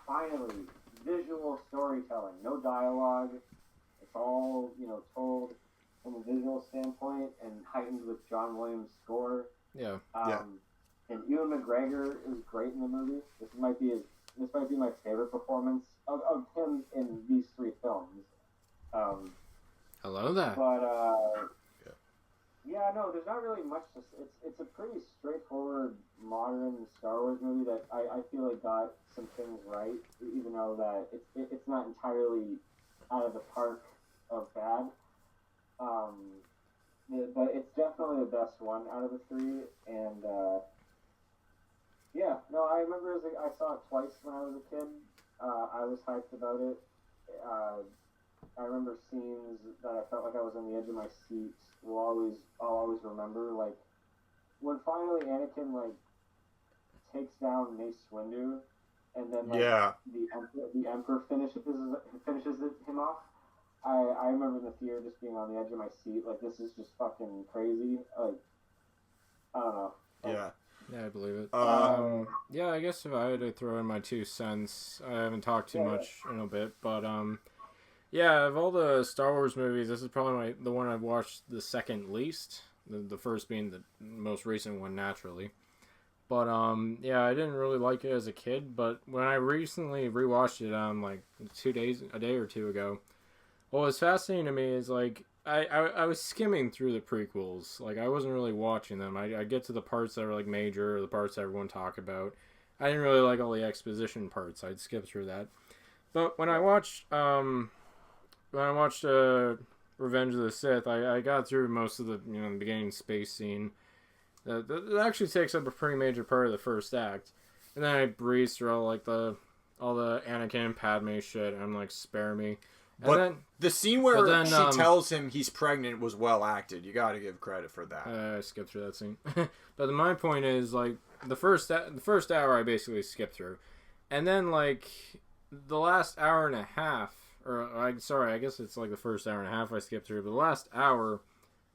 finally, visual storytelling, no dialogue. It's all, told from a visual standpoint and heightened with John Williams' score. Yeah. And Ewan McGregor is great in the movie. This might be my favorite performance of him in these three films. I love that. But there's not really much to. It's a pretty straightforward modern Star Wars movie that I feel like got some things right, even though that it's not entirely out of the park of bad. But it's definitely the best one out of the three, and I remember I saw it twice when I was a kid. I was hyped about it. I remember scenes that I felt like I was on the edge of my seat. I'll always remember, like when finally Anakin like takes down Mace Windu, and then the Emperor finishes him off. I remember in the theater just being on the edge of my seat, like this is just fucking crazy. Like I don't know. Yeah, I believe it. I guess if I had to throw in my 2 cents, I haven't talked too much in a bit, but of all the Star Wars movies, this is probably the one I've watched the second least. The first being the most recent one, naturally. But I didn't really like it as a kid. But when I recently rewatched it, like a day or two ago, what was fascinating to me is like I was skimming through the prequels. Like I wasn't really watching them. I get to the parts that are like major, or the parts that everyone talk about. I didn't really like all the exposition parts. I'd skip through that. But when I watched Revenge of the Sith, I got through most of the the beginning space scene. That actually takes up a pretty major part of the first act, and then I breezed through all the Anakin and Padme shit. And I'm like, spare me. And but then, the scene where she tells him he's pregnant was well acted. You got to give credit for that. I skipped through that scene. But my point is, like, the first hour I basically skipped through, and then like the last hour and a half. I guess it's like the first hour and a half I skipped through. But the last hour,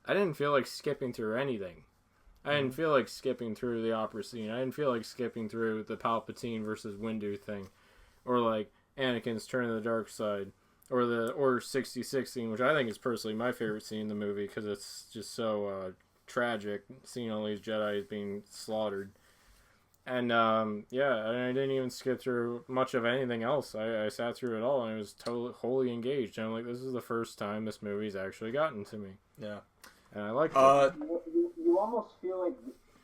I didn't feel like skipping through anything. I didn't feel like skipping through the opera scene. I didn't feel like skipping through the Palpatine versus Windu thing. Or like Anakin's turn to the dark side. Or the Order 66 scene, which I think is personally my favorite scene in the movie. Because it's just so tragic, seeing all these Jedi being slaughtered. And, I didn't even skip through much of anything else. I sat through it all, and I was wholly engaged. And I'm like, this is the first time this movie's actually gotten to me. Yeah. And I like it. You almost feel like,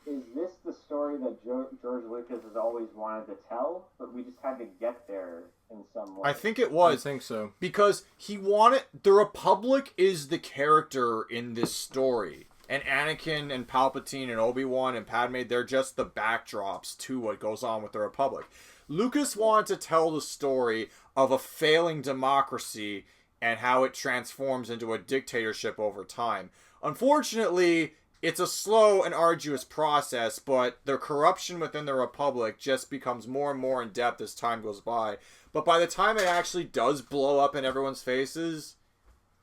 is this the story that George Lucas has always wanted to tell, but we just had to get there in some way? I think it was. I think so. Because the Republic is the character in this story. And Anakin and Palpatine and Obi-Wan and Padme, they're just the backdrops to what goes on with the Republic. Lucas wanted to tell the story of a failing democracy and how it transforms into a dictatorship over time. Unfortunately, it's a slow and arduous process, but the corruption within the Republic just becomes more and more in depth as time goes by. But by the time it actually does blow up in everyone's faces,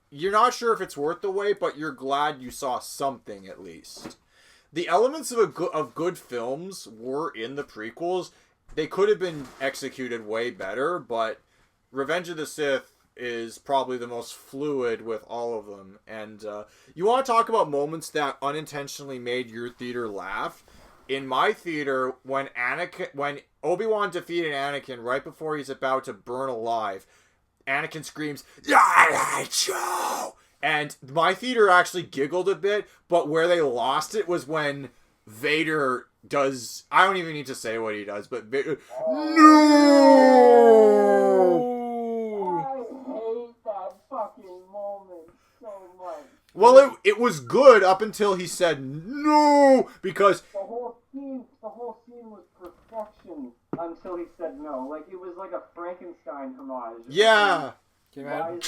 you're not sure if it's worth the wait, but you're glad you saw something at least. The elements of good films were in the prequels. They could have been executed way better, but Revenge of the Sith is probably the most fluid with all of them. And you want to talk about moments that unintentionally made your theater laugh? In my theater, when Obi-Wan defeated Anakin right before he's about to burn alive, Anakin screams, "I hate you!" And my theater actually giggled a bit, but where they lost it was when Vader does... I don't even need to say what he does, but Vader... No! Well, it was good up until he said no, because the whole scene was perfection until he said no. Like, it was like a Frankenstein homage. Yeah. And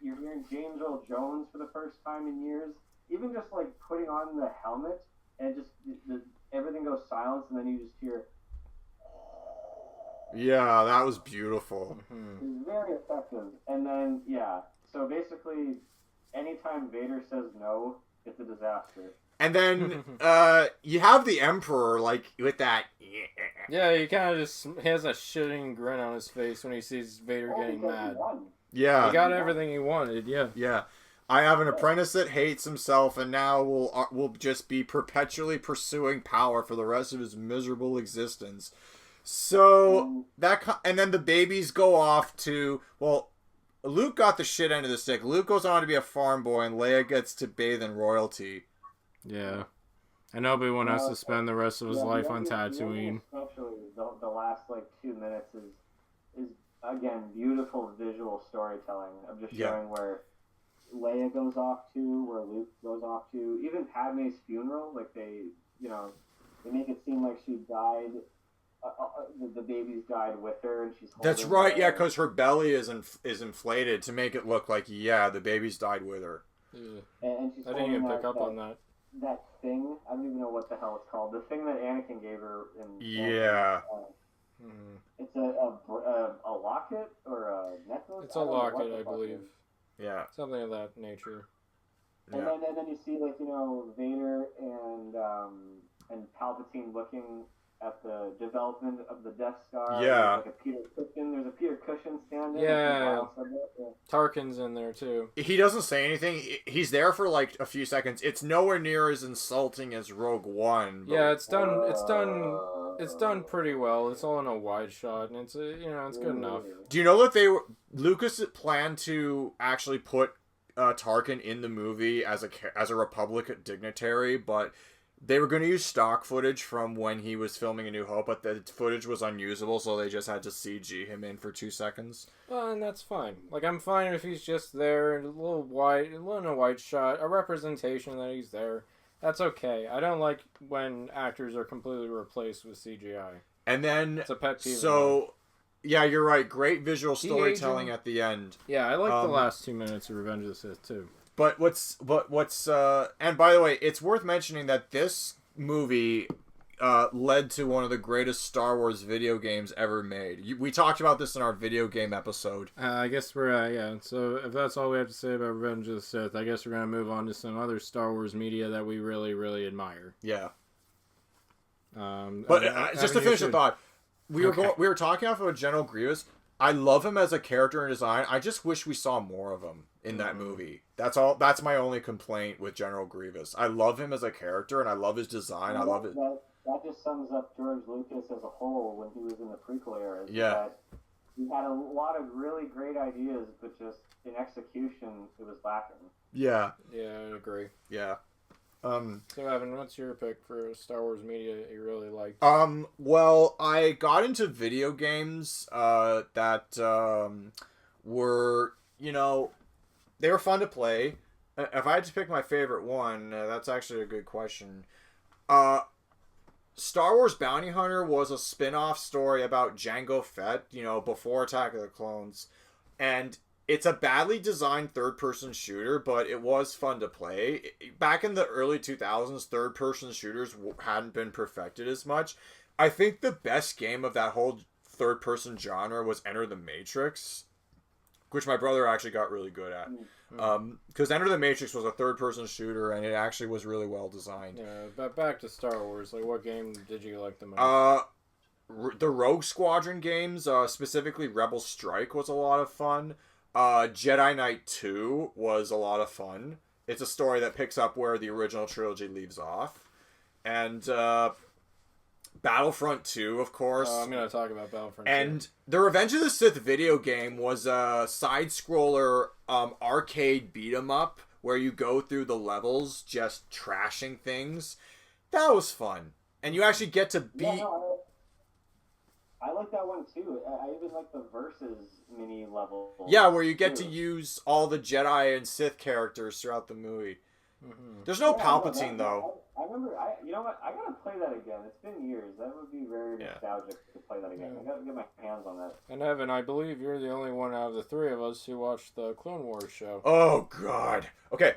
you're hearing James Earl Jones for the first time in years. Even just like putting on the helmet and just everything goes silence, and then you just hear. Yeah, that was beautiful. It's very effective. And then so basically, anytime Vader says no, it's a disaster. And then you have the Emperor, like, with that... Yeah, he kind of just has a shitting grin on his face when he sees Vader getting mad. Yeah. He got everything he wanted, yeah. Yeah. I have an apprentice that hates himself and now will just be perpetually pursuing power for the rest of his miserable existence. So, and then the babies go off to... Well, Luke got the shit end of the stick. Luke goes on to be a farm boy, and Leia gets to bathe in royalty. Yeah. And Obi-Wan has to spend the rest of his life on Tatooine. Especially the last, 2 minutes is again, beautiful visual storytelling of just showing where Leia goes off to, where Luke goes off to. Even Padme's funeral, they make it seem like she died... the baby's died with her, and she's holding That's right, her. yeah, because her belly is inflated to make it look like, the baby's died with her. Yeah. And she's I didn't even pick up on that. That thing, I don't even know what the hell it's called. The thing that Anakin gave her in... Yeah. It's a locket or a necklace? It's a locket, I believe. Yeah. Something of that nature. And then you see, Vader and Palpatine looking at the development of the Death Star. Yeah. There's a Peter Cushing stand-in. Yeah. Tarkin's in there, too. He doesn't say anything. He's there for, a few seconds. It's nowhere near as insulting as Rogue One. But... Yeah, it's done pretty well. It's all in a wide shot, and it's good enough. Do you know that Lucas planned to actually put Tarkin in the movie as a Republic dignitary, but... They were going to use stock footage from when he was filming A New Hope, but the footage was unusable, so they just had to CG him in for 2 seconds. Well, and that's fine. I'm fine if he's just there, a little in a wide shot, a representation that he's there. That's okay. I don't like when actors are completely replaced with CGI. And then, it's a pet peeve. So, yeah, you're right. Great visual storytelling at the end. Yeah, I like the last 2 minutes of Revenge of the Sith, too. But and by the way, it's worth mentioning that this movie led to one of the greatest Star Wars video games ever made. We talked about this in our video game episode. I guess we're, so if that's all we have to say about Revenge of the Sith, I guess we're going to move on to some other Star Wars media that we really, really admire. Yeah. Just to finish the thought, we were talking about General Grievous. I love him as a character and design. I just wish we saw more of him in that movie. That's all. That's my only complaint with General Grievous. I love him as a character, and I love his design. I love it. That just sums up George Lucas as a whole when he was in the prequel era. Yeah. That he had a lot of really great ideas, but just in execution, it was lacking. Yeah. Yeah, I agree. Yeah. So Evan, what's your pick for Star Wars media that you really liked? Well, I got into video games that were, they were fun to play. If I had to pick my favorite one, that's actually a good question. Star Wars Bounty Hunter was a spin-off story about Jango Fett, before Attack of the Clones. And it's a badly designed third-person shooter, but it was fun to play. Back in the early 2000s, third-person shooters hadn't been perfected as much. I think the best game of that whole third-person genre was Enter the Matrix, which my brother actually got really good at. Because Enter the Matrix was a third-person shooter, and it actually was really well designed. Yeah, but back to Star Wars. Like, what game did you like the most? The Rogue Squadron games, specifically Rebel Strike, was a lot of fun. Jedi Knight 2 was a lot of fun. It's a story that picks up where the original trilogy leaves off. And Battlefront 2, of course. I'm going to talk about Battlefront 2. And the Revenge of the Sith video game was a side-scroller arcade beat-em-up where you go through the levels just trashing things. That was fun. And you actually get to beat... Yeah, no, I like that one too. I even like the Versus mini level. Yeah, where you get to use all the Jedi and Sith characters throughout the movie. Mm-hmm. There's no Palpatine, though. I remember, you know what? I gotta play that again. It's been years. That would be very nostalgic to play that again. I gotta get my hands on that. And Evan, I believe you're the only one out of the three of us who watched the Clone Wars show. Oh, God. Okay.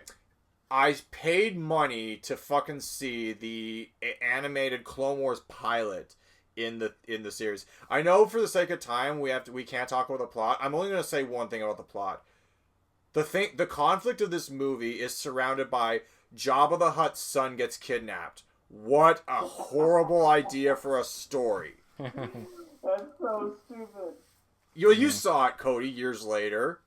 I paid money to fucking see the animated Clone Wars pilot in the series. I know for the sake of time we can't talk about the plot. I'm only going to say one thing about the plot. The conflict of this movie is surrounded by Jabba the Hutt's son gets kidnapped. What a horrible idea for a story. That's so stupid. You saw it, Cody, years later.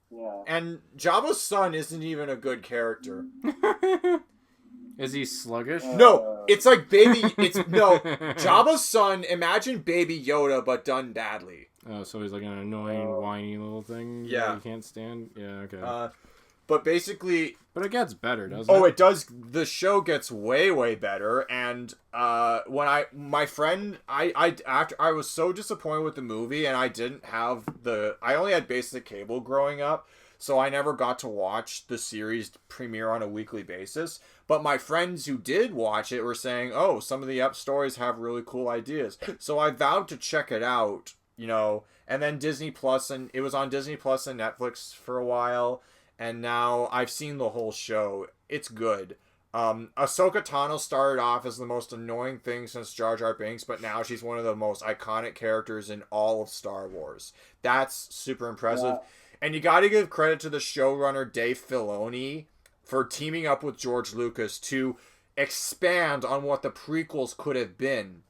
Yeah. And Jabba's son isn't even a good character. Is he sluggish? No, it's like Jabba's son, imagine Baby Yoda, but done badly. Oh, so he's like an annoying, whiny little thing that you can't stand? Yeah, okay. But basically... But it gets better, doesn't it? Oh, it does. The show gets way, way better. And when I was so disappointed with the movie, and I didn't have I only had basic cable growing up, so I never got to watch the series premiere on a weekly basis. But my friends who did watch it were saying, oh, some of the stories have really cool ideas. So I vowed to check it out, and then Disney Plus, and it was on Disney Plus and Netflix for a while. And now I've seen the whole show. It's good. Ahsoka Tano started off as the most annoying thing since Jar Jar Binks, but now she's one of the most iconic characters in all of Star Wars. That's super impressive. Yeah. And you got to give credit to the showrunner Dave Filoni for teaming up with George Lucas to expand on what the prequels could have been.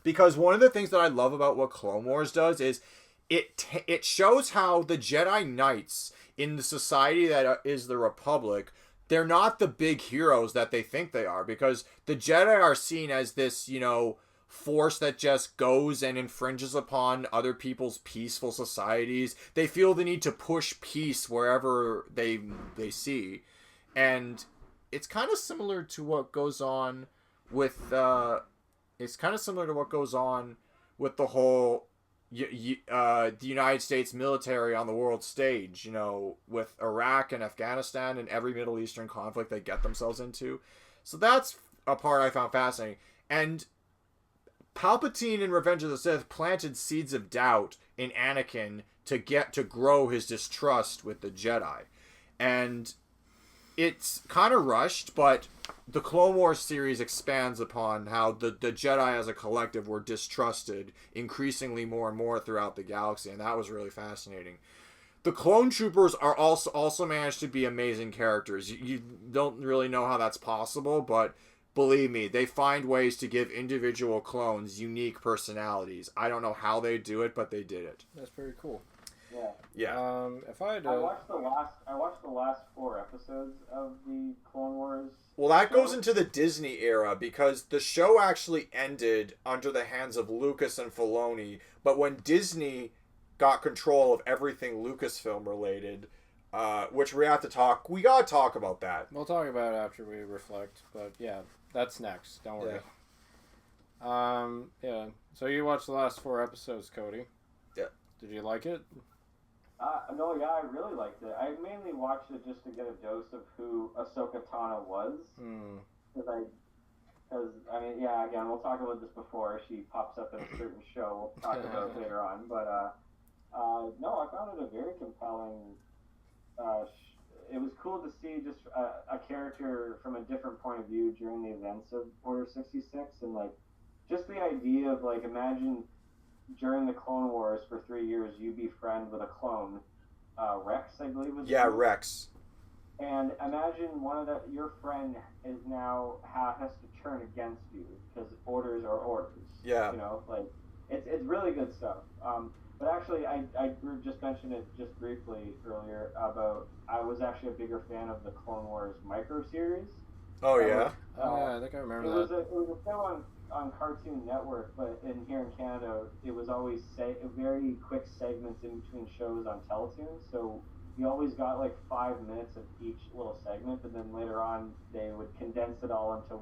Because one of the things that I love about what Clone Wars does is it shows how the Jedi Knights in the society that is the Republic, they're not the big heroes that they think they are, because the Jedi are seen as this, force that just goes and infringes upon other people's peaceful societies. They feel the need to push peace wherever they see. And it's kind of similar to what goes on with the whole the United States military on the world stage, with Iraq and Afghanistan and every Middle Eastern conflict they get themselves into. So that's a part I found fascinating. And Palpatine in Revenge of the Sith planted seeds of doubt in Anakin to grow his distrust with the Jedi. And it's kind of rushed, but the Clone Wars series expands upon how the Jedi as a collective were distrusted increasingly more and more throughout the galaxy, and that was really fascinating. The Clone Troopers are also managed to be amazing characters. You don't really know how that's possible, but believe me, they find ways to give individual clones unique personalities. I don't know how they do it, but they did it. That's pretty cool. Yeah. If I had I watched the last 4 episodes of the Clone Wars. Well, that goes into the Disney era, because the show actually ended under the hands of Lucas and Filoni, but when Disney got control of everything Lucasfilm related, which we gotta talk about that. We'll talk about it after we reflect, but yeah, that's next. Don't worry. Yeah. So you watched the last 4 episodes, Cody. Yeah. Did you like it? No, yeah, I really liked it. I mainly watched it just to get a dose of who Ahsoka Tano was. Because Because, I mean, yeah, again, we'll talk about this before she pops up in a certain show we'll talk about later on. But, no, I found it a very compelling. It was cool to see just a character from a different point of view during the events of Order 66. And, like, just the idea of, like, imagine during the Clone Wars for 3 years you befriend with a clone. Rex, I believe was. Yeah, Rex. And imagine your friend is now has to turn against you because orders are orders. Yeah. You know, like it's really good stuff. But actually, I just mentioned it just briefly earlier about I was actually a bigger fan of the Clone Wars micro series. Oh yeah. I think I remember that. It was a show on Cartoon Network, but here in Canada, it was always very quick segments in between shows on Teletoon. So you always got like 5 minutes of each little segment, and then later on they would condense it all into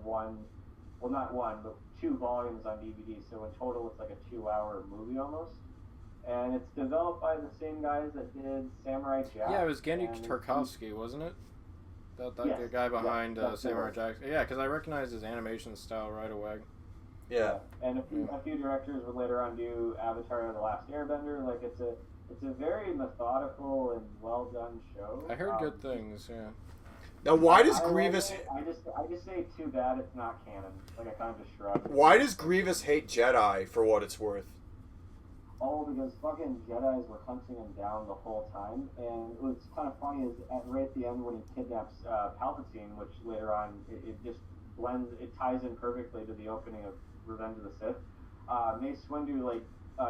not one, but 2 volumes on DVD. So in total, it's like a 2-hour movie almost. And it's developed by the same guys that did Samurai Jack. Yeah, it was Gendy Tarkovsky, wasn't it? That yes, the guy behind Samurai right. Jack. Yeah, because I recognized his animation style right away. Yeah. And a few directors would later on do Avatar: The Last Airbender. Like it's a very methodical and well done show. I heard good things. Yeah. Now, why does Grievous? I just say too bad it's not canon. Like I kind of just shrug. Why does Grievous hate Jedi? For what it's worth. Oh, because fucking Jedis were hunting him down the whole time, and what's kind of funny is right at the end when he kidnaps Palpatine, which later on it just blends, it ties in perfectly to the opening of Revenge of the Sith. Mace Windu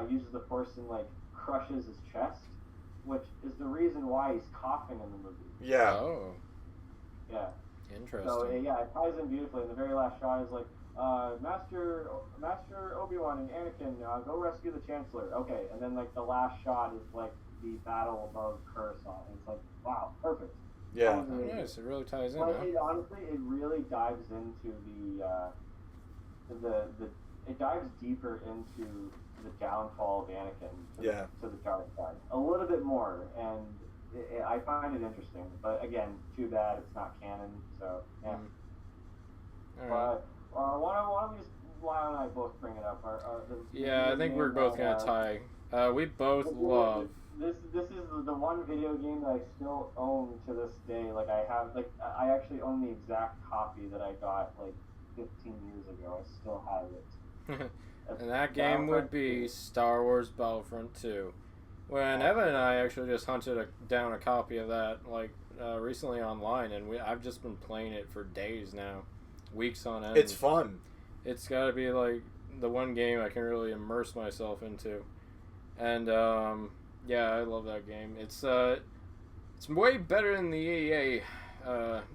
uses the Force and crushes his chest, which is the reason why he's coughing in the movie. Yeah. Oh. Yeah. Interesting. So yeah, it ties in beautifully. And the very last shot is like, Master Obi-Wan and Anakin, go rescue the Chancellor. Okay, and then the last shot is the battle above Coruscant. And it's like, wow, perfect. Yeah. Nice. It really ties in. But honestly, it really dives into it dives deeper into the downfall of Anakin to the dark side a little bit more, and I find it interesting. But again, too bad it's not canon. So yeah. But why don't we just Lyle and I both bring it up? I think we're both gonna tie. We both love. This is the one video game that I still own to this day. I actually own the exact copy that I got 15 years ago. I still have it. And that game would be Star Wars Battlefront 2. When Evan and I actually just hunted down a copy of that recently online, and I've just been playing it for days now, weeks on end. It's fun. It's got to be the one game I can really immerse myself into, and I love that game. It's way better than the EA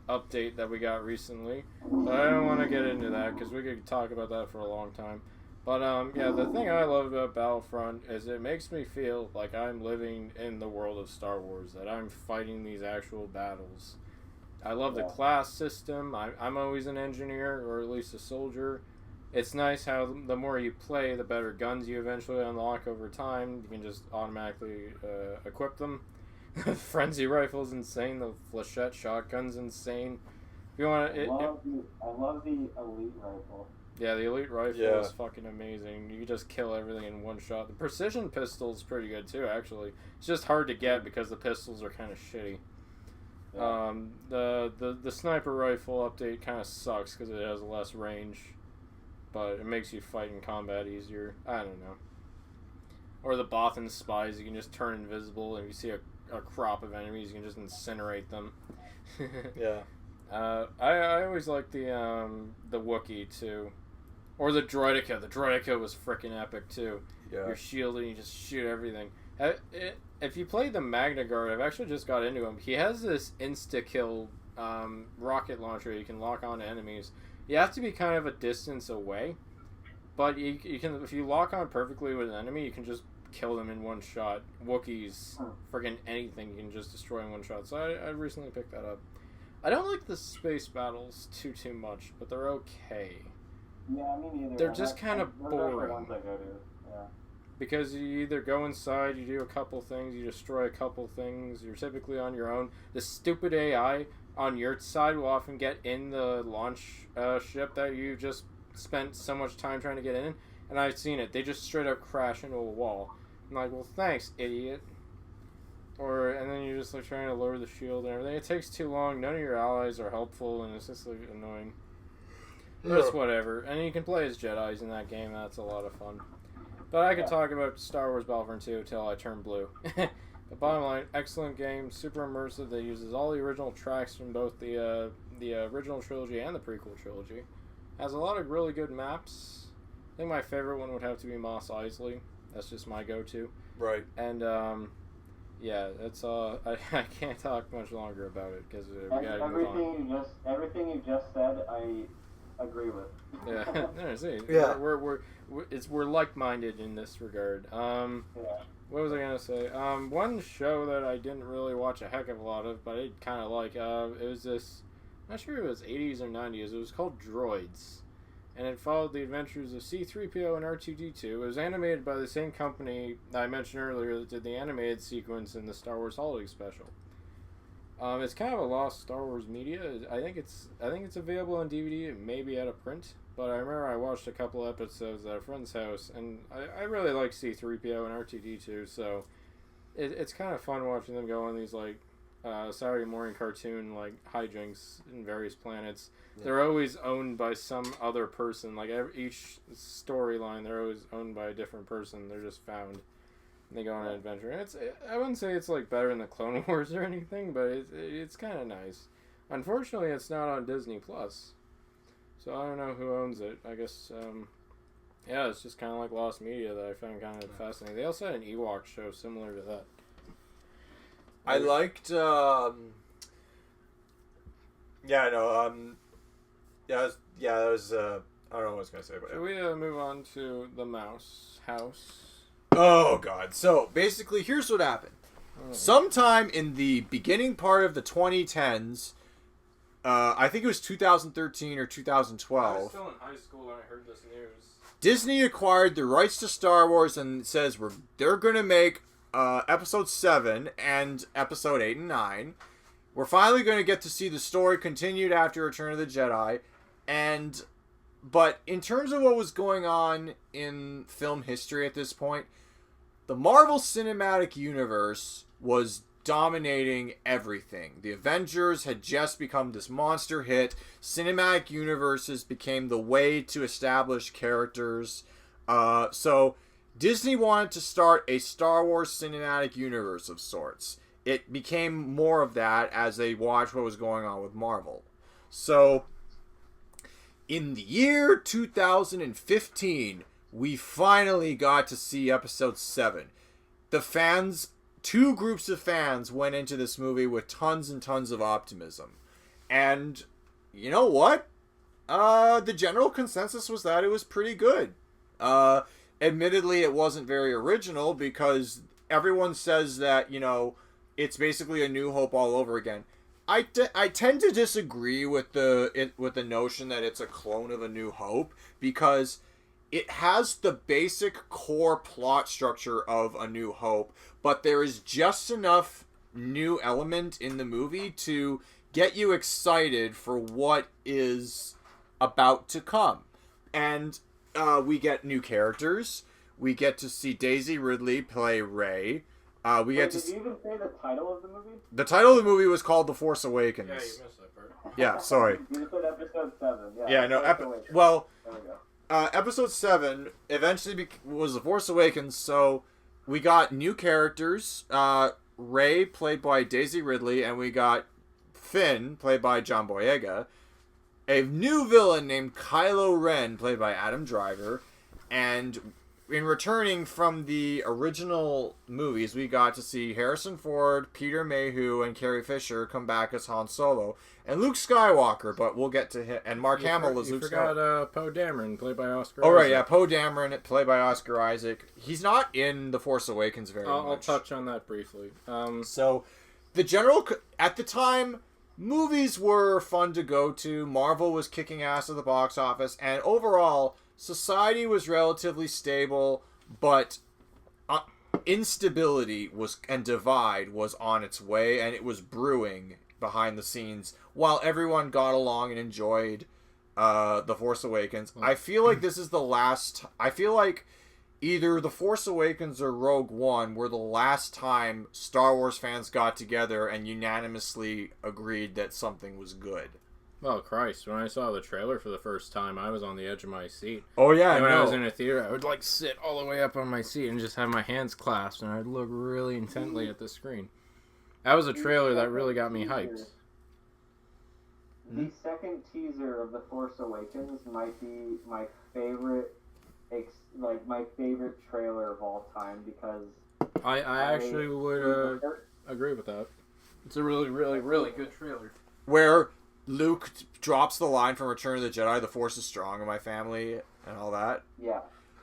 update that we got recently, but I don't want to get into that because we could talk about that for a long time. But the thing I love about Battlefront is it makes me feel like I'm living in the world of Star Wars, that I'm fighting these actual battles. I love the class system. I'm always an engineer, or at least a soldier. It's nice how the more you play, the better guns you eventually unlock over time. You can just automatically equip them. Frenzy rifle's insane. The flechette shotgun's insane. If you want, I love the elite rifle. Yeah, the elite rifle is fucking amazing. You can just kill everything in one shot. The precision pistol's pretty good too, actually. It's just hard to get because the pistols are kind of shitty. Yeah. The sniper rifle update kind of sucks because it has less range, but it makes you fight in combat easier. I don't know. Or the Bothan spies, you can just turn invisible, and if you see a crop of enemies, you can just incinerate them. Yeah. I always like the Wookiee too. Or the Droideka. The Droideka was freaking epic too. Yeah. You're shielded and you just shoot everything. If you play the Magna Guard, I've actually just got into him. He has this insta-kill rocket launcher you can lock on to enemies. You have to be kind of a distance away. But you can, if you lock on perfectly with an enemy, you can just kill them in one shot. Wookiees, friggin' anything you can just destroy in one shot. So I recently picked that up. I don't like the space battles too much, but they're okay. Yeah, me neither. They're just kind of boring. The ones I go to. Yeah. Because you either go inside, you do a couple things, you destroy a couple things, you're typically on your own. The stupid AI, on your side will often get in the launch ship that you just spent so much time trying to get in. And I've seen it. They just straight up crash into a wall. I'm like, well, thanks, idiot. And then you're just like trying to lower the shield and everything. It takes too long. None of your allies are helpful, and it's just like annoying. But it's whatever. And you can play as Jedis in that game. That's a lot of fun. But I could talk about Star Wars Battlefront 2 until I turn blue. But bottom line, excellent game, super immersive. That uses all the original tracks from both the original trilogy and the prequel trilogy. Has a lot of really good maps. I think my favorite one would have to be Mos Eisley. That's just my go-to. Right. And yeah, it's I can't talk much longer about it because we gotta move on. Everything you just said, I agree with. Yeah, no, see, yeah, we're like-minded in this regard. Yeah. What was I gonna say? One show that I didn't really watch a heck of a lot of, but I kind of like. It was this. I'm not sure if it was 80s or 90s. It was called Droids, and it followed the adventures of C-3PO and R2-D2. It was animated by the same company I mentioned earlier that did the animated sequence in the Star Wars Holiday Special. It's kind of a lost Star Wars media. I think it's available on DVD, maybe out of print. But I remember I watched a couple episodes at a friend's house, and I really like C-3PO and R2-D2, so it's kind of fun watching them go on these like Saturday morning cartoon like hijinks in various planets. Yeah. They're always owned by some other person. Like each storyline, they're always owned by a different person. They're just found. And they go on an adventure. And I wouldn't say it's like better than the Clone Wars or anything, but it's kind of nice. Unfortunately, it's not on Disney Plus. So I don't know who owns it. I guess, yeah, it's just kind of like lost media that I found kind of fascinating. They also had an Ewok show similar to that. I liked, that was, I don't know what I was going to say about it. Should we move on to the Mouse House? Oh, God. So, basically, here's what happened. Sometime in the beginning part of the 2010s, I think it was 2013 or 2012. I was still in high school when I heard this news. Disney acquired the rights to Star Wars and says they're going to make Episode 7 and Episode 8 and 9. We're finally going to get to see the story continued after Return of the Jedi. But in terms of what was going on in film history at this point, the Marvel Cinematic Universe was dominating everything. The Avengers had just become this monster hit. Cinematic universes became the way to establish characters. So Disney wanted to start a Star Wars cinematic universe of sorts. It became more of that as they watched what was going on with Marvel. So in the year 2015, we finally got to see Episode 7. Two groups of fans went into this movie with tons and tons of optimism. And you know what? The general consensus was that it was pretty good. Admittedly, it wasn't very original because everyone says that, it's basically A New Hope all over again. I tend to disagree with the notion that it's a clone of A New Hope because it has the basic core plot structure of A New Hope, but there is just enough new element in the movie to get you excited for what is about to come. And we get new characters. We get to see Daisy Ridley play Rey. Did you even say the title of the movie? The title of the movie was called The Force Awakens. Yeah, you missed that part. Yeah, sorry. You said Episode 7. Yeah, no. There we go. Episode 7 eventually was The Force Awakens, so we got new characters. Rey, played by Daisy Ridley, and we got Finn, played by John Boyega. A new villain named Kylo Ren, played by Adam Driver. And in returning from the original movies, we got to see Harrison Ford, Peter Mayhew, and Carrie Fisher come back as Han Solo. And Luke Skywalker, but we'll get to him. And Mark Hamill as Luke Skywalker. You forgot Poe Dameron, played by Oscar Isaac. Oh, right, yeah, Poe Dameron, played by Oscar Isaac. He's not in The Force Awakens very much. I'll touch on that briefly. So, the general... At the time, movies were fun to go to. Marvel was kicking ass at the box office. And overall, society was relatively stable, but instability and divide was on its way, and it was brewing behind the scenes, while everyone got along and enjoyed The Force Awakens, I feel like this is the last... I feel like either The Force Awakens or Rogue One were the last time Star Wars fans got together and unanimously agreed that something was good. Well, Christ, when I saw the trailer for the first time, I was on the edge of my seat. Oh, yeah, and when I was in a theater, I would, like, sit all the way up on my seat and just have my hands clasped, and I'd look really intently at the screen. That was a trailer that really got me hyped. The second teaser of The Force Awakens might be my favorite, my favorite trailer of all time, because... I actually would agree with that. It's a really, really, really good trailer. Where Luke drops the line from Return of the Jedi, "The Force is strong in my family," and all that. Yeah,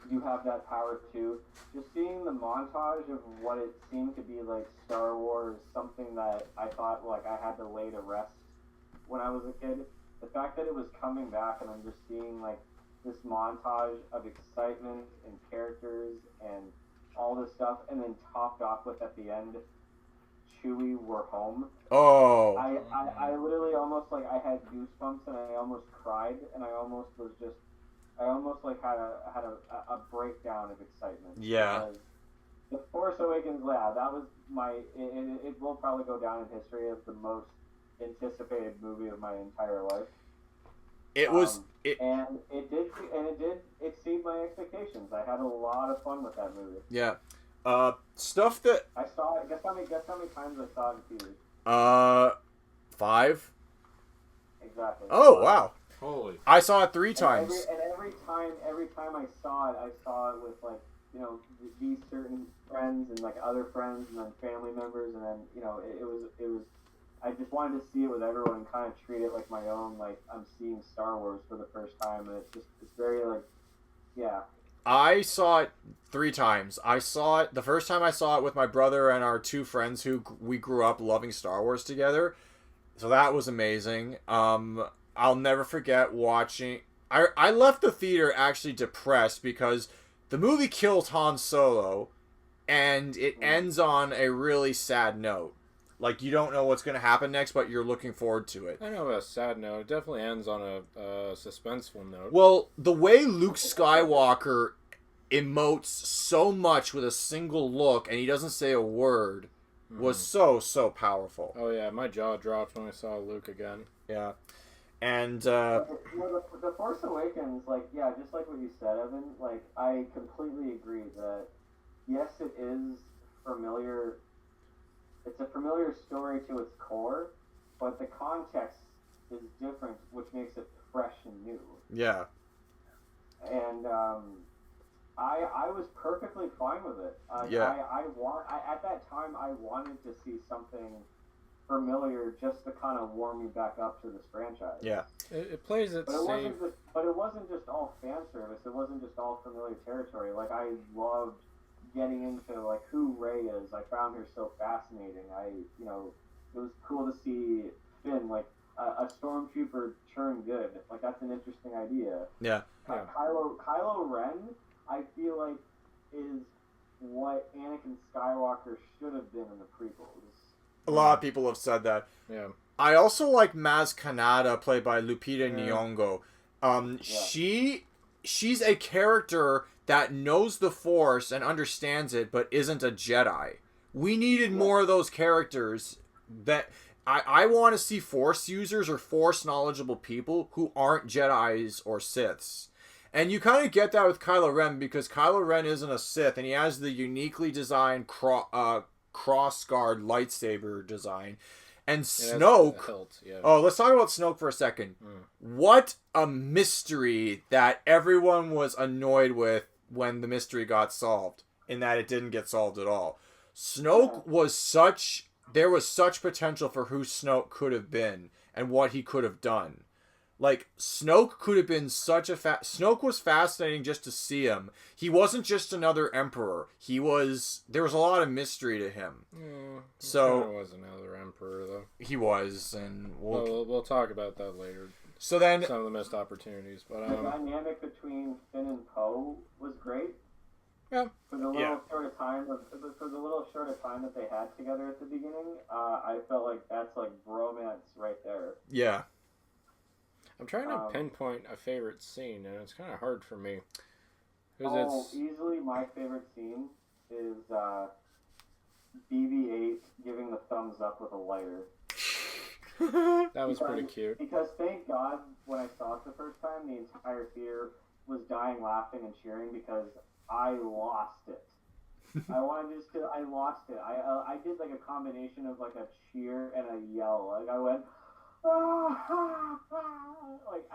you have that power too. Just seeing the montage of what it seemed to be like Star Wars, something that I thought like I had to lay to rest when I was a kid. The fact that it was coming back and I'm just seeing like this montage of excitement and characters and all this stuff, and then topped off with at the end, Chewie, we're home. Oh. I literally almost like I had goosebumps and I almost cried and I almost like had a breakdown of excitement. Yeah. Because The Force Awakens, yeah, that was it will probably go down in history as the most anticipated movie of my entire life. And it did exceed my expectations. I had a lot of fun with that movie. Yeah. Stuff that I saw it. Guess how many times I saw it in theaters? 5. Exactly. Oh, wow. Holy. I saw it 3 times. And every time I saw it with like, you know, these certain friends and like other friends and then family members, and then, you know, it was I just wanted to see it with everyone and kind of treat it like my own, like I'm seeing Star Wars for the first time, and it's very like, yeah. I saw it 3 times. I saw it the first time I saw it with my brother and our 2 friends who we grew up loving Star Wars together. So that was amazing. I'll never forget watching. I left the theater actually depressed because the movie kills Han Solo, and it ends on a really sad note. Like, you don't know what's going to happen next, but you're looking forward to it. I know a sad note. It definitely ends on a suspenseful note. Well, the way Luke Skywalker emotes so much with a single look, and he doesn't say a word, was so powerful. Oh, yeah. My jaw dropped when I saw Luke again. Yeah. And, The Force Awakens, like, yeah, just like what you said, Evan, like, I completely agree that, yes, it is familiar. It's a familiar story to its core, but the context is different, which makes it fresh and new. Yeah. And I was perfectly fine with it. Yeah. At that time, I wanted to see something familiar just to kind of warm me back up to this franchise. Yeah. It plays it safe. But it wasn't just all fan service. It wasn't just all familiar territory. Like, I loved getting into like who Rey is. I found her so fascinating. It was cool to see Finn, like a stormtrooper, turn good. Like, that's an interesting idea. Yeah. Kylo Ren, I feel like, is what Anakin Skywalker should have been in the prequels. A lot of people have said that. Yeah. I also like Maz Kanata, played by Lupita Nyong'o. She's a character that knows the Force and understands it, but isn't a Jedi. We needed more of those characters. That I want to see Force users or Force knowledgeable people who aren't Jedis or Siths. And you kind of get that with Kylo Ren, because Kylo Ren isn't a Sith, and he has the uniquely designed cross-guard lightsaber design. And Snoke... hilt, yeah. Oh, let's talk about Snoke for a second. What a mystery that everyone was annoyed with when the mystery got solved, in that it didn't get solved at all. Snoke was such... There was such potential for who Snoke could have been and what he could have done. Like, Snoke could have been such a... Snoke was fascinating just to see him. He wasn't just another emperor. There was a lot of mystery to him. So... He was another emperor, though. He was, and we'll talk about that later. So then... Some of the missed opportunities, but... The dynamic between Finn and Poe was great. Yeah. For the little short of time that they had together at the beginning, I felt like that's like bromance right there. Yeah. I'm trying to pinpoint a favorite scene, and it's kind of hard for me. Easily my favorite scene is BB-8 giving the thumbs up with a lighter. That was pretty cute. Because thank God, when I saw it the first time, the entire theater was dying laughing and cheering because I lost it. I lost it. I did like a combination of like a cheer and a yell. Like I went, like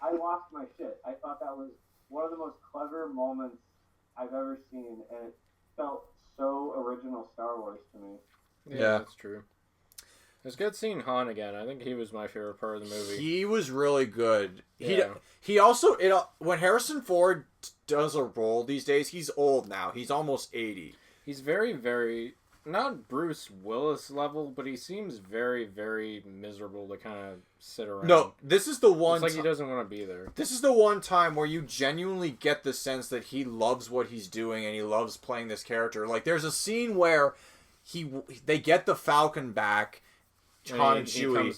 I lost my shit. I thought that was one of the most clever moments I've ever seen, and it felt so original Star Wars to me. Yeah, that's true. It's good seeing Han again. I think he was my favorite part of the movie. He was really good. Yeah. He also when Harrison Ford does a role these days, he's old now. He's almost 80. He's very, very not Bruce Willis level, but he seems very, very miserable to kind of sit around. No, this is the one. It's like he doesn't want to be there. This is the one time where you genuinely get the sense that he loves what he's doing and he loves playing this character. Like there's a scene where they get the Falcon back. Han and Chewie,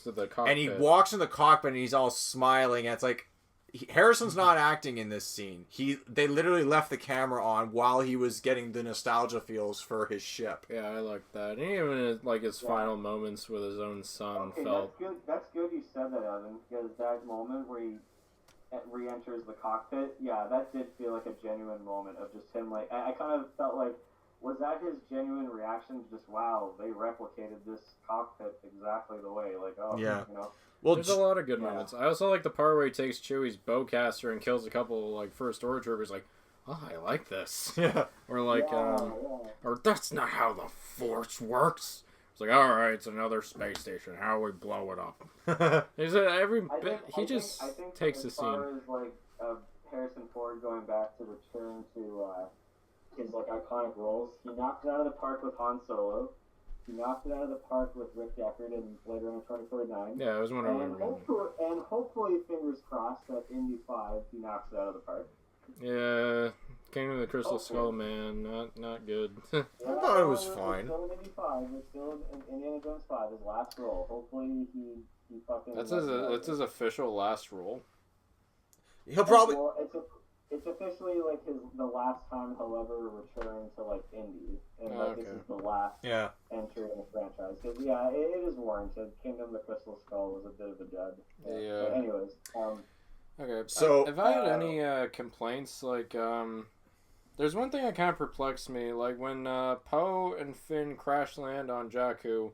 and he walks in the cockpit and he's all smiling, and it's like Harrison's not acting in this scene. They literally left the camera on while he was getting the nostalgia feels for his ship. Yeah, I like that. And even like his final moments with his own son felt. That's good you said that, Evan, because that moment where he re-enters the cockpit, yeah, that did feel like a genuine moment of just him. Like I kind of felt like. Was that his genuine reaction? Just, wow, they replicated this cockpit exactly the way. Like, oh, yeah. You know. Well, there's a lot of good moments. I also like the part where he takes Chewie's bowcaster and kills a couple, like, First Order troopers. Like, oh, I like this. Yeah. Or, like, or that's not how the Force works. It's like, all right, it's another space station. How do we blow it up? He just takes the scene. As far as, like, Harrison Ford going back to return to... his like iconic roles. He knocked it out of the park with Han Solo. He knocked it out of the park with Rick Deckard and Blade Runner 2049. Yeah, I was wondering. And hopefully, fingers crossed, that Indy 5 he knocks it out of the park. Yeah, Kingdom of the Crystal Skull, man, not good. I thought it was fine. It's still in Indy 5. It's still in Indiana Jones 5. His last role. Hopefully, he fucking. That's his official last role. He'll probably. Well, it's officially like the last time he'll ever return to like Indy, and this is the last entry in the franchise. Because it is warranted. Kingdom of the Crystal Skull was a bit of a dud. Yeah. But anyways. Okay. So if I had any complaints, like there's one thing that kind of perplexed me, like when Poe and Finn crash land on Jakku,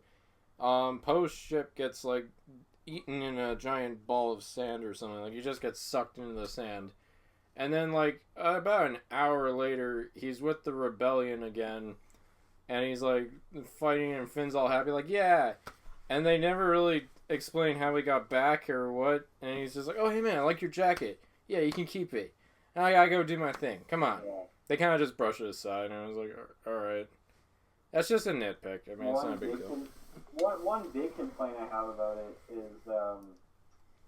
Poe's ship gets like eaten in a giant ball of sand or something. Like he just gets sucked into the sand. And then, like, about an hour later, he's with the rebellion again, and he's, like, fighting, and Finn's all happy, like, yeah. And they never really explain how he got back or what, and he's just like, oh, hey, man, I like your jacket. Yeah, you can keep it. And I gotta go do my thing. Come on. Yeah. They kind of just brush it aside, and I was like, all right. That's just a nitpick. I mean, it's not a big deal. One big complaint I have about it is,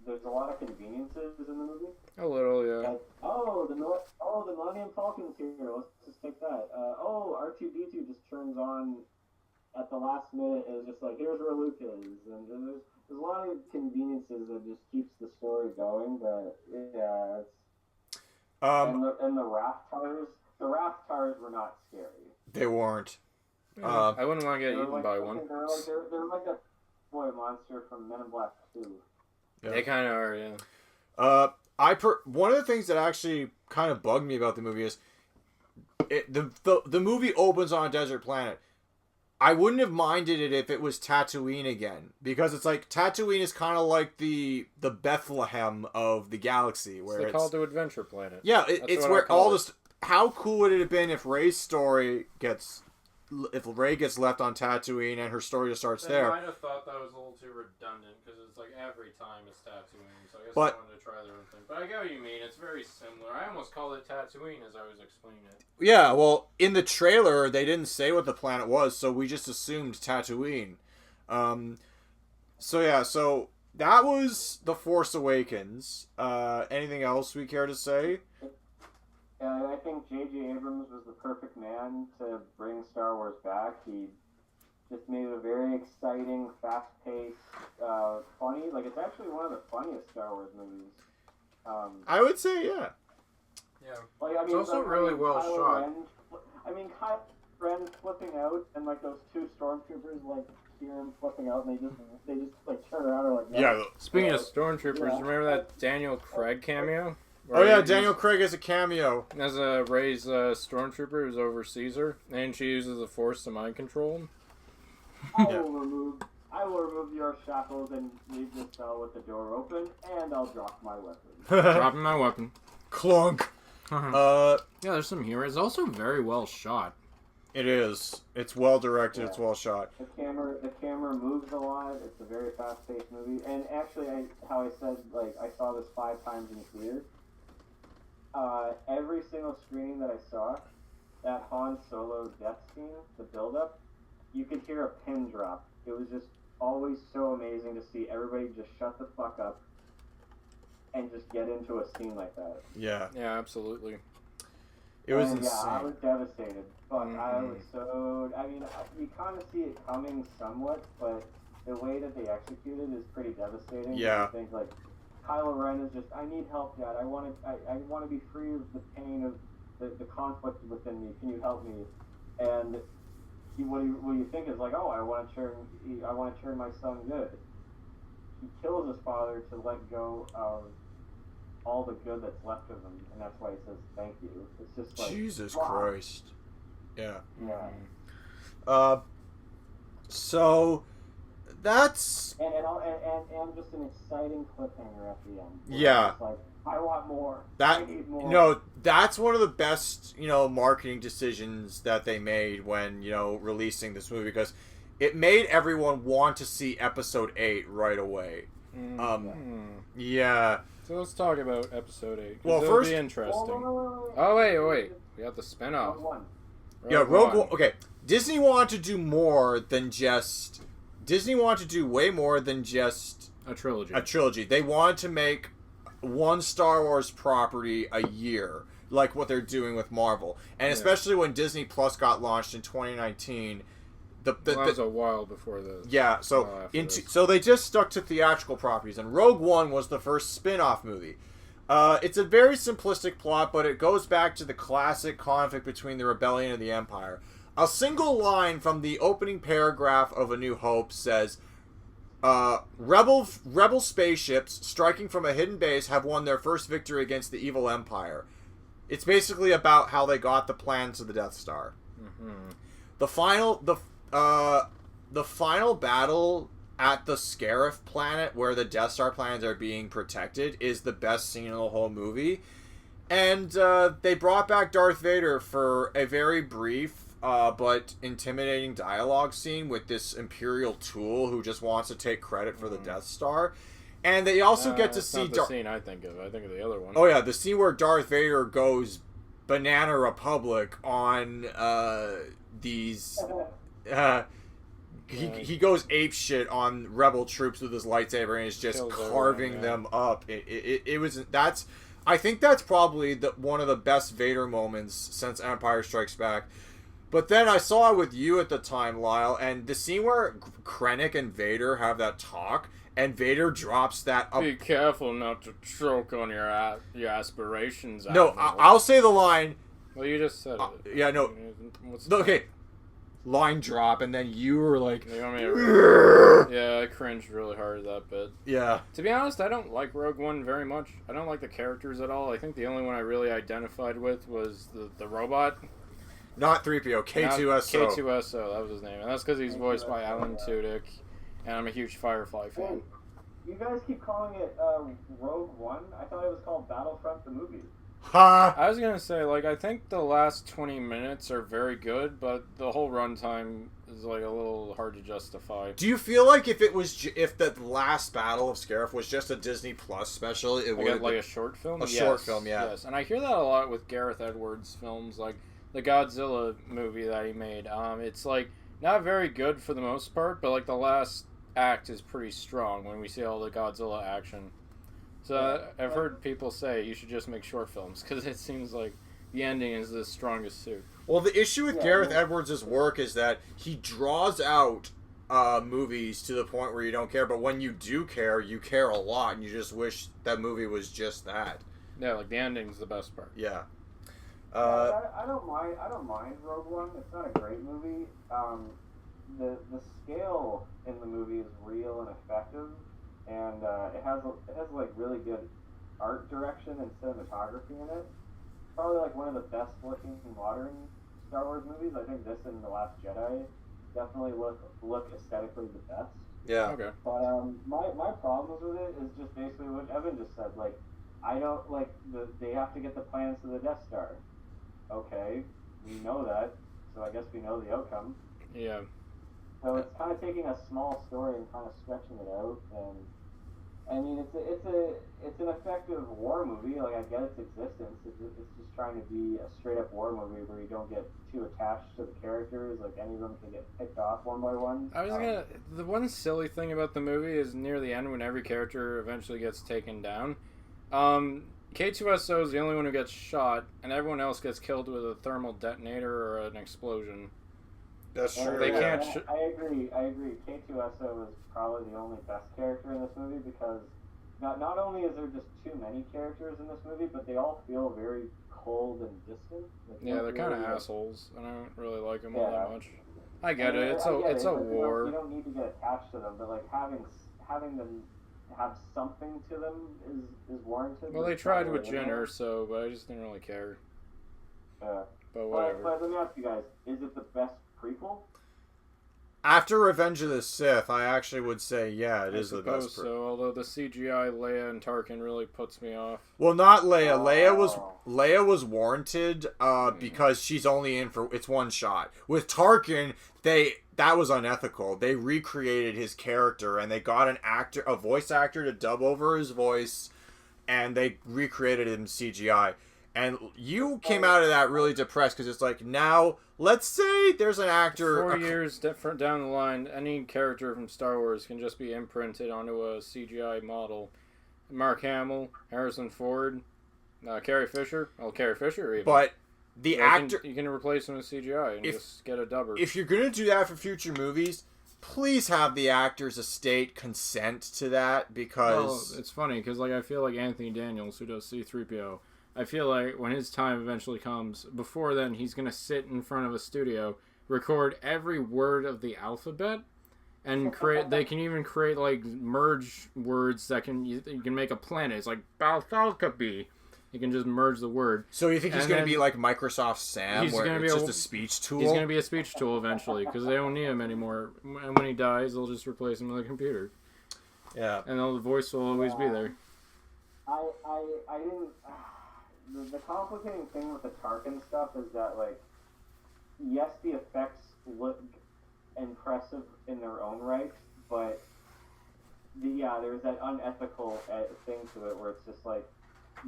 there's a lot of conveniences in the movie. A little, yeah. Like, the Millennium Falcon's here. Let's just take that. R2-D2 just turns on at the last minute and is just like, here's where Luke is. And there's a lot of conveniences that just keeps the story going. But yeah, it's and the raft tires. The raft tires were not scary. They weren't. I wouldn't want to get eaten by one. They're like a toy monster from Men in Black 2. Yeah. They kind of are, yeah. One of the things that actually kind of bugged me about the movie is the movie opens on a desert planet. I wouldn't have minded it if it was Tatooine again, because it's like Tatooine is kind of like the Bethlehem of the galaxy, where it's the Call to Adventure planet. Yeah, it's where all this. How cool would it have been if Rey's story if Rey gets left on Tatooine and her story just starts there? I might have thought that was a little too redundant, because it's like every time it's Tatooine, so I guess I wanted to try their own thing. But I get what you mean, it's very similar. I almost called it Tatooine as I was explaining it. Yeah, well, in the trailer, they didn't say what the planet was, so we just assumed Tatooine. So that was The Force Awakens. Anything else we care to say? I I think J.J. Abrams was the perfect man to bring Star Wars back. He just made it a very exciting, fast-paced, funny. Like, it's actually one of the funniest Star Wars movies. I would say, yeah. Yeah. Like, I mean, it's also really well Kylo shot. Kylo Ren flipping out, and like those two stormtroopers like hear him flipping out, and they just like turn around and like. No. Yeah. Speaking of stormtroopers, remember that Daniel Craig cameo? Oh yeah, Daniel Craig has a cameo. As a Rey's stormtrooper who's over Caesar, and she uses the Force to mind control him. I will remove your shackles and leave this cell with the door open, and I'll drop my weapon. Dropping my weapon. Clunk. Yeah, there's some humor. It's also very well shot. It is. It's well directed. Yeah. It's well shot. The camera moves a lot. It's a very fast-paced movie. And actually, how I said, like, I saw this 5 times in theater. Every single screening that I saw, that Han Solo death scene, the build-up, you could hear a pin drop. It was just always so amazing to see everybody just shut the fuck up and just get into a scene like that. Yeah. Yeah, absolutely. It was and, insane. Yeah, I was devastated. Fuck, I was so... I mean, you kind of see it coming somewhat, but the way that they executed is pretty devastating. Yeah. I think, like, Kylo Ren is just, I need help, Dad. I want to be free of the pain of the conflict within me. Can you help me? And what you think is like, oh, I want to turn my son good. He kills his father to let go of all the good that's left of him, and that's why he says thank you. It's just like Jesus wow. Christ. Yeah. Yeah. So that's and just an exciting cliffhanger at the end. Yeah. It's like, I want more. That I need more. no, that's one of the best, marketing decisions that they made when, releasing this movie, because it made everyone want to see episode 8 right away. Yeah. So let's talk about episode 8. Well, it'll first, be interesting. Wait. Oh wait, we got the spinoff. Rogue One. Okay, Disney wanted to do more than just. Disney wanted to do way more than just a trilogy. A trilogy. They wanted to make one Star Wars property a year, like what they're doing with Marvel, and especially when Disney Plus got launched in 2019. That was a while before this. Yeah, so they just stuck to theatrical properties, and Rogue One was the first spin-off movie. It's a very simplistic plot, but it goes back to the classic conflict between the Rebellion and the Empire. A single line from the opening paragraph of A New Hope says, rebel spaceships striking from a hidden base have won their first victory against the evil Empire. It's basically about how they got the plans of the Death Star. Mm-hmm. The final battle at the Scarif planet, where the Death Star plans are being protected, is the best scene in the whole movie. And they brought back Darth Vader for a very brief but intimidating dialogue scene with this Imperial tool who just wants to take credit for the Death Star. And they also get to see... Not the scene I think of. I think of the other one. Oh yeah, the scene where Darth Vader goes Banana Republic on these... He goes apeshit on rebel troops with his lightsaber and is just carving them up. I think that's probably one of the best Vader moments since Empire Strikes Back. But then I saw it with you at the time, Lyle, and the scene where Krennic and Vader have that talk, and Vader drops that up. Be careful not to choke on your aspirations. No, I'll say the line. Well, you just said it. Yeah, no. Okay. Line drop, and then you were like, you want me to yeah, I cringed really hard at that bit. Yeah. To be honest, I don't like Rogue One very much. I don't like the characters at all. I think the only one I really identified with was the robot. Not 3PO, K2SO. K2SO, that was his name. And that's because he's voiced by Alan Tudyk, and I'm a huge Firefly fan. You guys keep calling it Rogue One? I thought it was called Battlefront the movie. Ha! I was gonna say, I think the last 20 minutes are very good, but the whole runtime is a little hard to justify. Do you feel like if the last Battle of Scarif was just a Disney Plus special, it would a short film? Short film, yeah. Yes, and I hear that a lot with Gareth Edwards films, like the Godzilla movie that he made. It's not very good for the most part, but the last act is pretty strong when we see all the Godzilla action. So I've heard people say you should just make short films, because it seems like the ending is the strongest suit. Well, the issue with Gareth Edwards' work is that he draws out movies to the point where you don't care, but when you do care, you care a lot, and you just wish that movie was just that. Yeah, like the ending's the best part. Yeah. I don't mind Rogue One. It's not a great movie. The scale in the movie is real and effective, and it has like really good art direction and cinematography in it. Probably like one of the best looking modern Star Wars movies. I think this and The Last Jedi definitely look aesthetically the best. Yeah. Okay. But my problems with it is just basically what Evan just said. Like, I don't like they have to get the plans to the Death Star. Okay, we know that, so I guess we know the outcome. Yeah. So it's kind of taking a small story and kind of stretching it out, and I mean it's an effective war movie. Like, I get its existence. It's just trying to be a straight up war movie where you don't get too attached to the characters. Like, any of them can get picked off one by one. The one silly thing about the movie is near the end when every character eventually gets taken down. K2SO is the only one who gets shot, and everyone else gets killed with a thermal detonator or an explosion. That's true. They can't. I agree. K2SO is probably the only best character in this movie because not only is there just too many characters in this movie, but they all feel very cold and distant. Like, yeah, they're kind of assholes, and I don't really like them all that much. I get it. It's a war. You don't need to get attached to them, but like having them have something to them is warranted. Well, they tried with Jyn Erso, but I just didn't really care. But whatever. But let me ask you guys: is it the best prequel? After Revenge of the Sith, I actually would say, yeah, it is the best. So, although the CGI Leia and Tarkin really puts me off. Well, not Leia. Leia was warranted because she's only in for it's one shot. With Tarkin, that was unethical. They recreated his character and they got a voice actor to dub over his voice, and they recreated him CGI. And you came out of that really depressed because it's like, now, let's say there's an actor... 4 years down the line, any character from Star Wars can just be imprinted onto a CGI model. Mark Hamill, Harrison Ford, Carrie Fisher. Well, Carrie Fisher even. But the actor... You can replace him with CGI and just get a dubber. If you're going to do that for future movies, please have the actor's estate consent to that because... Well, it's funny because I feel like Anthony Daniels, who does C-3PO... I feel like when his time eventually comes, before then, he's going to sit in front of a studio, record every word of the alphabet, and they can even create, like, merge words that you can make a planet. It's like, Balthalkabi. You can just merge the word. So you think he's going to be like Microsoft Sam, where it's just a speech tool? He's going to be a speech tool eventually, because they don't need him anymore. And when he dies, they'll just replace him with a computer. Yeah. And the voice will always be there. I didn't... The complicating thing with the Tarkin stuff is that, like, yes, the effects look impressive in their own right, but there's that unethical thing to it where it's just like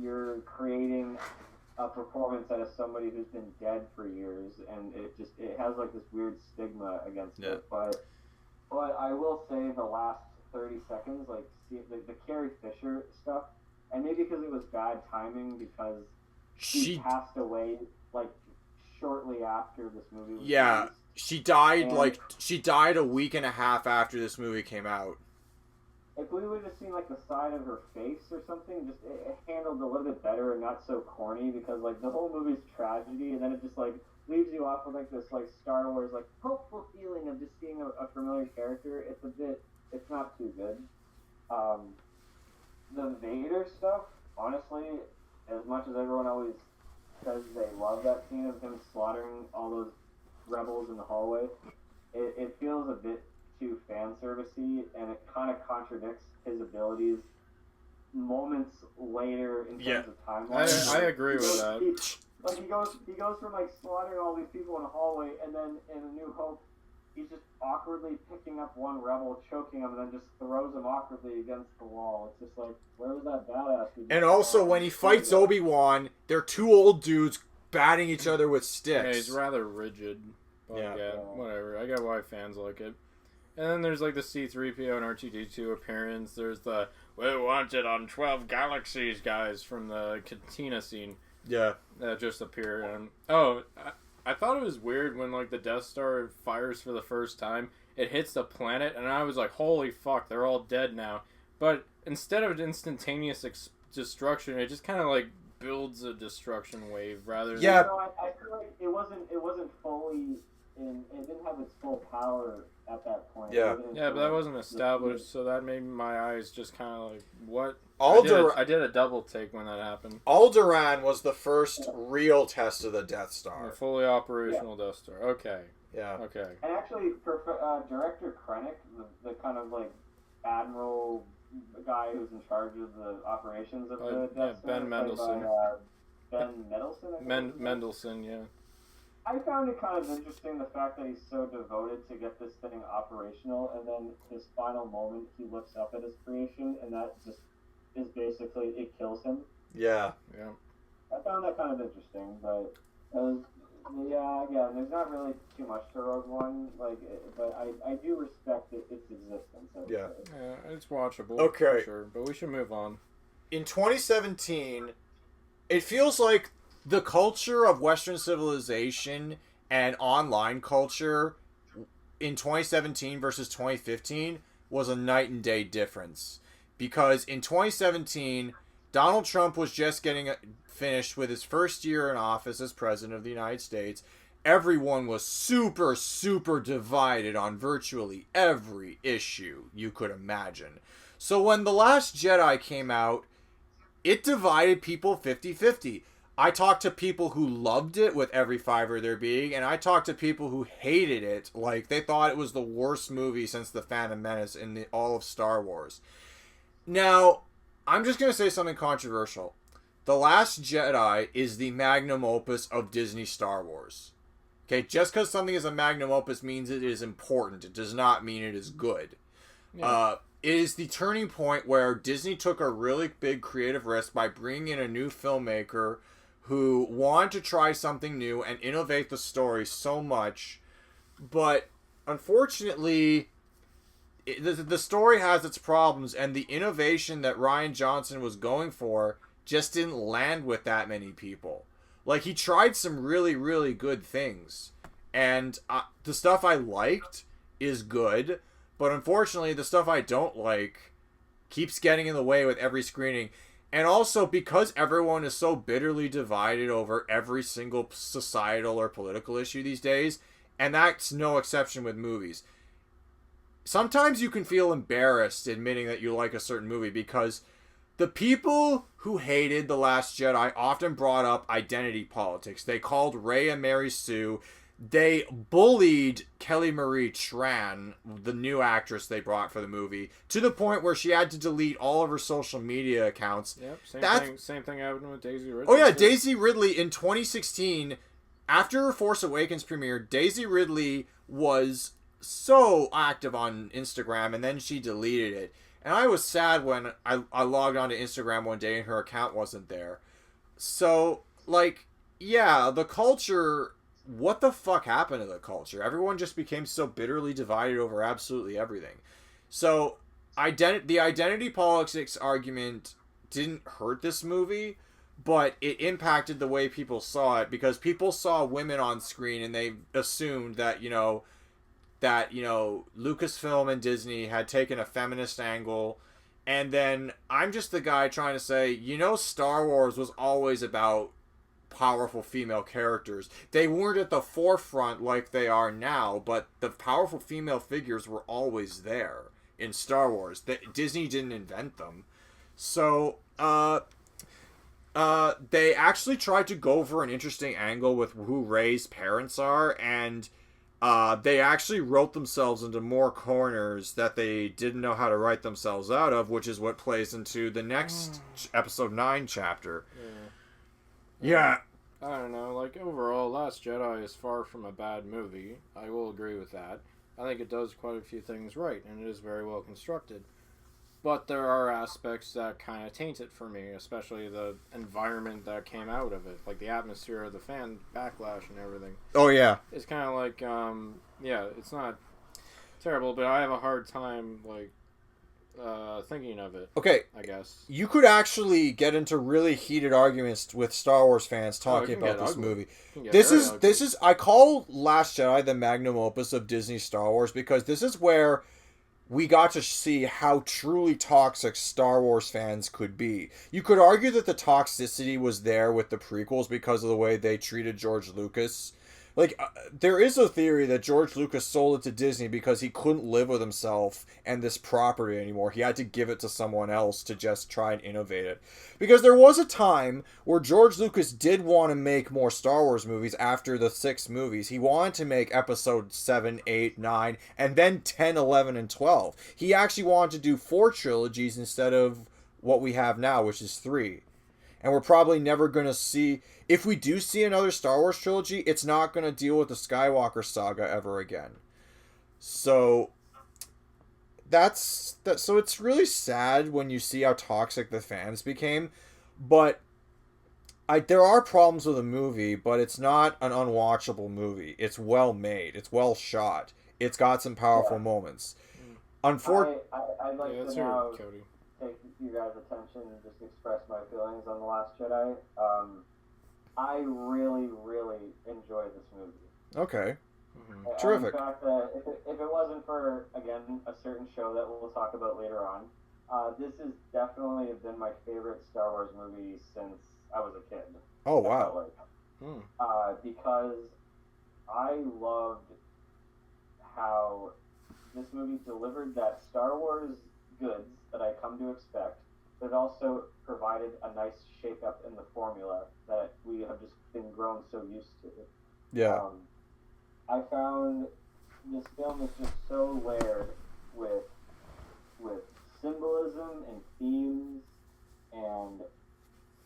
you're creating a performance out of somebody who's been dead for years, and it has like this weird stigma against it. But I will say the last 30 seconds, like the Carrie Fisher stuff. And maybe because it was bad timing because she passed away like shortly after this movie was released. She died a week and a half after this movie came out. If we would have seen like the side of her face or something, just it handled a little bit better and not so corny because like the whole movie's tragedy and then it just like leaves you off with like this like Star Wars like hopeful feeling of just seeing a familiar character. It's not too good. The Vader stuff, honestly, as much as everyone always says they love that scene of him slaughtering all those rebels in the hallway, it feels a bit too fan servicey, and it kind of contradicts his abilities moments later in terms of timeline. I agree with that. He goes from like slaughtering all these people in the hallway, and then in A New Hope, he's just awkwardly picking up one rebel, choking him, and then just throws him awkwardly against the wall. It's just like, where was that badass? And also, when he fights Obi-Wan, they're two old dudes batting each other with sticks. Yeah, he's rather rigid. But yeah, whatever. I get why fans like it. And then there's like the C-3PO and R2-D2 appearance. There's the "We're wanted on 12 galaxies" guys from the cantina scene. Yeah. That just appeared. And I thought it was weird when like the Death Star fires for the first time. It hits the planet, and I was like, "Holy fuck, they're all dead now." But instead of instantaneous destruction, it just kind of like builds a destruction wave rather than... Yeah. I feel like it wasn't fully in. It didn't have its full power at that point. Yeah. Yeah, but that wasn't established, so that made my eyes just kind of like, what? I did a double take when that happened. Alderaan was the first real test of the Death Star. A fully operational Death Star. Okay. Yeah. Okay. And actually, for Director Krennic, the kind of like admiral guy who's in charge of the operations of the Death Star, Ben Mendelsohn. Ben Mendelsohn. Mendelsohn, yeah. I found it kind of interesting the fact that he's so devoted to get this thing operational, and then his final moment, he looks up at his creation, and that just is basically, it kills him. Yeah. Yeah. I found that kind of interesting, but again, there's not really too much to Rogue One, but I do respect its existence. Yeah. Yeah, it's watchable. Okay. For sure, but we should move on. In 2017, it feels like the culture of Western civilization and online culture in 2017 versus 2015 was a night and day difference. Because in 2017, Donald Trump was just getting finished with his first year in office as president of the United States. Everyone was super, super divided on virtually every issue you could imagine. So when The Last Jedi came out, it divided people 50-50. I talked to people who loved it with every fiber there being, and I talked to people who hated it. Like, they thought it was the worst movie since The Phantom Menace in all of Star Wars. Now, I'm just going to say something controversial. The Last Jedi is the magnum opus of Disney Star Wars. Okay, just because something is a magnum opus means it is important. It does not mean it is good. Yeah. It is the turning point where Disney took a really big creative risk by bringing in a new filmmaker who wanted to try something new and innovate the story so much. But unfortunately, the story has its problems, and the innovation that Rian Johnson was going for just didn't land with that many people. Like, he tried some really, really good things. And the stuff I liked is good. But unfortunately, the stuff I don't like keeps getting in the way with every screening. And also, because everyone is so bitterly divided over every single societal or political issue these days, and that's no exception with movies, sometimes you can feel embarrassed admitting that you like a certain movie because the people who hated The Last Jedi often brought up identity politics. They called Rey and Mary Sue. They bullied Kelly Marie Tran, the new actress they brought for the movie, to the point where she had to delete all of her social media accounts. Yep, same thing happened with Daisy Ridley. Oh yeah, Daisy Ridley in 2016, after Force Awakens premiered, Daisy Ridley was so active on Instagram, and then she deleted it. And I was sad when I logged onto Instagram one day and her account wasn't there. So, like, yeah, the culture... What the fuck happened to the culture? Everyone just became so bitterly divided over absolutely everything. So, the identity politics argument didn't hurt this movie, but it impacted the way people saw it, because people saw women on screen and they assumed that, Lucasfilm and Disney had taken a feminist angle. And then I'm just the guy trying to say, Star Wars was always about powerful female characters. They weren't at the forefront like they are now, but the powerful female figures were always there in Star Wars. Disney didn't invent them. So, they actually tried to go for an interesting angle with who Rey's parents are, and they actually wrote themselves into more corners that they didn't know how to write themselves out of, which is what plays into the next episode 9 chapter. Yeah. I don't know, like, overall, Last Jedi is far from a bad movie. I will agree with that. I think it does quite a few things right, and it is very well constructed. But there are aspects that kind of taint it for me, especially the environment that came out of it. Like, the atmosphere of the fan backlash and everything. Oh, yeah. It's kind of like, it's not terrible, but I have a hard time, like, Thinking of it. Okay, I guess you could actually get into really heated arguments with Star Wars fans talking about this movie. This is I call Last Jedi the magnum opus of Disney Star Wars because this is where we got to see how truly toxic Star Wars fans could be. You could argue that the toxicity was there with the prequels because of the way they treated George Lucas. Like, there is a theory that George Lucas sold it to Disney because he couldn't live with himself and this property anymore. He had to give it to someone else to just try and innovate it. Because there was a time where George Lucas did want to make more Star Wars movies after the 6 movies. He wanted to make episode 7, 8, 9, and then 10, 11, and 12. He actually wanted to do 4 trilogies instead of what we have now, which is 3. And we're probably never going to see... If we do see another Star Wars trilogy, it's not going to deal with the Skywalker saga ever again. So... So it's really sad when you see how toxic the fans became. But... there are problems with the movie, but it's not an unwatchable movie. It's well made. It's well shot. It's got some powerful moments. Unfortunately... I'd like to now... Cody. Take you guys' attention and just express my feelings on The Last Jedi. I really, really enjoyed this movie. Okay. Terrific. In fact, if it wasn't for, again, a certain show that we'll talk about later on, this has definitely been my favorite Star Wars movie since I was a kid. Oh, wow. Because I loved how this movie delivered that Star Wars goods that I come to expect, but it also provided a nice shake-up in the formula that we have just been grown so used to. Yeah. I found this film is just so layered with symbolism and themes, and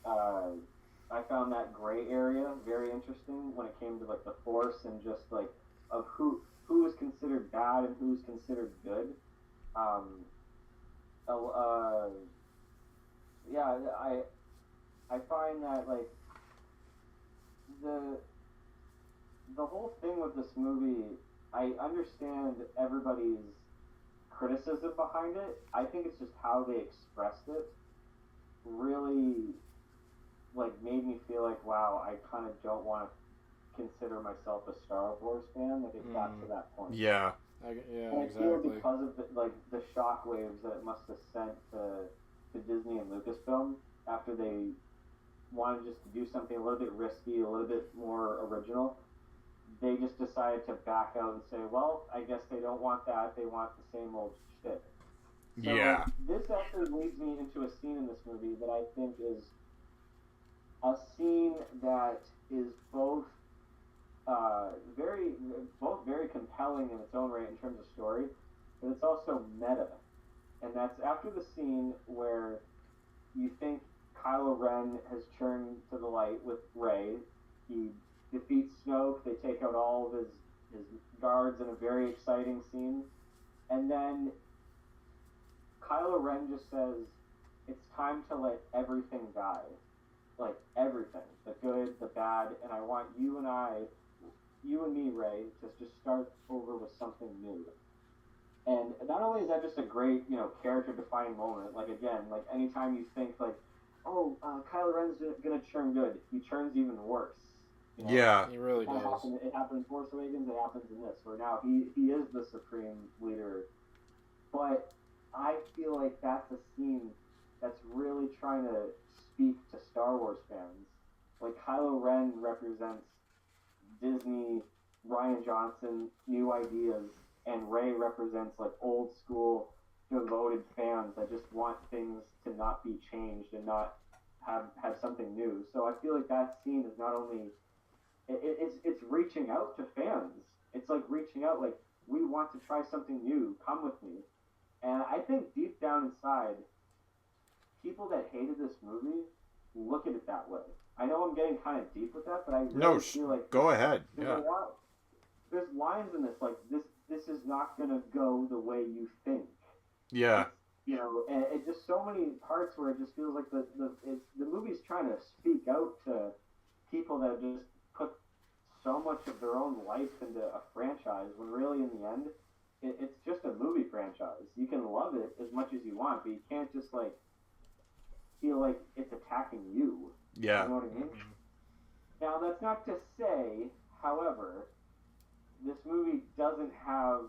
I found that gray area very interesting when it came to like the Force and just like of who is considered bad and who's considered good. I find that like the whole thing with this movie, I understand everybody's criticism behind it. I think it's just how they expressed it really like made me feel like, wow, I kind of don't want to consider myself a Star Wars fan. Like it got to that point. Yeah. And I feel because of the shockwaves that it must have sent to Disney and Lucasfilm after they wanted just to do something a little bit risky, a little bit more original, they just decided to back out and say, well, I guess they don't want that, they want the same old shit. So yeah. This actually leads me into a scene in this movie that I think is a scene that is both very compelling in its own right in terms of story, but it's also meta. And that's after the scene where you think Kylo Ren has turned to the light with Rey. He defeats Snoke. They take out all of his guards in a very exciting scene. And then Kylo Ren just says, it's time to let everything die. Like, everything. The good, the bad, and I want you and me, Rey, to just start over with something new. And not only is that just a great, character-defining moment, like, again, like, anytime you think, like, oh, Kylo Ren's gonna turn good, he turns even worse. Yeah. He really does. It happened in Force Awakens, it happens in this, where now he is the supreme leader. But I feel like that's a scene that's really trying to speak to Star Wars fans. Like, Kylo Ren represents Disney, Rian Johnson, new ideas, and Rey represents, like, old school, devoted fans that just want things to not be changed and not have something new. So I feel like that scene is not only it's reaching out to fans. It's like reaching out, like, we want to try something new. Come with me. And I think deep down inside, people that hated this movie look at it that way. I know I'm getting kind of deep with that, but I really feel like go ahead. Yeah. There's lines in this like this is not gonna go the way you think. Yeah. And it just so many parts where it just feels like the movie's trying to speak out to people that just put so much of their own life into a franchise when really in the end it's just a movie franchise. You can love it as much as you want, but you can't just like feel like it's attacking you. Yeah. You know what I mean? Now, that's not to say, however, this movie doesn't have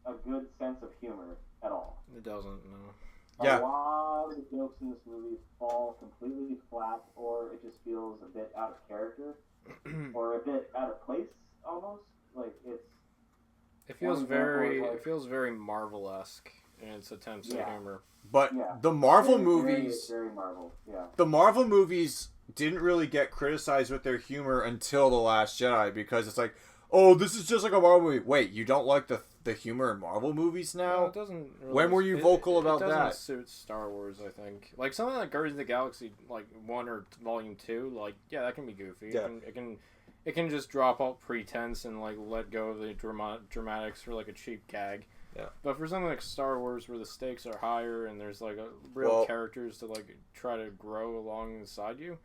a good sense of humor at all. It doesn't, no. Yeah. A lot of the jokes in this movie fall completely flat, or it just feels a bit out of character, or a bit out of place, almost. Like, It feels very Marvel-esque in its attempts at humor. But the Marvel very, movies... Very Marvel, yeah. The Marvel movies didn't really get criticized with their humor until The Last Jedi, because it's like, oh, this is just like a Marvel movie. Wait, you don't like the humor in Marvel movies now? No, it doesn't really, when were you vocal about that? It that? doesn't suit Star Wars, I think. Like, something like Guardians of the Galaxy, like, 1 or Volume 2, like, yeah, that can be goofy. Yeah. It can just drop out pretense and, like, let go of the dramatics for, like, a cheap gag. Yeah. But for something like Star Wars, where the stakes are higher and there's, like, real characters to, like, try to grow alongside you,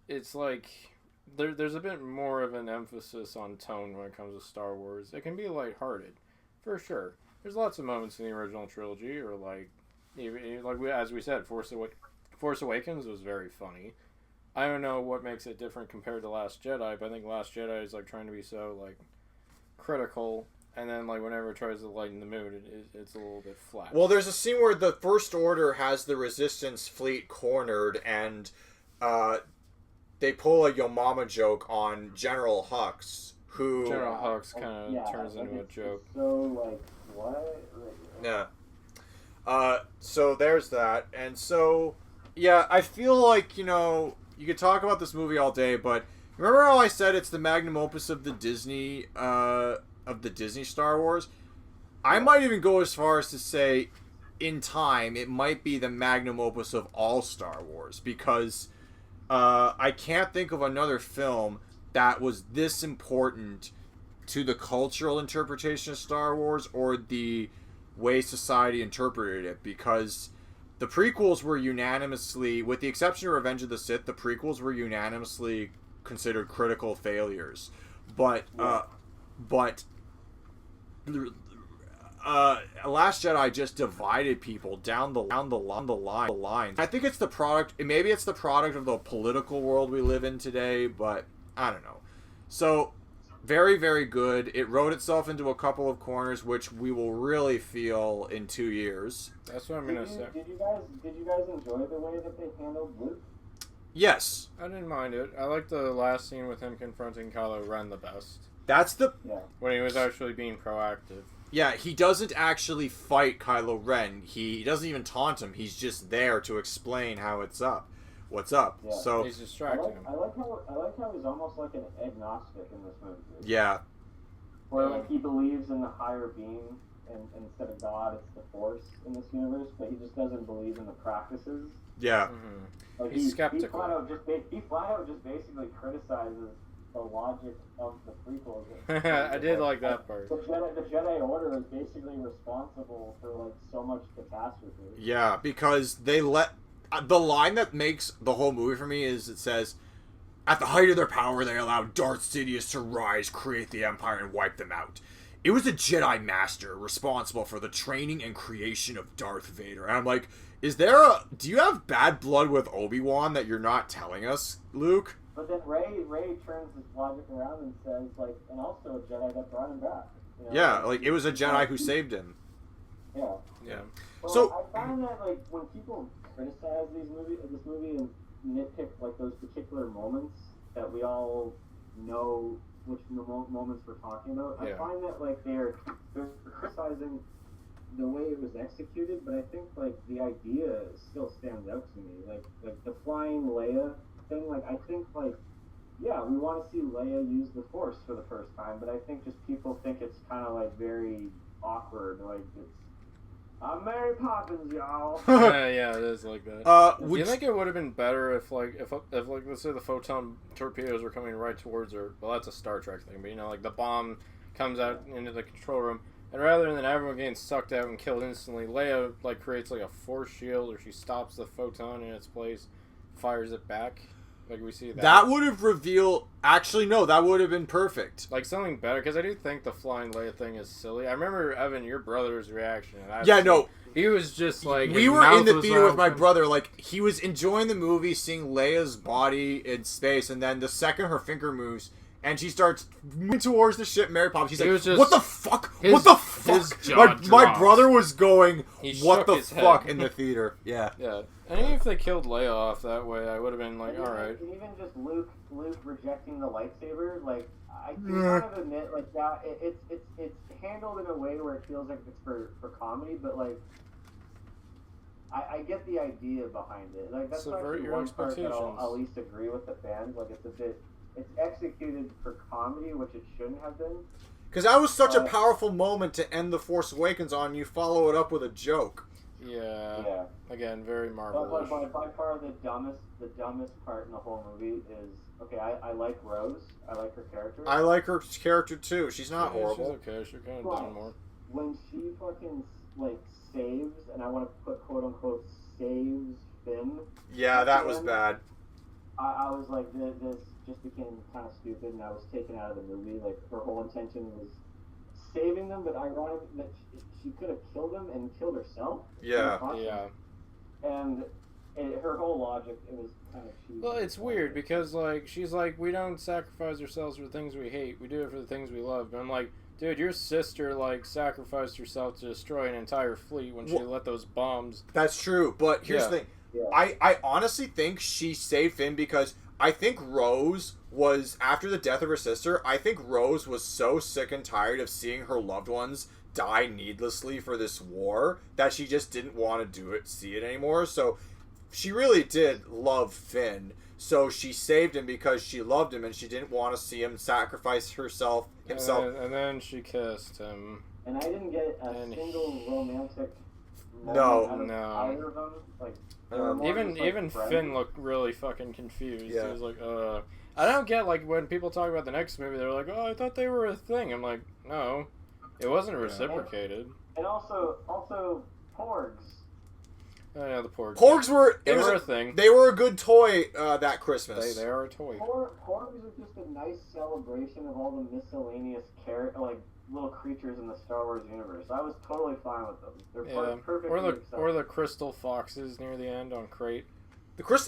it's, like... There's a bit more of an emphasis on tone when it comes to Star Wars. It can be lighthearted, for sure. There's lots of moments in the original trilogy, or as we said, Force Awakens was very funny. I don't know what makes it different compared to Last Jedi, but I think Last Jedi is like trying to be so like critical, and then like whenever it tries to lighten the mood, it's a little bit flat. Well, there's a scene where the First Order has the Resistance fleet cornered, and they pull a Yo Mama joke on General Hux, who... General Hux kind of turns into a joke. So, like, what? Yeah. So there's that. And so, yeah, I feel like, you know, you could talk about this movie all day, but remember how I said it's the magnum opus of the Disney Star Wars? I might even go as far as to say, in time, it might be the magnum opus of all Star Wars, because... I can't think of another film that was this important to the cultural interpretation of Star Wars or the way society interpreted it, because the prequels were unanimously, with the exception of Revenge of the Sith, the prequels were unanimously considered critical failures. But Last Jedi just divided people down the line. I think it's the product. Maybe it's the product of the political world we live in today, but I don't know. So, very, very good. It wrote itself into a couple of corners, which we will really feel in 2 years. That's what I'm gonna say. Did you guys enjoy the way that they handled Luke? Yes. I didn't mind it. I liked the last scene with him confronting Kylo Ren the best. That's the... Yeah. When he was actually being proactive. Yeah, he doesn't actually fight Kylo Ren. He doesn't even taunt him. He's just there to explain how it's up. What's up? Yeah. So he's distracting him. I like how he's almost like an agnostic in this movie. Yeah. Where like he believes in the higher being, and instead of God, it's the Force in this universe. But he just doesn't believe in the practices. Yeah. Mm-hmm. Like he's skeptical. He flat out just basically criticizes the logic of the prequels. I did like that part. The Jedi Order is basically responsible for like so much catastrophe. Yeah, because they let... the line that makes the whole movie for me is, it says, at the height of their power, they allowed Darth Sidious to rise, create the Empire, and wipe them out. It was a Jedi Master responsible for the training and creation of Darth Vader. And I'm like, do you have bad blood with Obi-Wan that you're not telling us, Luke? But then Ray turns his logic around and says, like, and also a Jedi that brought him back. You know? Yeah, like, it was a Jedi who saved him. Yeah. Yeah. Well, So I find that, like, when people criticize this movie and nitpick, like, those particular moments that we all know which moments we're talking about, I find that, like, they're criticizing the way it was executed, but I think, like, the idea still stands out to me. Like the flying Leia thing, like, I think, like, yeah, we want to see Leia use the Force for the first time, but I think just people think it's kind of, like, very awkward, like, it's, I'm Mary Poppins, y'all. yeah, it is like that. Do you think it would have been better if let's say the photon torpedoes were coming right towards her? Well, that's a Star Trek thing, but, you know, like, the bomb comes out into the control room, and rather than everyone getting sucked out and killed instantly, Leia, like, creates, like, a force shield, or she stops the photon in its place, fires it back. Like, we see that. That would have revealed... Actually, no, that would have been perfect. Like, something better, because I do think the flying Leia thing is silly. I remember, Evan, your brother's reaction. No. He was just, like... We were in the theater with my brother. Like, he was enjoying the movie, seeing Leia's body in space, and then the second her finger moves... And she starts moving towards the ship, Mary Poppins. He's like, just, what the fuck? What the fuck? My brother was going, what the fuck, in the theater. Yeah. Yeah. And even if they killed Leia off that way, I would have been like, alright. And even just Luke rejecting the lightsaber, like, I can kind of admit, like, that, it's handled in a way where it feels like it's for comedy, but, like, I get the idea behind it. Like, that's Subvert your one part that I'll expectations. at least agree with the fans. Like, it's executed for comedy, which it shouldn't have been. Because that was such a powerful moment to end The Force Awakens on. You follow it up with a joke. Yeah. Again, very Marvel-ish. But by far the dumbest part in the whole movie is, okay, I like Rose. I like her character. I like her character too. She's not horrible. She's okay. She's kind of done more. When she fucking, like, saves, and I want to put quote-unquote saves Finn. Yeah, that was bad. I was like, this just became kind of stupid, and I was taken out of the movie. Like, her whole intention was saving them, but ironic that she could have killed them and killed herself. Yeah. And her whole logic, it was kind of cheesy. Well, it's weird because, like, she's like, we don't sacrifice ourselves for things we hate. We do it for the things we love. But I'm like, dude, your sister, like, sacrificed herself to destroy an entire fleet when she let those bombs. That's true, but here's the thing. Yeah. I honestly think she saved Finn because I think Rose was, after the death of her sister, I think Rose was so sick and tired of seeing her loved ones die needlessly for this war that she just didn't want to see it anymore. So she really did love Finn. So she saved him because she loved him and she didn't want to see him sacrifice himself. And then she kissed him. And I didn't get a single romantic moment no. either of them. Like, even Finn looked really fucking confused. Yeah. He was like, I don't get, like, when people talk about the next movie, they're like, oh, I thought they were a thing. I'm like, no, it wasn't reciprocated. And also Porgs. Oh yeah, the Porgs. Porgs were a thing. They were a good toy that Christmas. They are a toy. Porgs are just a nice celebration of all the miscellaneous little creatures in the Star Wars universe. I was totally fine with them. They're perfect. Or the crystal foxes near the end on Crate.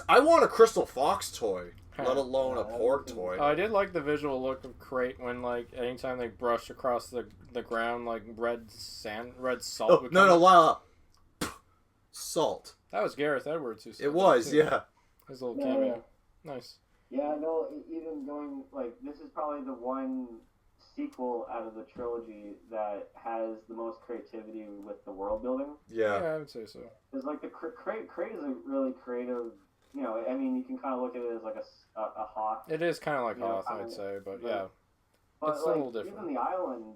I want a crystal fox toy, let alone a Porg toy. I did like the visual look of Crate when, like, anytime they brushed across the ground, like, red salt. Oh, no, Lyle. Salt. That was Gareth Edwards who said it was, yeah. His little cameo. Nice. Yeah, no, even going, like, this is probably the one sequel out of the trilogy that has the most creativity with the world building. Yeah, I would say so. Because, like, the Crate is a really creative, you know, I mean, you can kind of look at it as like a Hoth. It is kind of like Hoth, I'd say, but yeah. But it's a little different. Even the island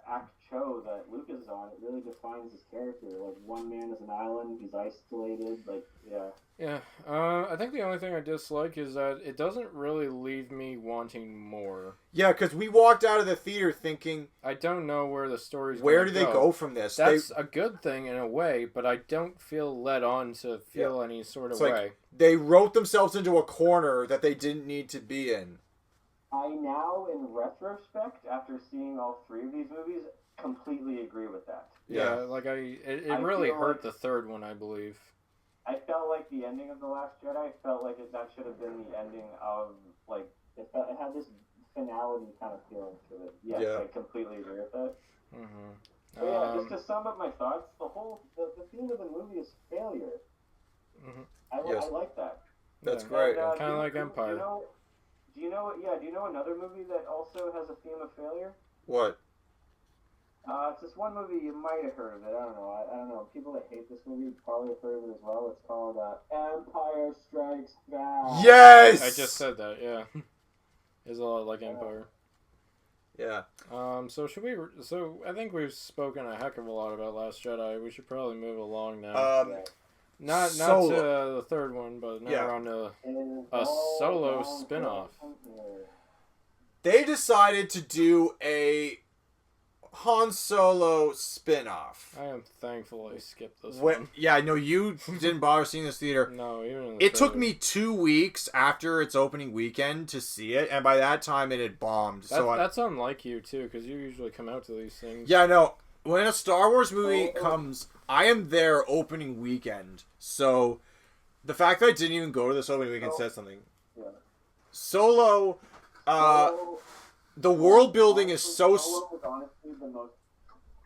act show that Luke is on, it really defines his character. Like, one man is an island, he's isolated, like, yeah. Yeah, I think the only thing I dislike is that it doesn't really leave me wanting more. Yeah, because we walked out of the theater thinking, I don't know where the story's going. Where do they go from this? That's a good thing in a way, but I don't feel led on to feel any sort of way. Like, they wrote themselves into a corner that they didn't need to be in. I now, in retrospect, after seeing all three of these movies, completely agree with that. Yeah, like it really hurt the third one, I believe. I felt like the ending of The Last Jedi felt like that should have been the ending of, like, it had this finality kind of feeling to it. Yes, I completely agree with that. Mm-hmm. So yeah, just to sum up my thoughts, the theme of the movie is failure. Mm-hmm. I like that. That's great. Kind of like Empire. Do you know another movie that also has a theme of failure? What? It's this one movie, you might have heard of it. I don't know. People that hate this movie probably have heard of it as well. It's called Empire Strikes Back. Yes! I just said that, yeah. It's a lot like Empire. Yeah. So I think we've spoken a heck of a lot about Last Jedi. We should probably move along now. Not to the third one, but now we're on to a Solo spin-off. They decided to do Han Solo spin-off. I am thankful I skipped this When, one. yeah, no, you didn't bother seeing this theater. No, even in the It took trailer. me 2 weeks after its opening weekend to see it, and by that time it had bombed. That's unlike you too, because you usually come out to these things. Yeah, no. When a Star Wars movie comes, I am there opening weekend. So the fact that I didn't even go to this opening weekend says something. Yeah. Solo, the world building is so. Solo was honestly the most.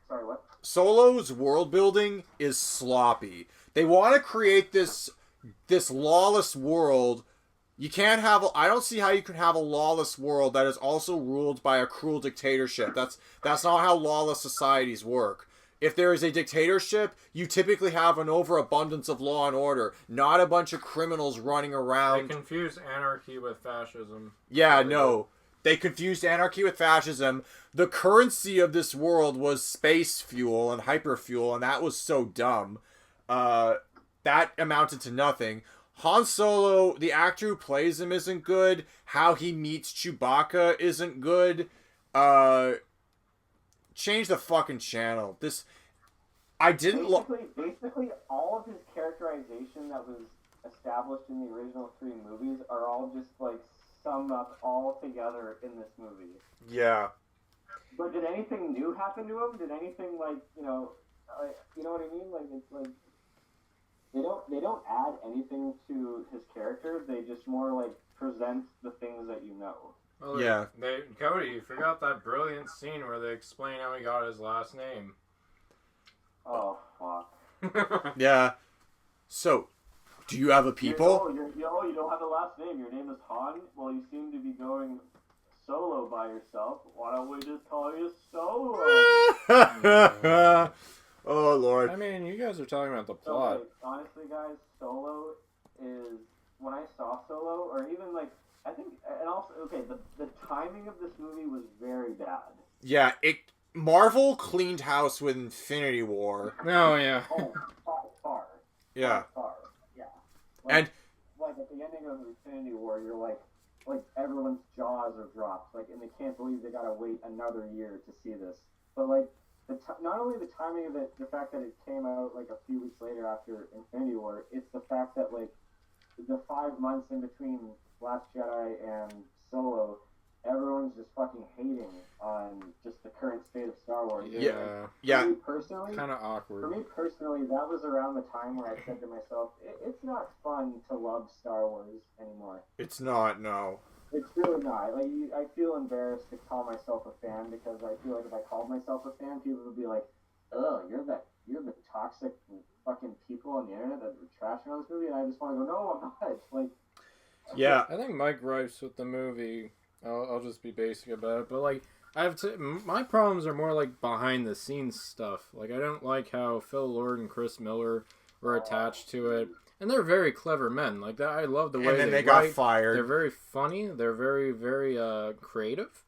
Sorry, what? Solo's world building is sloppy. They want to create this lawless world. You can't have. I don't see how you can have a lawless world that is also ruled by a cruel dictatorship. That's not how lawless societies work. If there is a dictatorship, you typically have an overabundance of law and order, not a bunch of criminals running around. They confuse anarchy with fascism. Yeah, no. They confused anarchy with fascism. The currency of this world was space fuel and hyperfuel, and that was so dumb. That amounted to nothing. Han Solo, the actor who plays him isn't good. How he meets Chewbacca isn't good. Change the fucking channel. I didn't Basically, all of his characterization that was established in the original 3 movies are all just like summed up all together in this movie. Yeah. But did anything new happen to him? Did anything you know what I mean? Like it's like they don't add anything to his character. They just more like present the things that you know. Well, yeah. Cody, you forgot that brilliant scene where they explain how he got his last name. Oh fuck. Yeah. So, do you have a people? You don't have a last name. Your name is Han. Well, you seem to be going solo by yourself. Why don't we just call you Solo? Oh Lord. I mean, you guys are talking about the plot. So, honestly, guys, Solo is when I saw Solo, or even like I think, and also the timing of this movie was very bad. Yeah, Marvel cleaned house with Infinity War. Oh yeah. Oh, far. Yeah. Far. Yeah. And like at the ending of Infinity War, you're like everyone's jaws are dropped, and they can't believe they gotta wait another year to see this. But like not only the timing of it, the fact that it came out like a few weeks later after Infinity War, it's the fact that like the 5 months in between Last Jedi and Solo, everyone's just fucking hating on just the current state of Star Wars. Yeah. For me personally, kind of awkward. For me personally, that was around the time where I said to myself, it's not fun to love Star Wars anymore. It's not, no. It's really not. Like, I feel embarrassed to call myself a fan because I feel like if I called myself a fan, people would be like, "Oh, you're the toxic fucking people on the internet that were trashing on this movie," and I just want to go, "No, I'm not." Like, yeah. I think my gripes with the movie, I'll just be basic about it, but like my problems are more like behind the scenes stuff. Like I don't like how Phil Lord and Chris Miller were attached to it. And they're very clever men. Like that, I love the way and then they write. got fired. They're very funny. They're very, very creative.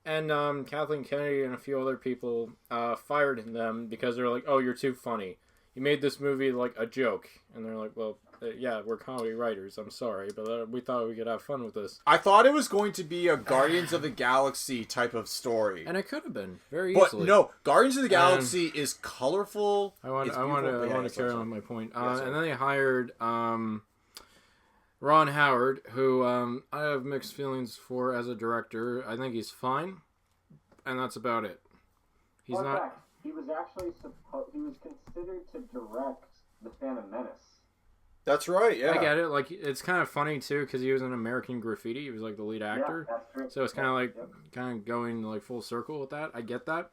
And Kathleen Kennedy and a few other people fired them because they're like, "Oh, you're too funny. You made this movie like a joke." And they're like, "Well, yeah, we're comedy writers. I'm sorry, but we thought we could have fun with this." I thought it was going to be a Guardians of the Galaxy type of story, and it could have been very but easily. No, Guardians of the Galaxy is colorful. I want to carry on my point. And then they hired Ron Howard, who I have mixed feelings for as a director. I think he's fine, and that's about it. He's not. Fact, he was actually he was considered to direct The Phantom Menace. That's right, yeah. I get it. Like, it's kind of funny, too, because he was in American Graffiti. He was, like, the lead actor. Yeah, that's true. So it's kind of, like, kind of going, like, full circle with that. I get that.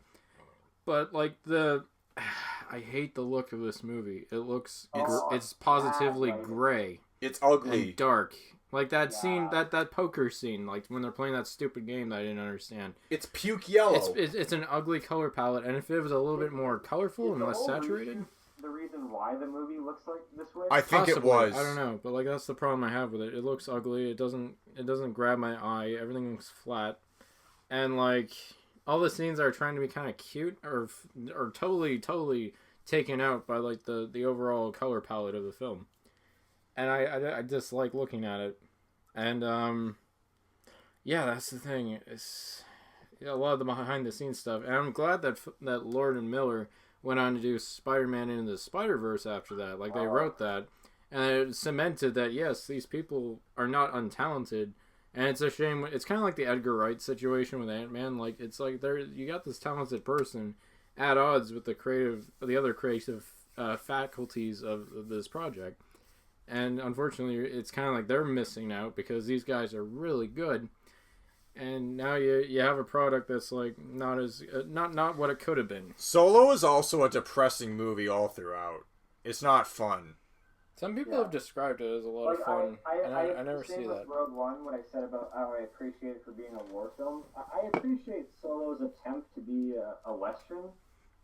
But, like, I hate the look of this movie. It looks... It's positively gray. It's ugly. And dark. Like, that scene, that poker scene, like, when they're playing that stupid game that I didn't understand. It's puke yellow. It's an ugly color palette, and if it was a little bit more colorful and less saturated... The reason why the movie looks like this way? I think Possibly. it was. I don't know, but like that's the problem I have with it. It looks ugly. It doesn't grab my eye. Everything looks flat, and like all the scenes that are trying to be kind of cute are totally taken out by like the overall color palette of the film, and I dislike looking at it, and yeah, that's the thing. a lot of the behind the scenes stuff, and I'm glad that Lord and Miller went on to do Spider-Man into the Spider-Verse after that. Like, they wrote that, and it cemented that, yes, these people are not untalented, and it's a shame. It's kind of like the Edgar Wright situation with Ant-Man. Like, it's like you got this talented person at odds with the other creative faculties of this project. And unfortunately, it's kind of like they're missing out because these guys are really good. And now you have a product that's like not as not what it could have been. Solo is also a depressing movie all throughout. It's not fun. Some people have described it as a lot of fun, and I never see that. Rogue One, what I said about how I appreciate it for being a war film, I appreciate Solo's attempt to be a Western,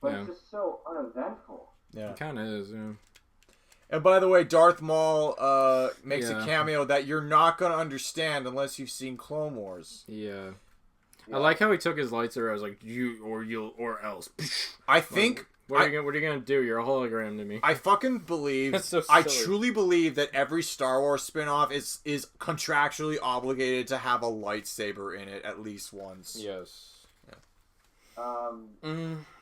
but it's just so uneventful. Yeah, it kind of is, yeah. And by the way, Darth Maul makes a cameo that you're not going to understand unless you've seen Clone Wars. Yeah. I like how he took his lightsaber. I was like, or else. I think... What are you going to do? You're a hologram to me. I fucking believe... That's so I silly. truly believe that every Star Wars spin-off is contractually obligated to have a lightsaber in it at least once. Yes. Yeah.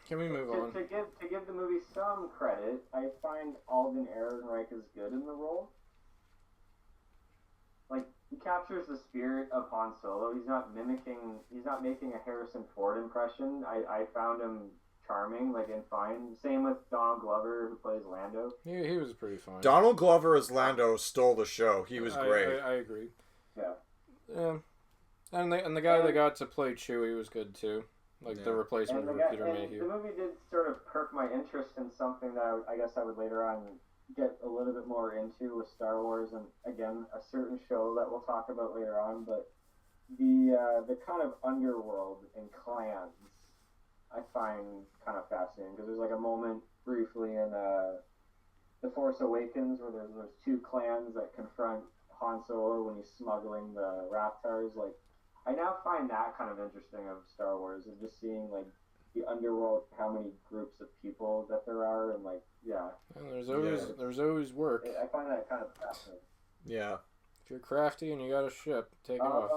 Can we move on? To give the movie some credit, I find Alden Ehrenreich is good in the role. Like, he captures the spirit of Han Solo. He's not making a Harrison Ford impression. I found him charming, like, and fine. Same with Donald Glover, who plays Lando. He was pretty fine. Donald Glover as Lando stole the show. He was great. I agree. Yeah. Yeah. And the guy that got to play Chewie was good too. Like the replacement for Peter Mayhew. The movie did sort of perk my interest in something that I guess I would later on get a little bit more into with Star Wars, and again, a certain show that we'll talk about later on. But the kind of underworld and clans I find kind of fascinating, because there's like a moment briefly in The Force Awakens where there's two clans that confront Han Solo when he's smuggling the Raptors. Like, I now find that kind of interesting of Star Wars, is just seeing like the underworld, how many groups of people that there are, and like, yeah. And there's always work. I find that kind of fascinating. Yeah. If you're crafty and you got a ship, take it off.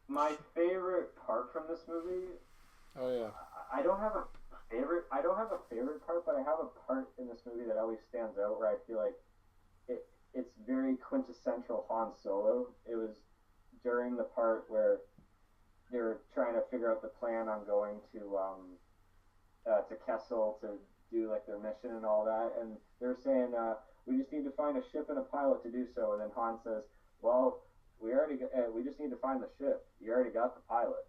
My favorite part from this movie. Oh yeah. I don't have a favorite part, but I have a part in this movie that always stands out where I feel like it's very quintessential Han Solo. It was during the part where they were trying to figure out the plan on going to Kessel to do like their mission and all that, and they're saying we just need to find a ship and a pilot to do so, and then Han says, "Well, we just need to find the ship. You already got the pilot."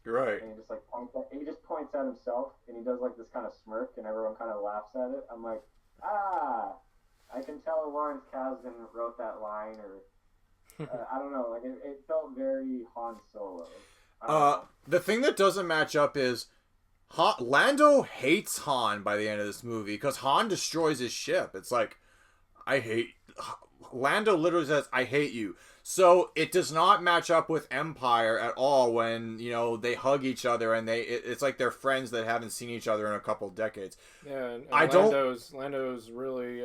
You're right. And he just points at himself, and he does like this kind of smirk, and everyone kind of laughs at it. I'm like, I can tell Lawrence Kasdan wrote that line, or I don't know, like it felt very Han Solo. The thing that doesn't match up is Lando hates Han by the end of this movie because Han destroys his ship. It's like, Lando literally says, "I hate you." So it does not match up with Empire at all when, you know, they hug each other and it's like they're friends that haven't seen each other in a couple decades. Yeah, and Lando's really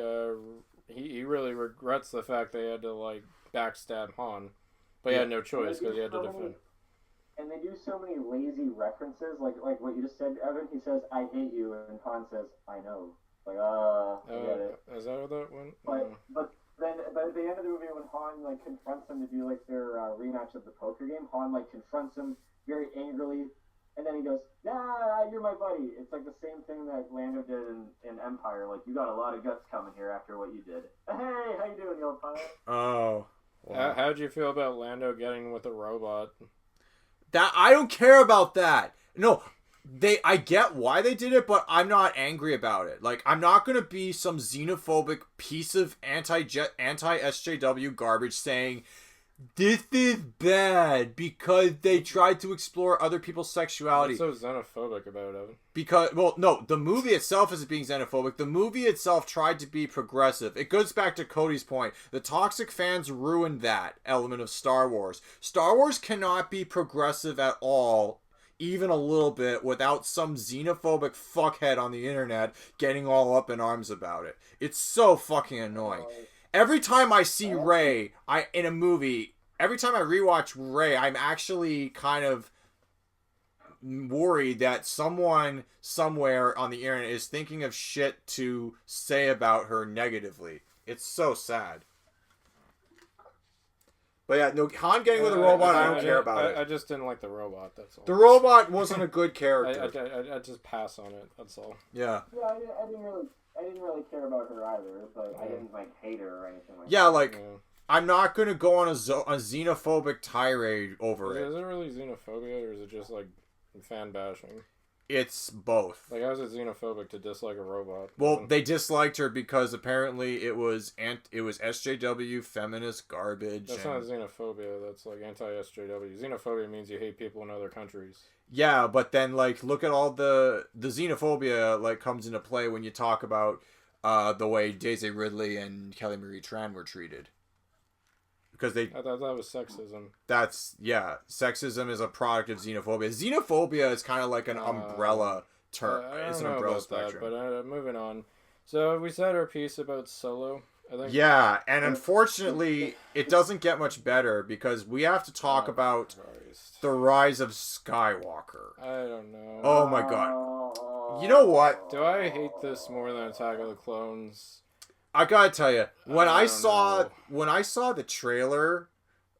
he really regrets the fact they had to like backstab Han, but he had no choice because he had to defend. And they do so many lazy references, like what you just said, Evan. He says, "I hate you," and Han says, "I know." Like, I get it. Is that what that went? But then at the end of the movie, when Han like confronts him to do like their rematch of the poker game, Han like confronts him very angrily, and then he goes, "Nah, you're my buddy." It's like the same thing that Lando did in Empire. Like, you got a lot of guts coming here after what you did. Hey, how you doing, you old pilot? Oh. Wow. How'd you feel about Lando getting with a robot? That I don't care about that. No, I get why they did it, but I'm not angry about it. Like, I'm not gonna be some xenophobic piece of anti-SJW garbage saying this is bad because they tried to explore other people's sexuality. What's so xenophobic about it? Because, well, no, the movie itself isn't being xenophobic. The movie itself tried to be progressive. It goes back to Cody's point. The toxic fans ruined that element of Star Wars. Star Wars cannot be progressive at all, even a little bit, without some xenophobic fuckhead on the internet getting all up in arms about it. It's so fucking annoying. Every time I see Rey in a movie, every time I rewatch Rey, I'm actually kind of worried that someone somewhere on the internet is thinking of shit to say about her negatively. It's so sad. But yeah, no, Han getting with a robot, I don't care about it. I just didn't like the robot, that's all. The robot wasn't a good character. I just pass on it, that's all. Yeah. Yeah, I didn't really care about her either, but I didn't like hate her or anything like that. Yeah, like I'm not gonna go on a xenophobic tirade over it. Is it really xenophobia, or is it just like fan bashing? It's both. Like, how is it xenophobic to dislike a robot? Well, they disliked her because apparently it was SJW feminist garbage. That's not xenophobia. That's like anti-SJW. Xenophobia means you hate people in other countries. Yeah, but then like look at all the xenophobia like comes into play when you talk about the way Daisy Ridley and Kelly Marie Tran were treated. Because I thought that was sexism. Sexism is a product of xenophobia. Xenophobia is kind of like an umbrella term. It's an umbrella spectrum. But moving on. So we said our piece about Solo. I think. Yeah, and unfortunately, it doesn't get much better because we have to talk about the rise of Skywalker. I don't know. Oh my god! You know what? Do I hate this more than Attack of the Clones? I gotta tell you, when I saw the trailer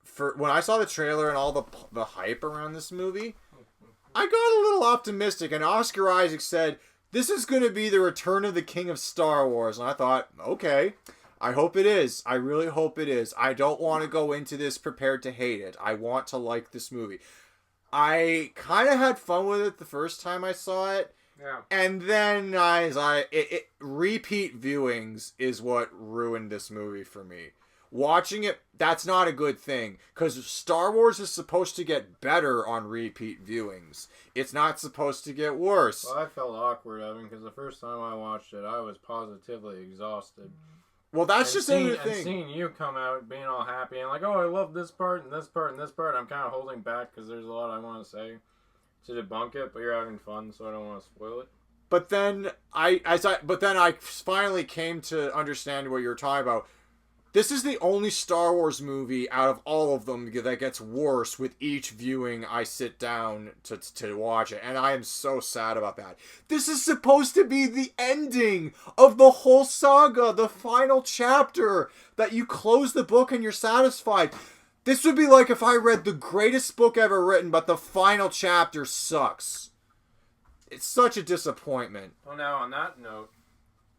and all the hype around this movie, I got a little optimistic. And Oscar Isaac said, "This is going to be the return of the King of Star Wars." And I thought, okay, I hope it is. I really hope it is. I don't want to go into this prepared to hate it. I want to like this movie. I kind of had fun with it the first time I saw it. Yeah. And then repeat viewings is what ruined this movie for me. Watching it, that's not a good thing. Because Star Wars is supposed to get better on repeat viewings. It's not supposed to get worse. Well, I felt awkward, Evan, because the first time I watched it, I was positively exhausted. Well, that's just another thing. And seeing you come out being all happy and like, oh, I love this part and this part and this part, I'm kind of holding back because there's a lot I want to say to debunk it, but you're having fun, so I don't want to spoil it. But then I finally came to understand what you were talking about. This is the only Star Wars movie out of all of them that gets worse with each viewing I sit down to watch it, and I am so sad about that. This is supposed to be the ending of the whole saga, the final chapter, that you close the book and you're satisfied. This would be like if I read the greatest book ever written, but the final chapter sucks. It's such a disappointment. Well, now, on that note,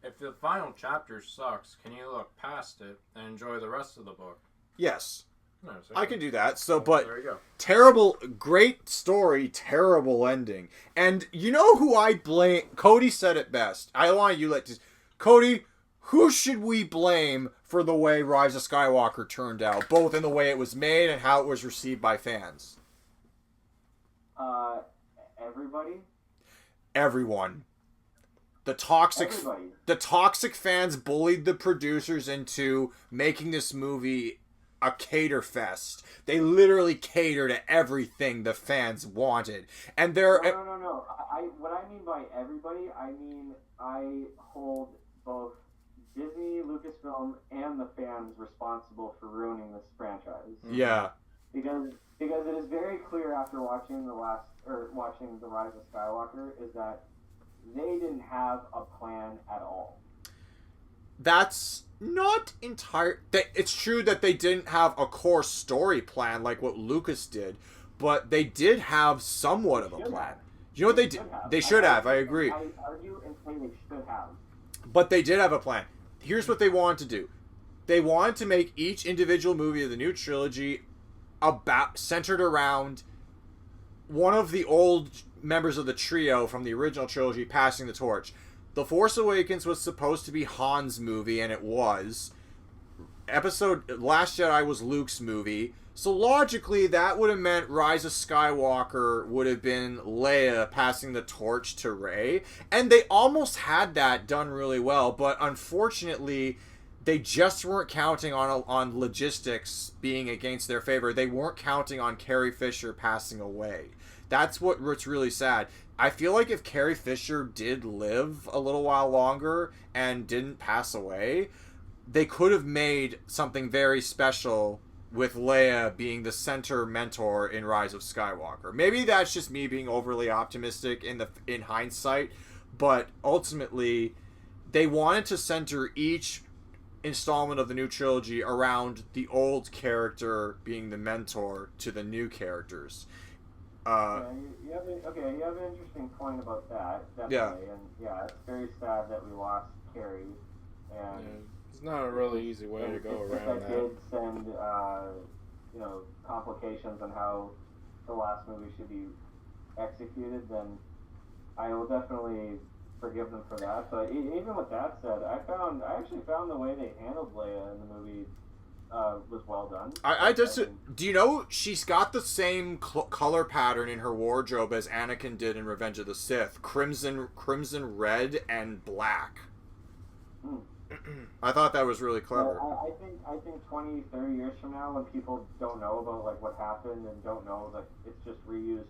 if the final chapter sucks, can you look past it and enjoy the rest of the book? Yes. No, I can do that. So, but there you go. Terrible, great story, terrible ending. And you know who I blame? Cody said it best. I want you to... Cody, who should we blame for the way Rise of Skywalker turned out, both in the way it was made and how it was received by fans? Everybody? Everyone. The toxic fans bullied the producers into making this movie a cater fest. They literally cater to everything the fans wanted. And No. What I mean by everybody, I mean I hold both Disney, Lucasfilm, and the fans responsible for ruining this franchise. Yeah. Because it is very clear after watching the Rise of Skywalker is that they didn't have a plan at all. That's not entire. It's true that they didn't have a core story plan like what Lucas did, but they did have somewhat of a plan. You know what they did? They should have. I agree. I argue and say they should have. But they did have a plan. Here's what they wanted to do. They wanted to make each individual movie of the new trilogy centered around one of the old members of the trio from the original trilogy passing the torch. The Force Awakens was supposed to be Han's movie, and it was. Last Jedi was Luke's movie. So logically, that would have meant Rise of Skywalker would have been Leia passing the torch to Rey. And they almost had that done really well, but unfortunately, they just weren't counting on logistics being against their favor. They weren't counting on Carrie Fisher passing away. That's what's really sad. I feel like if Carrie Fisher did live a little while longer and didn't pass away, they could have made something very special with Leia being the center mentor in Rise of Skywalker. Maybe that's just me being overly optimistic in hindsight, but ultimately they wanted to center each installment of the new trilogy around the old character being the mentor to the new characters. You have an interesting point about that, definitely. And it's very sad that we lost Carrie. And it's not a really easy way to go around that. If did send, complications on how the last movie should be executed, then I will definitely forgive them for that. But even with that said, I actually found the way they handled Leia in the movie was well done. Do you know she's got the same color pattern in her wardrobe as Anakin did in Revenge of the Sith? Crimson, red, and black. I thought that was really clever. I think 20, 30 years from now, when people don't know about like what happened and don't know like it's just reused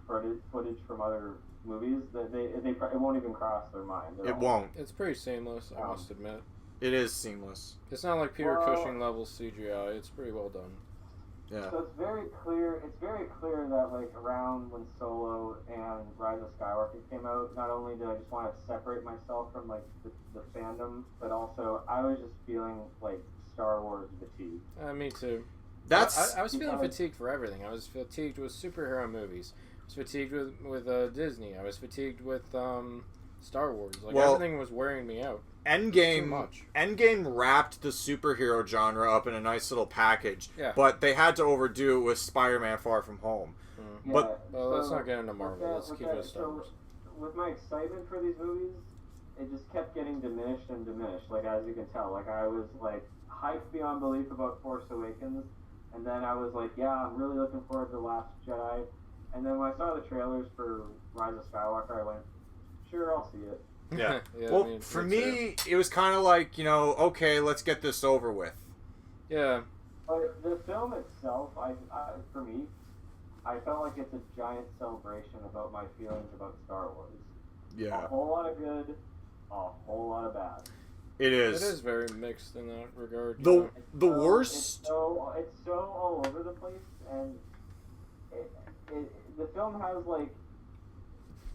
footage from other movies, that it won't even cross their mind. It won't. It's pretty seamless, I must admit. It is seamless. It's not like Peter Cushing level CGI. It's pretty well done. Yeah. So it's very clear that like around when Solo and Rise of Skywalker came out, not only did I just want to separate myself from like the fandom, but also I was just feeling like Star Wars fatigue. Me too. I was feeling fatigued for everything. I was fatigued with superhero movies. I was fatigued with Disney. I was fatigued with Star Wars. Like everything was wearing me out. Endgame wrapped the superhero genre up in a nice little package, but they had to overdo it with Spider-Man Far From Home. But let's not get into Marvel. Let's keep it at Star Wars. With my excitement for these movies, it just kept getting diminished. Like as you can tell, like I was like hyped beyond belief about Force Awakens, and then I was like, I'm really looking forward to The Last Jedi. And then when I saw the trailers for Rise of Skywalker, I went, sure, I'll see it. Yeah. Well, for me, it was kind of like, okay, let's get this over with. Yeah. But the film itself, for me, I felt like it's a giant celebration about my feelings about Star Wars. Yeah. A whole lot of good, a whole lot of bad. It is. It is very mixed in that regard. The worst. It's so all over the place, and the film has like.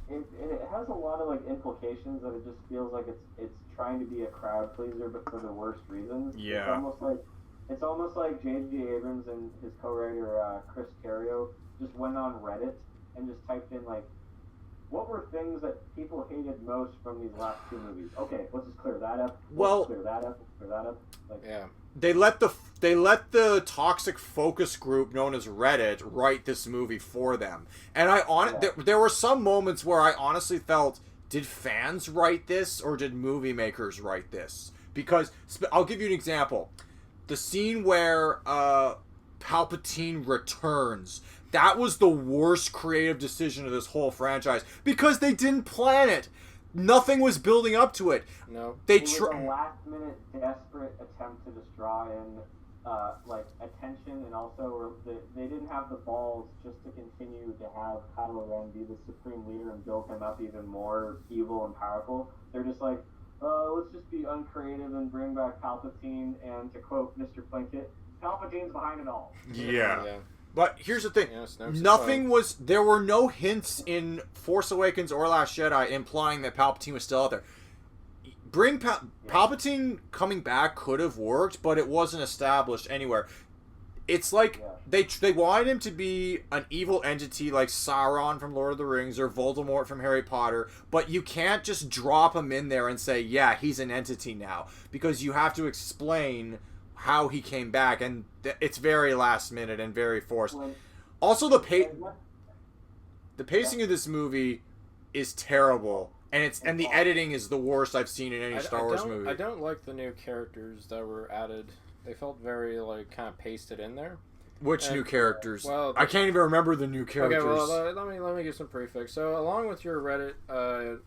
It has a lot of like implications that it just feels like it's trying to be a crowd pleaser, but for the worst reasons. Yeah. It's almost like J.J. Abrams and his co-writer Chris Terrio just went on Reddit and just typed in like, what were things that people hated most from these last two movies? Okay, let's just clear that up. Clear that up. Like, yeah. They let the toxic focus group known as Reddit write this movie for them. And there were some moments where I honestly felt, did fans write this or did movie makers write this? Because I'll give you an example. The scene where Palpatine returns, that was the worst creative decision of this whole franchise because they didn't plan it. Nothing was building up to it. No. It was a last-minute, desperate attempt to just draw in, attention, and also they didn't have the balls just to continue to have Kylo Ren be the supreme leader and build him up even more evil and powerful. They're just like, let's just be uncreative and bring back Palpatine, and to quote Mr. Plinkett, Palpatine's behind it all. Yeah. But here's the thing. There were no hints in Force Awakens or Last Jedi implying that Palpatine was still out there. Palpatine coming back could have worked, but it wasn't established anywhere. It's like they wanted him to be an evil entity like Sauron from Lord of the Rings or Voldemort from Harry Potter, but you can't just drop him in there and say, yeah, he's an entity now, because you have to explain how he came back, and it's very last minute and very forced. Also, the pacing of this movie is terrible, and the editing is the worst I've seen in any Star Wars movie. I don't like the new characters that were added. They felt very kind of pasted in there. Which new characters? Well, I can't even remember the new characters. Okay, well, let me give some prefix. So, along with your Reddit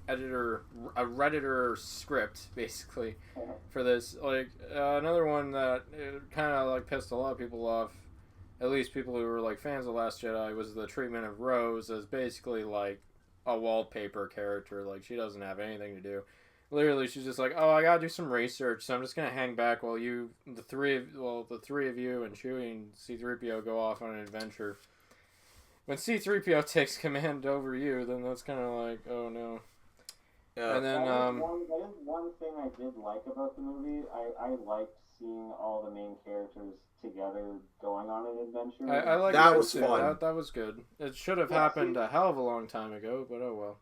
Redditor script, basically, for this, another one that kind of pissed a lot of people off, at least people who were fans of Last Jedi, was the treatment of Rose as basically a wallpaper character. She doesn't have anything to do. Literally, she's just like, oh, I gotta do some research, so I'm just gonna hang back while the three of you and Chewie and C-3PO go off on an adventure. When C-3PO takes command over you, then that's kind of like, oh no. Yeah. And then, that is one thing I did like about the movie. I liked seeing all the main characters together going on an adventure. I like that was fun. That was good. It should have happened a hell of a long time ago, but oh well.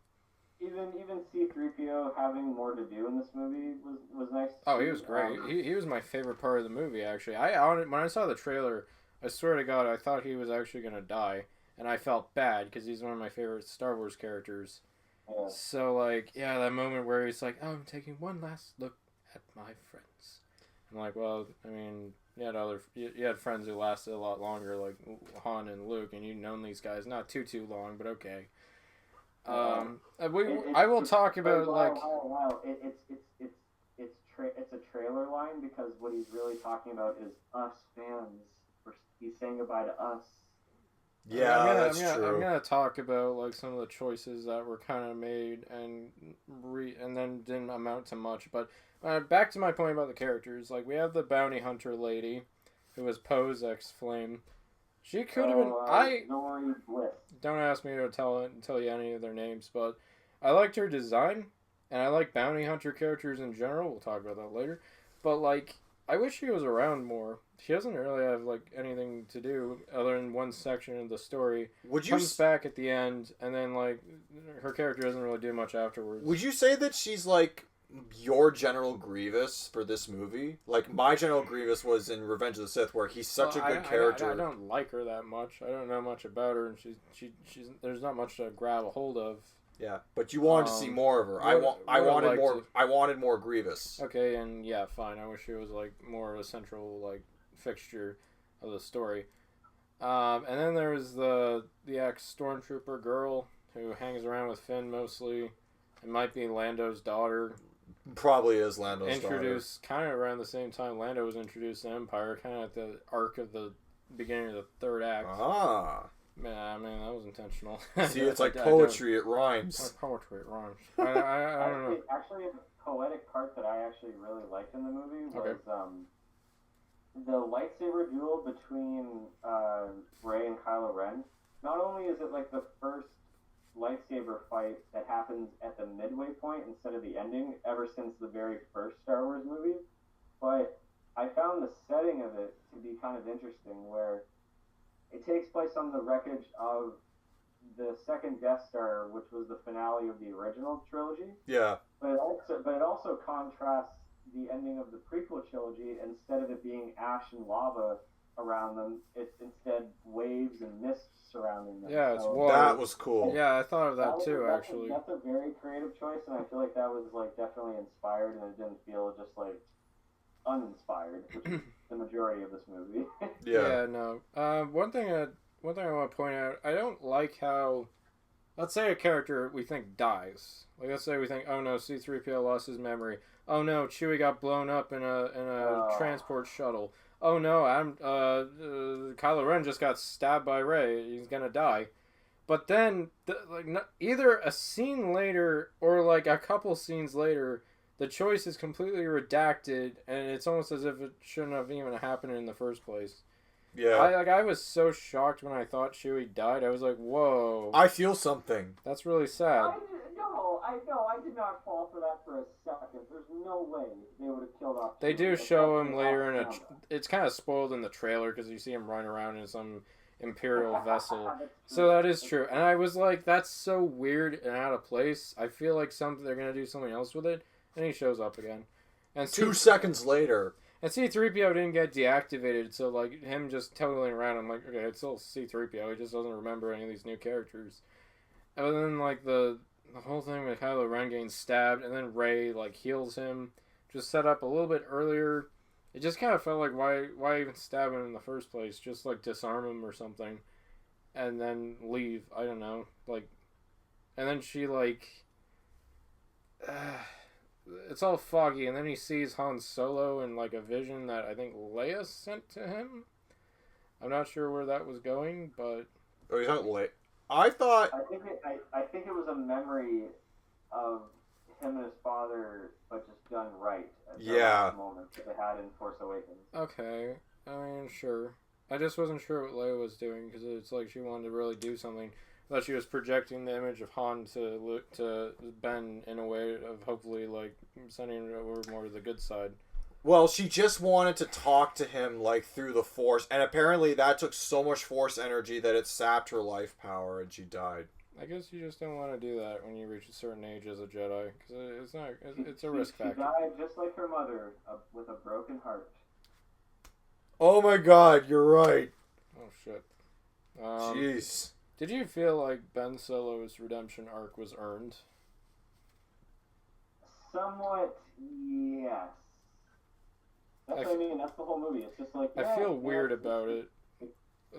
Even C-3PO having more to do in this movie was nice. Oh, he was great. He was my favorite part of the movie, actually. When I saw the trailer, I swear to God, I thought he was actually gonna die, and I felt bad because he's one of my favorite Star Wars characters. Yeah. So like, yeah, that moment where he's like, "Oh, I'm taking one last look at my friends." I'm like, well, I mean, you had friends who lasted a lot longer, like Han and Luke, and you've known these guys not too long, but okay. I will talk about like. It's a trailer line because what he's really talking about is us fans. He's saying goodbye to us. Yeah, that's true. I'm gonna talk about like some of the choices that were kind of made and then didn't amount to much. But back to my point about the characters. Like we have the bounty hunter lady, who was Poe's ex-flame. She could have been. Don't ask me to tell you any of their names, but I liked her design, and I like bounty hunter characters in general. We'll talk about that later. But like, I wish she was around more. She doesn't really have like anything to do other than one section of the story. Comes back at the end, and then like her character doesn't really do much afterwards. Would you say that she's like your General Grievous for this movie? Like my General Grievous was in Revenge of the Sith, where he's such a good character. I don't like her that much. I don't know much about her, and she's there's not much to grab a hold of. Yeah, but you wanted to see more of her. I wanted more Grievous. Okay, and yeah, fine. I wish she was like more of a central like fixture of the story. And then there's the ex stormtrooper girl who hangs around with Finn mostly. It might be Lando's daughter. Probably is Lando's introduced daughter. Kind of around the same time Lando was introduced to Empire, kind of at the arc of the beginning of the third act. Ah. Man, I mean, that was intentional. See, it's like poetry, it rhymes. Like poetry, it rhymes. I don't know. Actually, the poetic part that I actually really liked in the movie was the lightsaber duel between Rey and Kylo Ren. Not only is it like the first lightsaber fight that happens at the midway point instead of the ending ever since the very first Star Wars movie, but I found the setting of it to be kind of interesting, where it takes place on the wreckage of the second Death Star, which was the finale of the original trilogy. Yeah. But it also contrasts the ending of the prequel trilogy. Instead of it being ash and lava around them, it's instead waves and mist surrounding them. Yeah, that was cool. Yeah, I thought of that too, actually. That's a very creative choice, and I feel like that was like definitely inspired, and it didn't feel just like uninspired, which is the majority of this movie. Yeah, no. One thing I want to point out, I don't like how, let's say a character we think dies. Like, let's say we think, oh no, C-3PO lost his memory. Oh no, Chewie got blown up in a transport shuttle. Oh no, Kylo Ren just got stabbed by Rey. He's gonna die. But then, either a scene later or like a couple scenes later, the choice is completely redacted, and it's almost as if it shouldn't have even happened in the first place. Yeah. I was so shocked when I thought Chewie died. I was like, whoa. I feel something. That's really sad. I did not fall for that for a second. There's no way they would have killed off. They do show him later in it's kind of spoiled in the trailer because you see him running around in some Imperial vessel. So that is true. And I was like, that's so weird and out of place. I feel like they're going to do something else with it. And he shows up again. And 2 seconds later. And C-3PO didn't get deactivated, so like him just totaling around, I'm like, okay, it's still C-3PO. He just doesn't remember any of these new characters. And then like the whole thing with Kylo Ren getting stabbed, and then Rey like heals him, just set up a little bit earlier. It just kind of felt like why even stab him in the first place? Just like disarm him or something, and then leave. I don't know, like, and then she like. It's all foggy, and then he sees Han Solo in like a vision that I think Leia sent to him. I'm not sure where that was going, but he's not Leia. I think it was a memory of him and his father, but just done right at Yeah. the moment that they had in Force Awakens. Okay, I mean, sure. I just wasn't sure what Leia was doing because it's like she wanted to really do something. I thought she was projecting the image of Han to Ben in a way of hopefully like sending it over more to the good side. Well, she just wanted to talk to him like through the Force, and apparently that took so much Force energy that it sapped her life power, and she died. I guess you just don't want to do that when you reach a certain age as a Jedi because it's a risk factor. She died just like her mother, with a broken heart. Oh my God, you're right. Oh shit. Jeez. Did you feel like Ben Solo's redemption arc was earned? Somewhat, yes. That's what I mean. That's the whole movie. It's just like, I feel weird about it.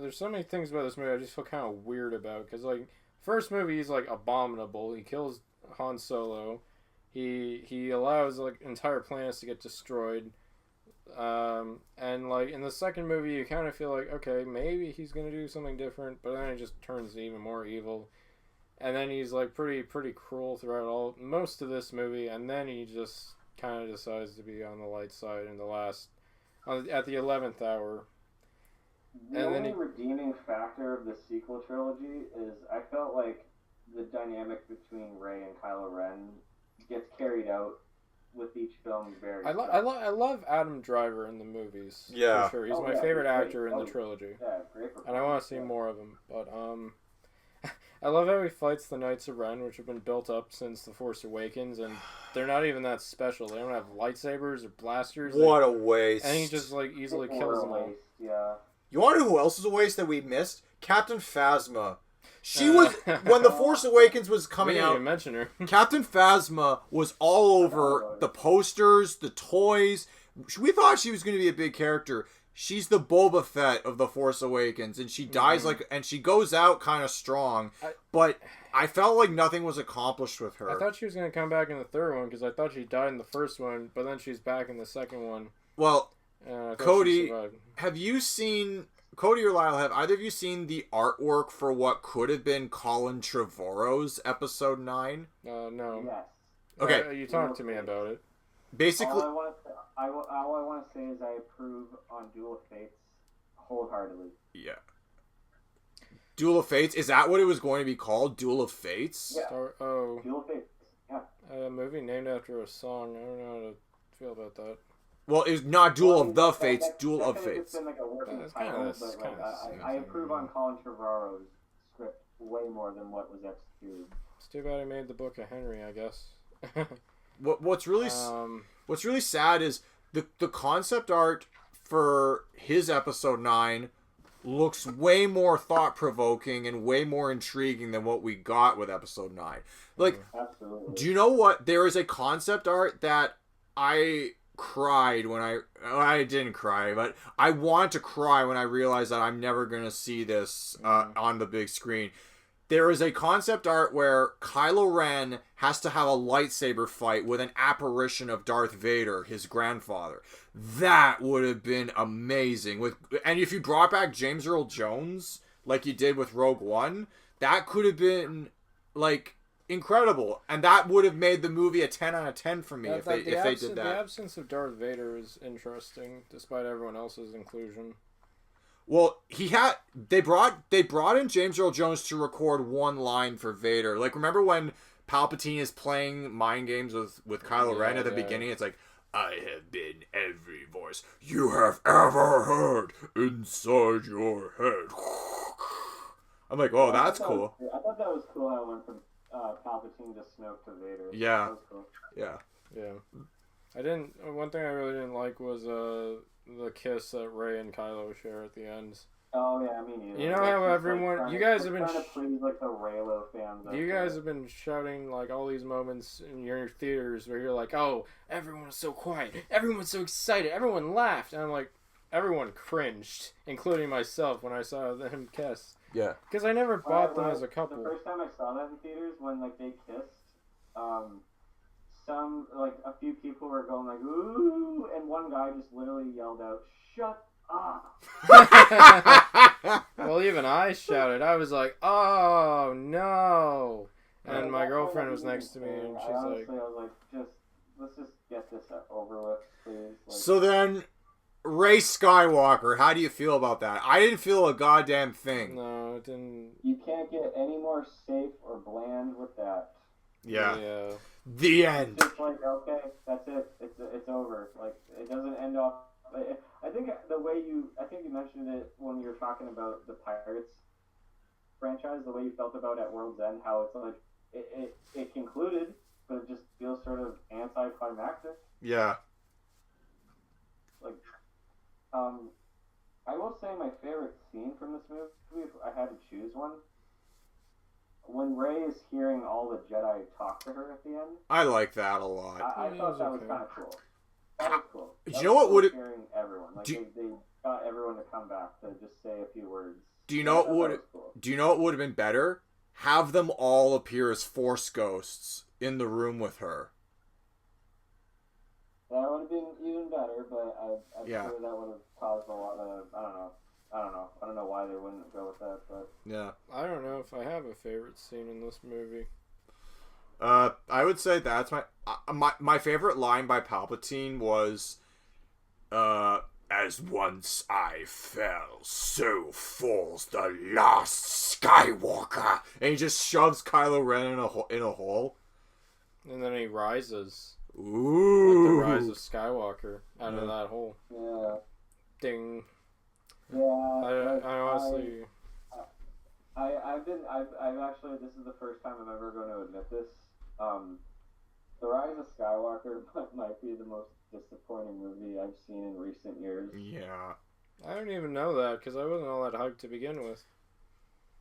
There's so many things about this movie I just feel kind of weird about because like first movie he's like abominable. He kills Han Solo. He allows like entire planets to get destroyed. And like in the second movie you kind of feel like okay maybe he's gonna do something different, but then he just turns even more evil, and then he's like pretty cruel throughout most of this movie, and then he just kind of decides to be on the light side in the last at the 11th hour. The only redeeming factor of the sequel trilogy is I felt like the dynamic between Rey and Kylo Ren gets carried out with each film very I love Adam Driver in the movies. Yeah. For sure. He's my favorite actor in the trilogy. Yeah, great. And I want to see more of him. But I love how he fights the Knights of Ren, which have been built up since The Force Awakens, and they're not even that special. They don't have lightsabers or blasters. What a waste. And he just like easily kills them all. Yeah. You want to know who else is a waste that we missed? Captain Phasma. She was when The Force Awakens was coming we didn't out. even mention her. Captain Phasma was all over the posters, the toys. We thought she was going to be a big character. She's the Boba Fett of The Force Awakens, and she dies and she goes out kind of strong. But I felt like nothing was accomplished with her. I thought she was going to come back in the third one because I thought she died in the first one, but then she's back in the second one. Well, Cody, have you seen... Cody or Lyle, have either of you seen the artwork for what could have been Colin Trevorrow's Episode 9? No. Yes. Okay. You talked to me about it. Basically... All I want to say is I approve on Duel of Fates wholeheartedly. Yeah. Duel of Fates? Is that what it was going to be called? Duel of Fates? Yeah. Duel of Fates. Yeah. A movie named after a song. I don't know how to feel about that. Well, it's not Duel of the Fates, Duel of Fates. It's been like a working title, but I approve on Colin Trevorrow's script way more than what was executed. It's too bad he made the Book of Henry, I guess. What's really sad is the concept art for his Episode 9 looks way more thought-provoking and way more intriguing than what we got with Episode 9. Like, absolutely. Do you know what? There is a concept art that I cried when I didn't cry, but I wanted to cry when I realized that I'm never going to see this on the big screen. There is a concept art where Kylo Ren has to have a lightsaber fight with an apparition of Darth Vader, his grandfather. That would have been amazing. And if you brought back James Earl Jones, like you did with Rogue One, that could have been, like, incredible. And that would have made the movie a 10 out of 10 for me if they did that. The absence of Darth Vader is interesting, despite everyone else's inclusion. Well, they brought in James Earl Jones to record one line for Vader. Like, remember when Palpatine is playing mind games with Kylo Ren at the beginning? It's like, I have been every voice you have ever heard inside your head. I'm like, oh, that's cool. I thought that was cool how it went from Palpatine to Snoke to Vader. Yeah. That was cool. Yeah. One thing I really didn't like was the kiss that Rey and Kylo share at the end. Oh yeah, I mean, you know how everyone, you guys have been trying to please like the Reylo fans. You guys have been shouting like all these moments in your theaters where you're like, oh, everyone was so quiet, everyone's so excited, everyone laughed, and I'm like, everyone cringed, including myself when I saw them kiss. Yeah. Because I never bought them as a couple. The first time I saw that in theaters, when like they kissed, a few people were going like, ooh, and one guy just literally yelled out, shut up. Well, even I shouted. I was like, oh, no. And my girlfriend girlfriend was next to me, and she's honestly, I was like, let's just get this over with, please. Like, so then, Rey Skywalker, how do you feel about that? I didn't feel a goddamn thing. No, it didn't. you can't get any more safe or bland with that. Yeah. The end. It's just like, okay, that's it. It's over. Like, it doesn't end off. I think you mentioned it when you were talking about the Pirates franchise, the way you felt about at World's End, how it's like it concluded, but it just feels sort of anticlimactic. Yeah. Like, I will say my favorite scene from this movie, if I had to choose one, when Rey is hearing all the Jedi talk to her at the end. I like that a lot. I thought that was kind of cool. That was cool. You know what would it? Hearing everyone, like they got everyone to come back to just say a few words. Do you know what would? Cool. Do you know what would have been better? Have them all appear as Force ghosts in the room with her. That would have been even better, but I'm sure that would have caused a lot of I don't know why they wouldn't go with that, but yeah. I don't know if I have a favorite scene in this movie. I would say that's my favorite line by Palpatine was, as once I fell, so falls the last Skywalker, and he just shoves Kylo Ren in a hole, and then he rises. Ooh, like the rise of Skywalker out of that hole. Yeah. Ding. Yeah. I honestly. I've actually, this is the first time I'm ever going to admit this. The Rise of Skywalker might be the most disappointing movie I've seen in recent years. Yeah. I don't even know that because I wasn't all that hyped to begin with.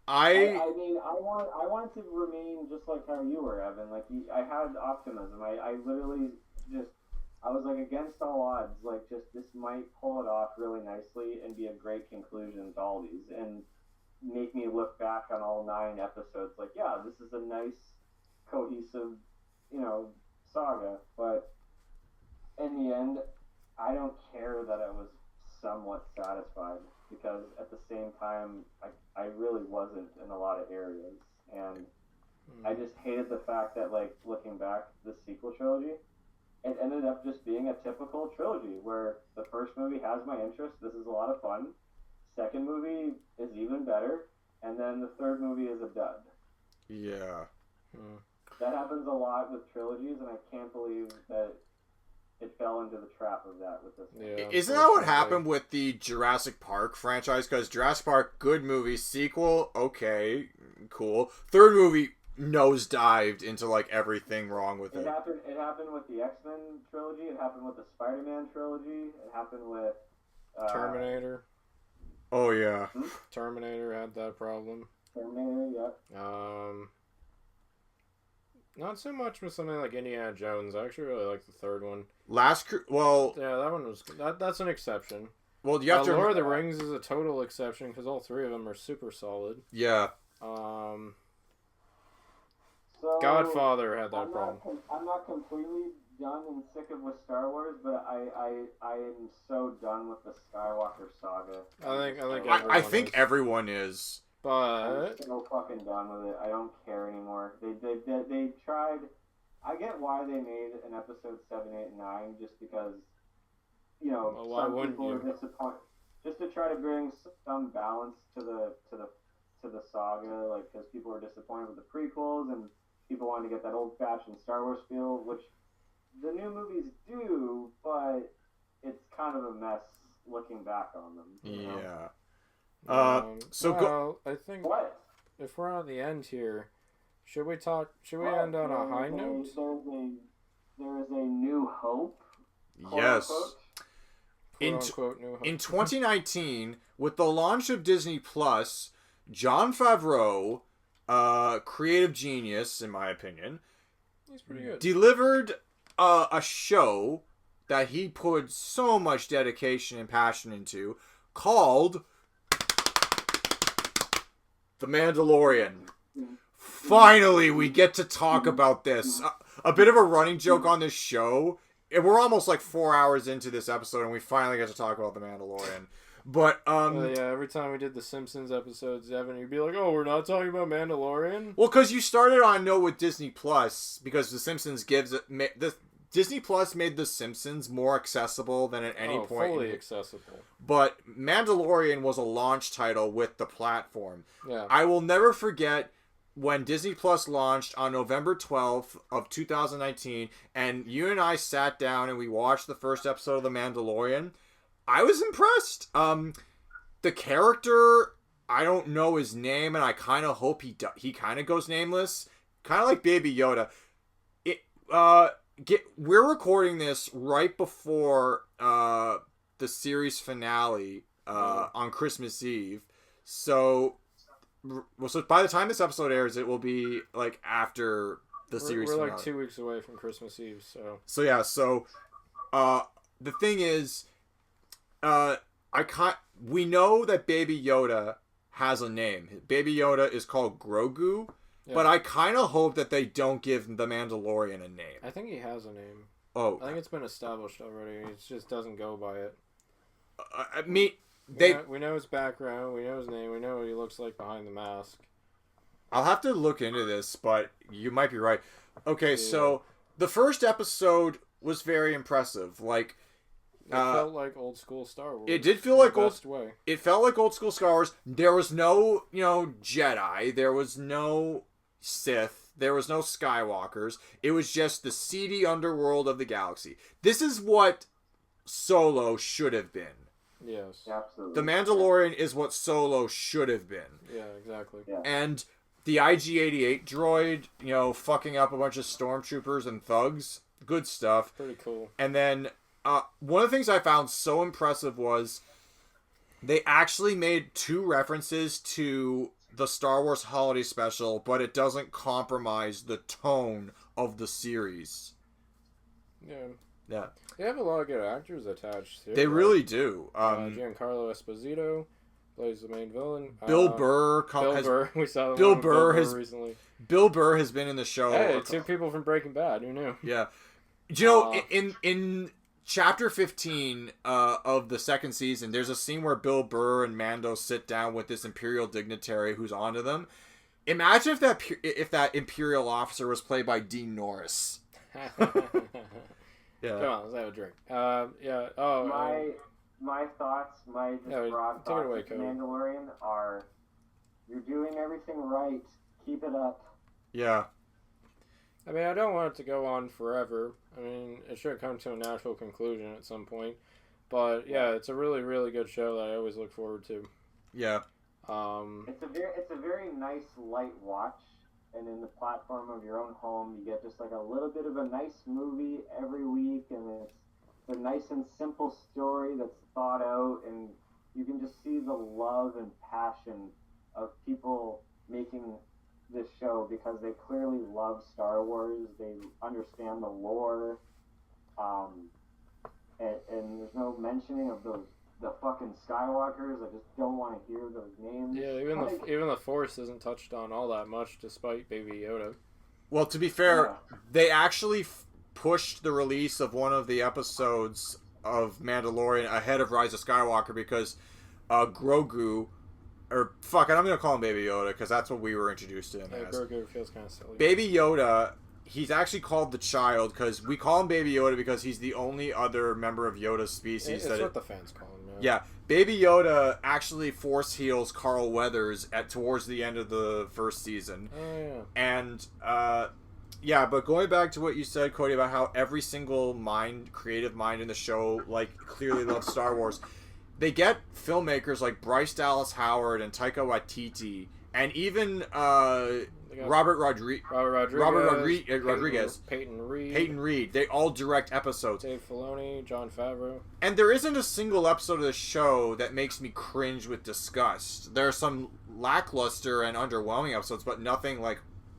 I mean, I wanted to remain just like how you were, Evan. Like, I had optimism. I literally just, I was like against all odds. Like, just this might pull it off really nicely and be a great conclusion to all these, and make me look back on all 9 episodes. Like, yeah, this is a nice, cohesive, saga. But in the end, I don't care that I was somewhat satisfied, because at the same time, I really wasn't in a lot of areas, and I just hated the fact that, like, looking back, the sequel trilogy, it ended up just being a typical trilogy, where the first movie has my interest, this is a lot of fun, second movie is even better, and then the third movie is a dud. Yeah. That happens a lot with trilogies, and I can't believe that it fell into the trap of that with this movie. Yeah, isn't that what happened with the Jurassic Park franchise? Because Jurassic Park, good movie. Sequel, okay, cool. Third movie, nosedived into, like, everything wrong with it. It happened with the X-Men trilogy. It happened with the Spider-Man trilogy. It happened with... Terminator. Oh, yeah. Terminator had that problem. Terminator, yeah. Not so much with something like Indiana Jones. I actually really like the third one. Yeah, that one was that's an exception. Well, you have to. Lord of the Rings is a total exception because all 3 of them are super solid. Yeah. So, Godfather had that problem. I'm not completely done and sick of with Star Wars, but I am so done with the Skywalker saga. I think everyone is. But I'm so fucking done with it. I don't care anymore. They tried. I get why they made an episode 7, 8, and 9, just because, some people were disappointed. Just to try to bring some balance to the saga, like, because people were disappointed with the prequels and people wanted to get that old-fashioned Star Wars feel, which the new movies do, but it's kind of a mess looking back on them. Yeah. I think what? If we're on the end here, should we end on a high note? There is a new hope. Yes. New hope. In 2019, with the launch of Disney Plus, Jon Favreau, creative genius in my opinion, he's pretty good, delivered a show that he put so much dedication and passion into, called The Mandalorian. Finally, we get to talk about this. A bit of a running joke on this show. We're almost like 4 hours into this episode, and we finally get to talk about The Mandalorian. But yeah, every time we did the Simpsons episodes, Evan, you'd be like, "Oh, we're not talking about Mandalorian." Well, because you started on no with Disney Plus, because the Simpsons Disney Plus made The Simpsons more accessible than at any point. Fully accessible. But Mandalorian was a launch title with the platform. Yeah. I will never forget when Disney Plus launched on November 12th of 2019, and you and I sat down and we watched the first episode of The Mandalorian. I was impressed. The character, I don't know his name, and I kind of hope he kind of goes nameless. Kind of like Baby Yoda. We're recording this right before the series finale on Christmas Eve. So by the time this episode airs, it will be like after the series finale. We're like 2 weeks away from Christmas Eve, so. So yeah, the thing is, we know that Baby Yoda has a name. Baby Yoda is called Grogu. Yeah. But I kind of hope that they don't give the Mandalorian a name. I think he has a name. Oh. I think it's been established already. It just doesn't go by it. We know his background. We know his name. We know what he looks like behind the mask. I'll have to look into this, but you might be right. Okay, So the first episode was very impressive. Like, it felt like old school Star Wars. It did feel like old. Way. It felt like old school Star Wars. There was no, Jedi. There was no Sith. There was no Skywalkers. It was just the seedy underworld of the galaxy. This is what Solo should have been. Yes. Absolutely. The Mandalorian is what Solo should have been. Yeah, exactly. Yeah. And the IG-88 droid, fucking up a bunch of stormtroopers and thugs. Good stuff. Pretty cool. And then one of the things I found so impressive was they actually made 2 references to the Star Wars Holiday Special, but it doesn't compromise the tone of the series. Yeah. Yeah. They have a lot of good actors attached to it. They really do. Giancarlo Esposito plays the main villain. Bill Burr. We saw Bill Burr recently. Bill Burr has been in the show. Hey, 2 people from Breaking Bad. Who knew? Yeah. Do you know, in Chapter 15 of the second season, there's a scene where Bill Burr and Mando sit down with this Imperial dignitary who's onto them. Imagine if that Imperial officer was played by Dean Norris. Yeah. Come on, let's have a drink. Yeah. Oh. My thoughts, broad thoughts away, of Mandalorian are: you're doing everything right. Keep it up. Yeah. I mean, I don't want it to go on forever. I mean, it should come to a natural conclusion at some point. But yeah, it's a really, really good show that I always look forward to. Yeah. It's a very nice light watch, and in the platform of your own home, you get just like a little bit of a nice movie every week, and it's a nice and simple story that's thought out, and you can just see the love and passion of people making this show because they clearly love Star Wars. They understand the lore, and there's no mentioning of the fucking Skywalkers. I just don't want to hear those names. Yeah, even the Force isn't touched on all that much, despite Baby Yoda. Well, to be fair, they actually pushed the release of one of the episodes of Mandalorian ahead of Rise of Skywalker because Grogu. Or, fuck it, I'm going to call him Baby Yoda, because that's what we were introduced to him as. Grogu feels kind of silly. Baby Yoda, he's actually called the Child, because we call him Baby Yoda because he's the only other member of Yoda's species. It's what the fans call him, man. Yeah. Baby Yoda actually force heals Carl Weathers towards the end of the first season. Oh, yeah. And, but going back to what you said, Cody, about how every single creative mind in the show, clearly loves Star Wars. They get filmmakers like Bryce Dallas Howard and Taika Waititi, and even Robert Rodriguez, Peyton Reed. They all direct episodes. Dave Filoni, Jon Favreau. And there isn't a single episode of the show that makes me cringe with disgust. There are some lackluster and underwhelming episodes, but nothing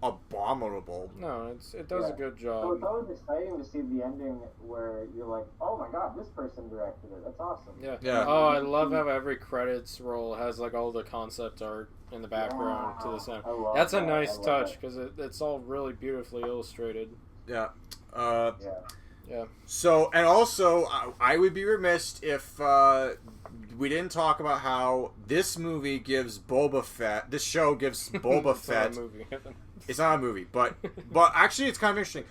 abominable. No, it does a good job. So it's always exciting to see the ending where you're like, oh my god, this person directed it. That's awesome. Yeah. Oh, I love how every credits roll has all the concept art in the background to the sound. That's a nice touch because it's all really beautifully illustrated. Yeah. Yeah. So, and also, I would be remiss if we didn't talk about how this movie gives Boba Fett. This show gives Boba Fett. Not a movie. It's not a movie, but actually, it's kind of interesting.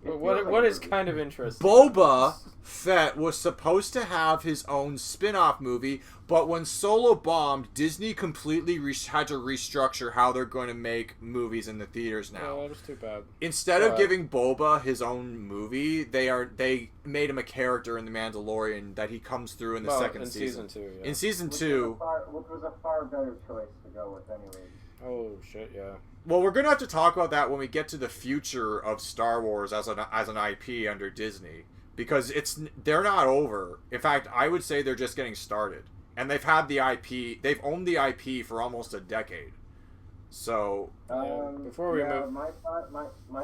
What is kind of interesting? Boba Fett was supposed to have his own spin-off movie, but when Solo bombed, Disney completely had to restructure how they're going to make movies in the theaters now. Oh, that was too bad. Instead of giving Boba his own movie, they made him a character in The Mandalorian that he comes through in the second season. Season 2, yeah. In season Which 2... was a far better choice to go with anyway. Oh, shit, yeah. Well, we're going to have to talk about that when we get to the future of Star Wars as an IP under Disney. Because they're not over. In fact, I would say they're just getting started. And they've had the IP, they've owned the IP for almost a decade. So... before we move... My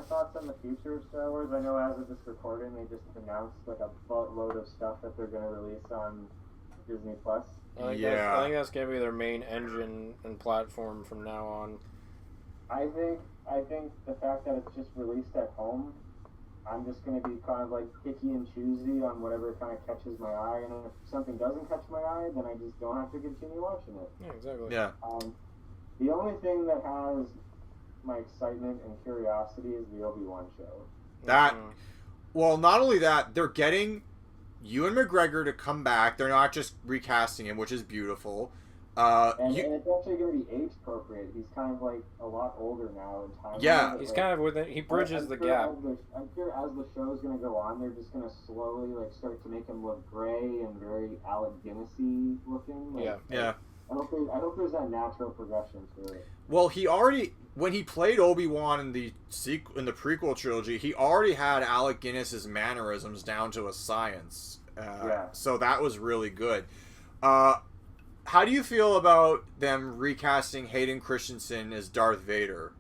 thoughts on the future of Star Wars, I know as of this recording, they just announced like a buttload of stuff that they're going to release on Disney+. I think that's going to be their main engine and platform from now on. I think the fact that it's just released at home, I'm just going to be kind of like picky and choosy on whatever kind of catches my eye, and if something doesn't catch my eye, then I just don't have to continue watching it. Yeah, exactly. Yeah. The only thing that has my excitement and curiosity is the Obi-Wan show. Well, not only that, they're getting Ewan McGregor to come back. They're not just recasting him, which is beautiful. And it's actually going to be age appropriate. He's kind of like a lot older now in time. Yeah, he's kind of within. He bridges the gap. I'm sure as the show's going to go on, they're just going to slowly like start to make him look gray and very Alec Guinness-y looking. Like, yeah. I hope there's that natural progression to it. Well, when he played Obi-Wan in the prequel trilogy, he already had Alec Guinness's mannerisms down to a science. So that was really good. How do you feel about them recasting Hayden Christensen as Darth Vader?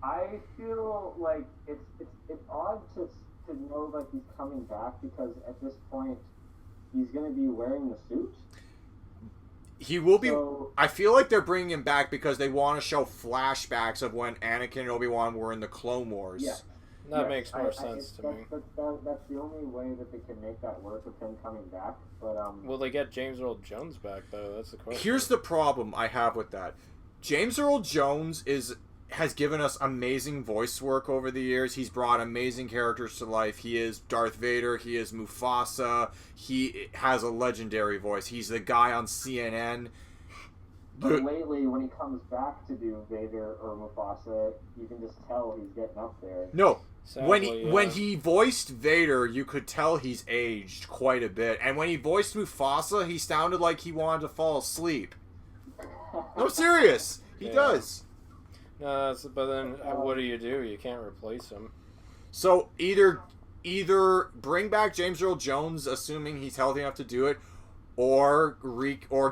I feel like it's odd to know that he's coming back, because at this point he's going to be wearing the suit. He will be. I feel like they're bringing him back because they want to show flashbacks of when Anakin and Obi-Wan were in the Clone Wars. Yeah. That makes more sense to me. That's the only way that they can make that work with him coming back. But will they get James Earl Jones back though? That's the question. Here's the problem I have with that. James Earl Jones has given us amazing voice work over the years. He's brought amazing characters to life. He is Darth Vader. He is Mufasa. He has a legendary voice. He's the guy on CNN. But lately, when he comes back to do Vader or Mufasa, you can just tell he's getting up there. No. Sadly, when he voiced Vader, you could tell he's aged quite a bit. And when he voiced Mufasa, he sounded like he wanted to fall asleep. No, serious. He does. No, but then what do? You can't replace him. So either bring back James Earl Jones, assuming he's healthy enough to do it, or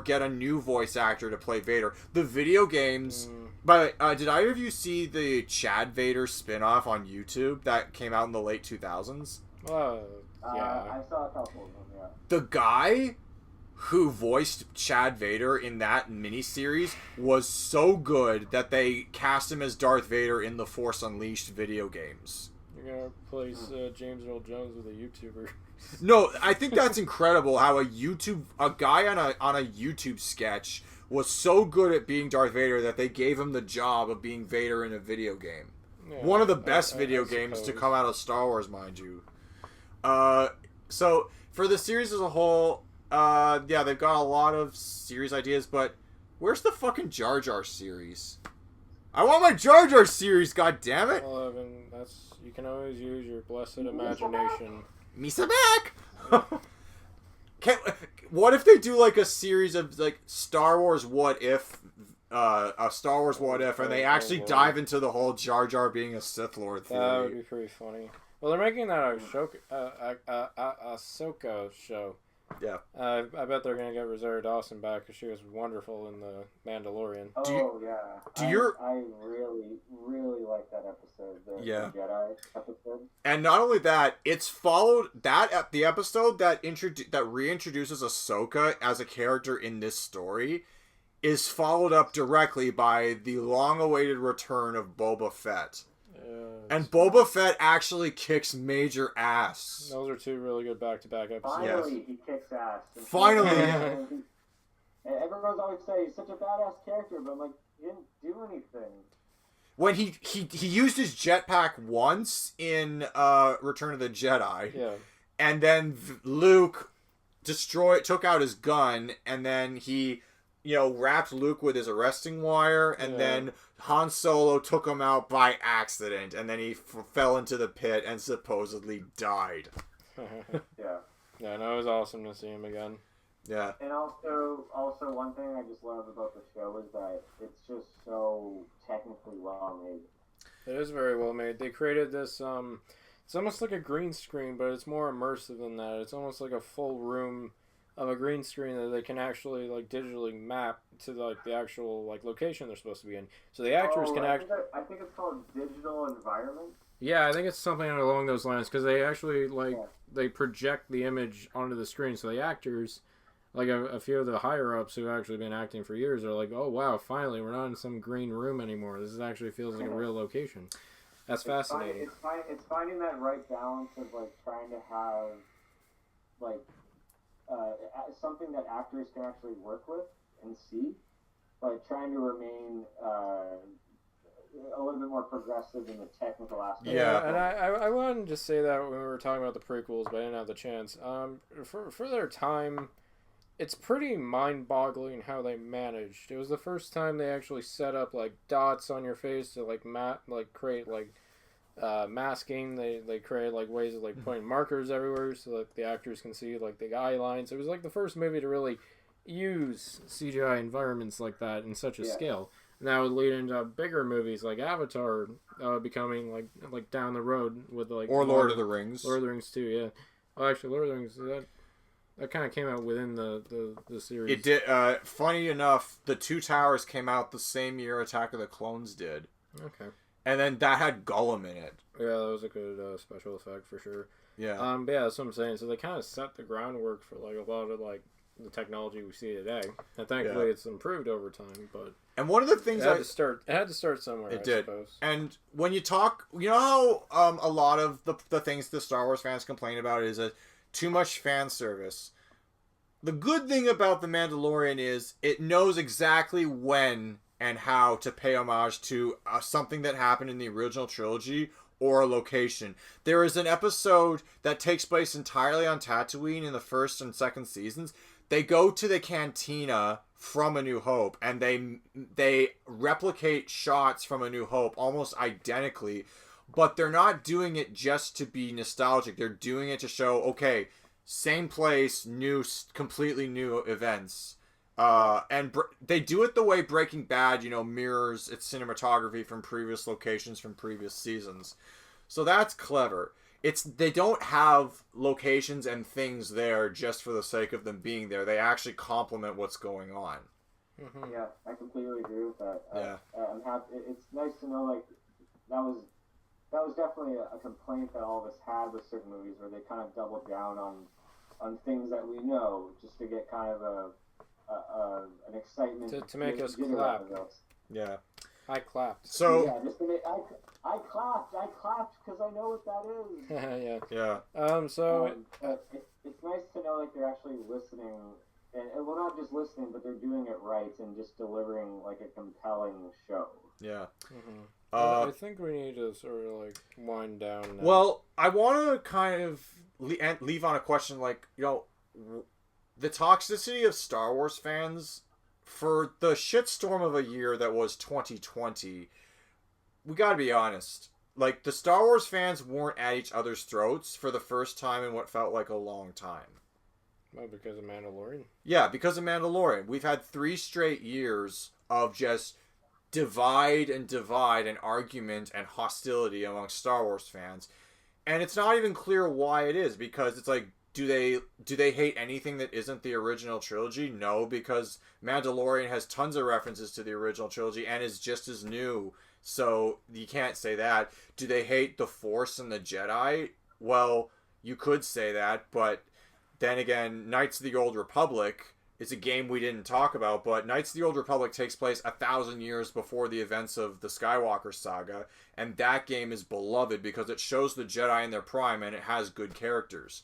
get a new voice actor to play Vader. The video games... But did either of you see the Chad Vader spin-off on YouTube that came out in the late 2000s? Yeah. I saw a couple of them, yeah. The guy who voiced Chad Vader in that miniseries was so good that they cast him as Darth Vader in the Force Unleashed video games. You're going to replace James Earl Jones with a YouTuber. No, I think that's incredible how a guy on a YouTube sketch was so good at being Darth Vader that they gave him the job of being Vader in a video game. Yeah, one of the best video games to come out of Star Wars, mind you. So, for the series as a whole, they've got a lot of series ideas, but where's the fucking Jar Jar series? I want my Jar Jar series, goddammit! Well, Evan, you can always use your blessed imagination. Misa back! What if they do like a series of like Star Wars What If, and they actually dive into the whole Jar Jar being a Sith Lord theory? That would be pretty funny. Well, they're making that Ahsoka show. Yeah. I bet they're gonna get Rosario Dawson back because she was wonderful in the Mandalorian. I really, really like that episode. The Jedi episode. And not only that, it's followed the episode that reintroduces Ahsoka as a character in this story is followed up directly by the long-awaited return of Boba Fett. Yeah. And Boba Fett actually kicks major ass. Those are two really good back-to-back episodes. Finally, he kicks ass. Finally. And everyone's always saying he's such a badass character, but I'm like, he didn't do anything. When he used his jetpack once in Return of the Jedi. Yeah. And then Luke took out his gun, and then he, wrapped Luke with his arresting wire, and then Han Solo took him out by accident, and then he fell into the pit and supposedly died. Yeah. Yeah, no, it was awesome to see him again. Yeah. And also one thing I just love about the show is that it's just so technically well made. It is very well made. They created this, it's almost like a green screen, but it's more immersive than that. It's almost like a full room of a green screen that they can actually, like, digitally map to, like, the actual, like, location they're supposed to be in. So the actors can I think it's called digital environment. Yeah, I think it's something along those lines, because they actually, they project the image onto the screen, so the actors... Like, a few of the higher-ups who have actually been acting for years are like, oh, wow, finally, we're not in some green room anymore. This actually feels like a real location. That's fascinating. It's finding that right balance of, like, trying to have, like, something that actors can actually work with and see, but trying to remain a little bit more progressive in the technical aspect. Yeah, and I wanted to say that when we were talking about the prequels, but I didn't have the chance. For their time... It's pretty mind-boggling how they managed. It was the first time they actually set up, like, dots on your face to, like, create, like, masking. They created, like, ways of, like, putting markers everywhere so that the actors can see, like, the eye lines. It was, like, the first movie to really use CGI environments like that in such a scale. And that would lead into bigger movies like Avatar becoming, like down the road with, like... Or Lord of the Rings. Lord of the Rings, too, yeah. Well, actually, Lord of the Rings, that kind of came out within the series. It did. Funny enough, the Two Towers came out the same year Attack of the Clones did. Okay. And then that had Gollum in it. Yeah, that was a good special effect for sure. Yeah. But yeah, that's what I'm saying. So they kind of set the groundwork for like a lot of like the technology we see today. And thankfully, it's improved over time. But and one of the things it had to start somewhere. It I did. suppose. And when you talk, you know how a lot of the things the Star Wars fans complain about is too much fan service. The good thing about The Mandalorian is it knows exactly when and how to pay homage to something that happened in the original trilogy or a location. There is an episode that takes place entirely on Tatooine in the first and second seasons. They go to the cantina from A New Hope, and they replicate shots from A New Hope almost identically, but they're not doing it just to be nostalgic. They're doing it to show, okay, same place, completely new events. And they do it the way Breaking Bad, mirrors its cinematography from previous locations from previous seasons. So that's clever. They don't have locations and things there just for the sake of them being there. They actually complement what's going on. Mm-hmm. Yeah, I completely agree with that. Yeah. I'm happy. It's nice to know, like, that was definitely a complaint that all of us had with certain movies, where they kind of doubled down on things that we know, just to get kind of an excitement to make us clap. Yeah, I clapped. So yeah, just to make I clapped because I know what that is. Yeah. So it's nice to know like they're actually listening, and well, not just listening, but they're doing it right and just delivering like a compelling show. Yeah. Mm-hmm. I think we need to sort of like wind down now. Well, I want to kind of leave on a question, like, the toxicity of Star Wars fans for the shitstorm of a year that was 2020. We gotta be honest. Like, the Star Wars fans weren't at each other's throats for the first time in what felt like a long time. Well, because of Mandalorian? Yeah, because of Mandalorian. We've had 3 straight years of just divide and argument and hostility among Star Wars fans. And it's not even clear why it is, because it's like, do they hate anything that isn't the original trilogy? No, because Mandalorian has tons of references to the original trilogy and is just as new. So you can't say that. Do they hate the Force and the Jedi? Well, you could say that, but then again, Knights of the Old Republic it's a game we didn't talk about, but Knights of the Old Republic takes place 1,000 years before the events of the Skywalker saga, and that game is beloved because it shows the Jedi in their prime and it has good characters.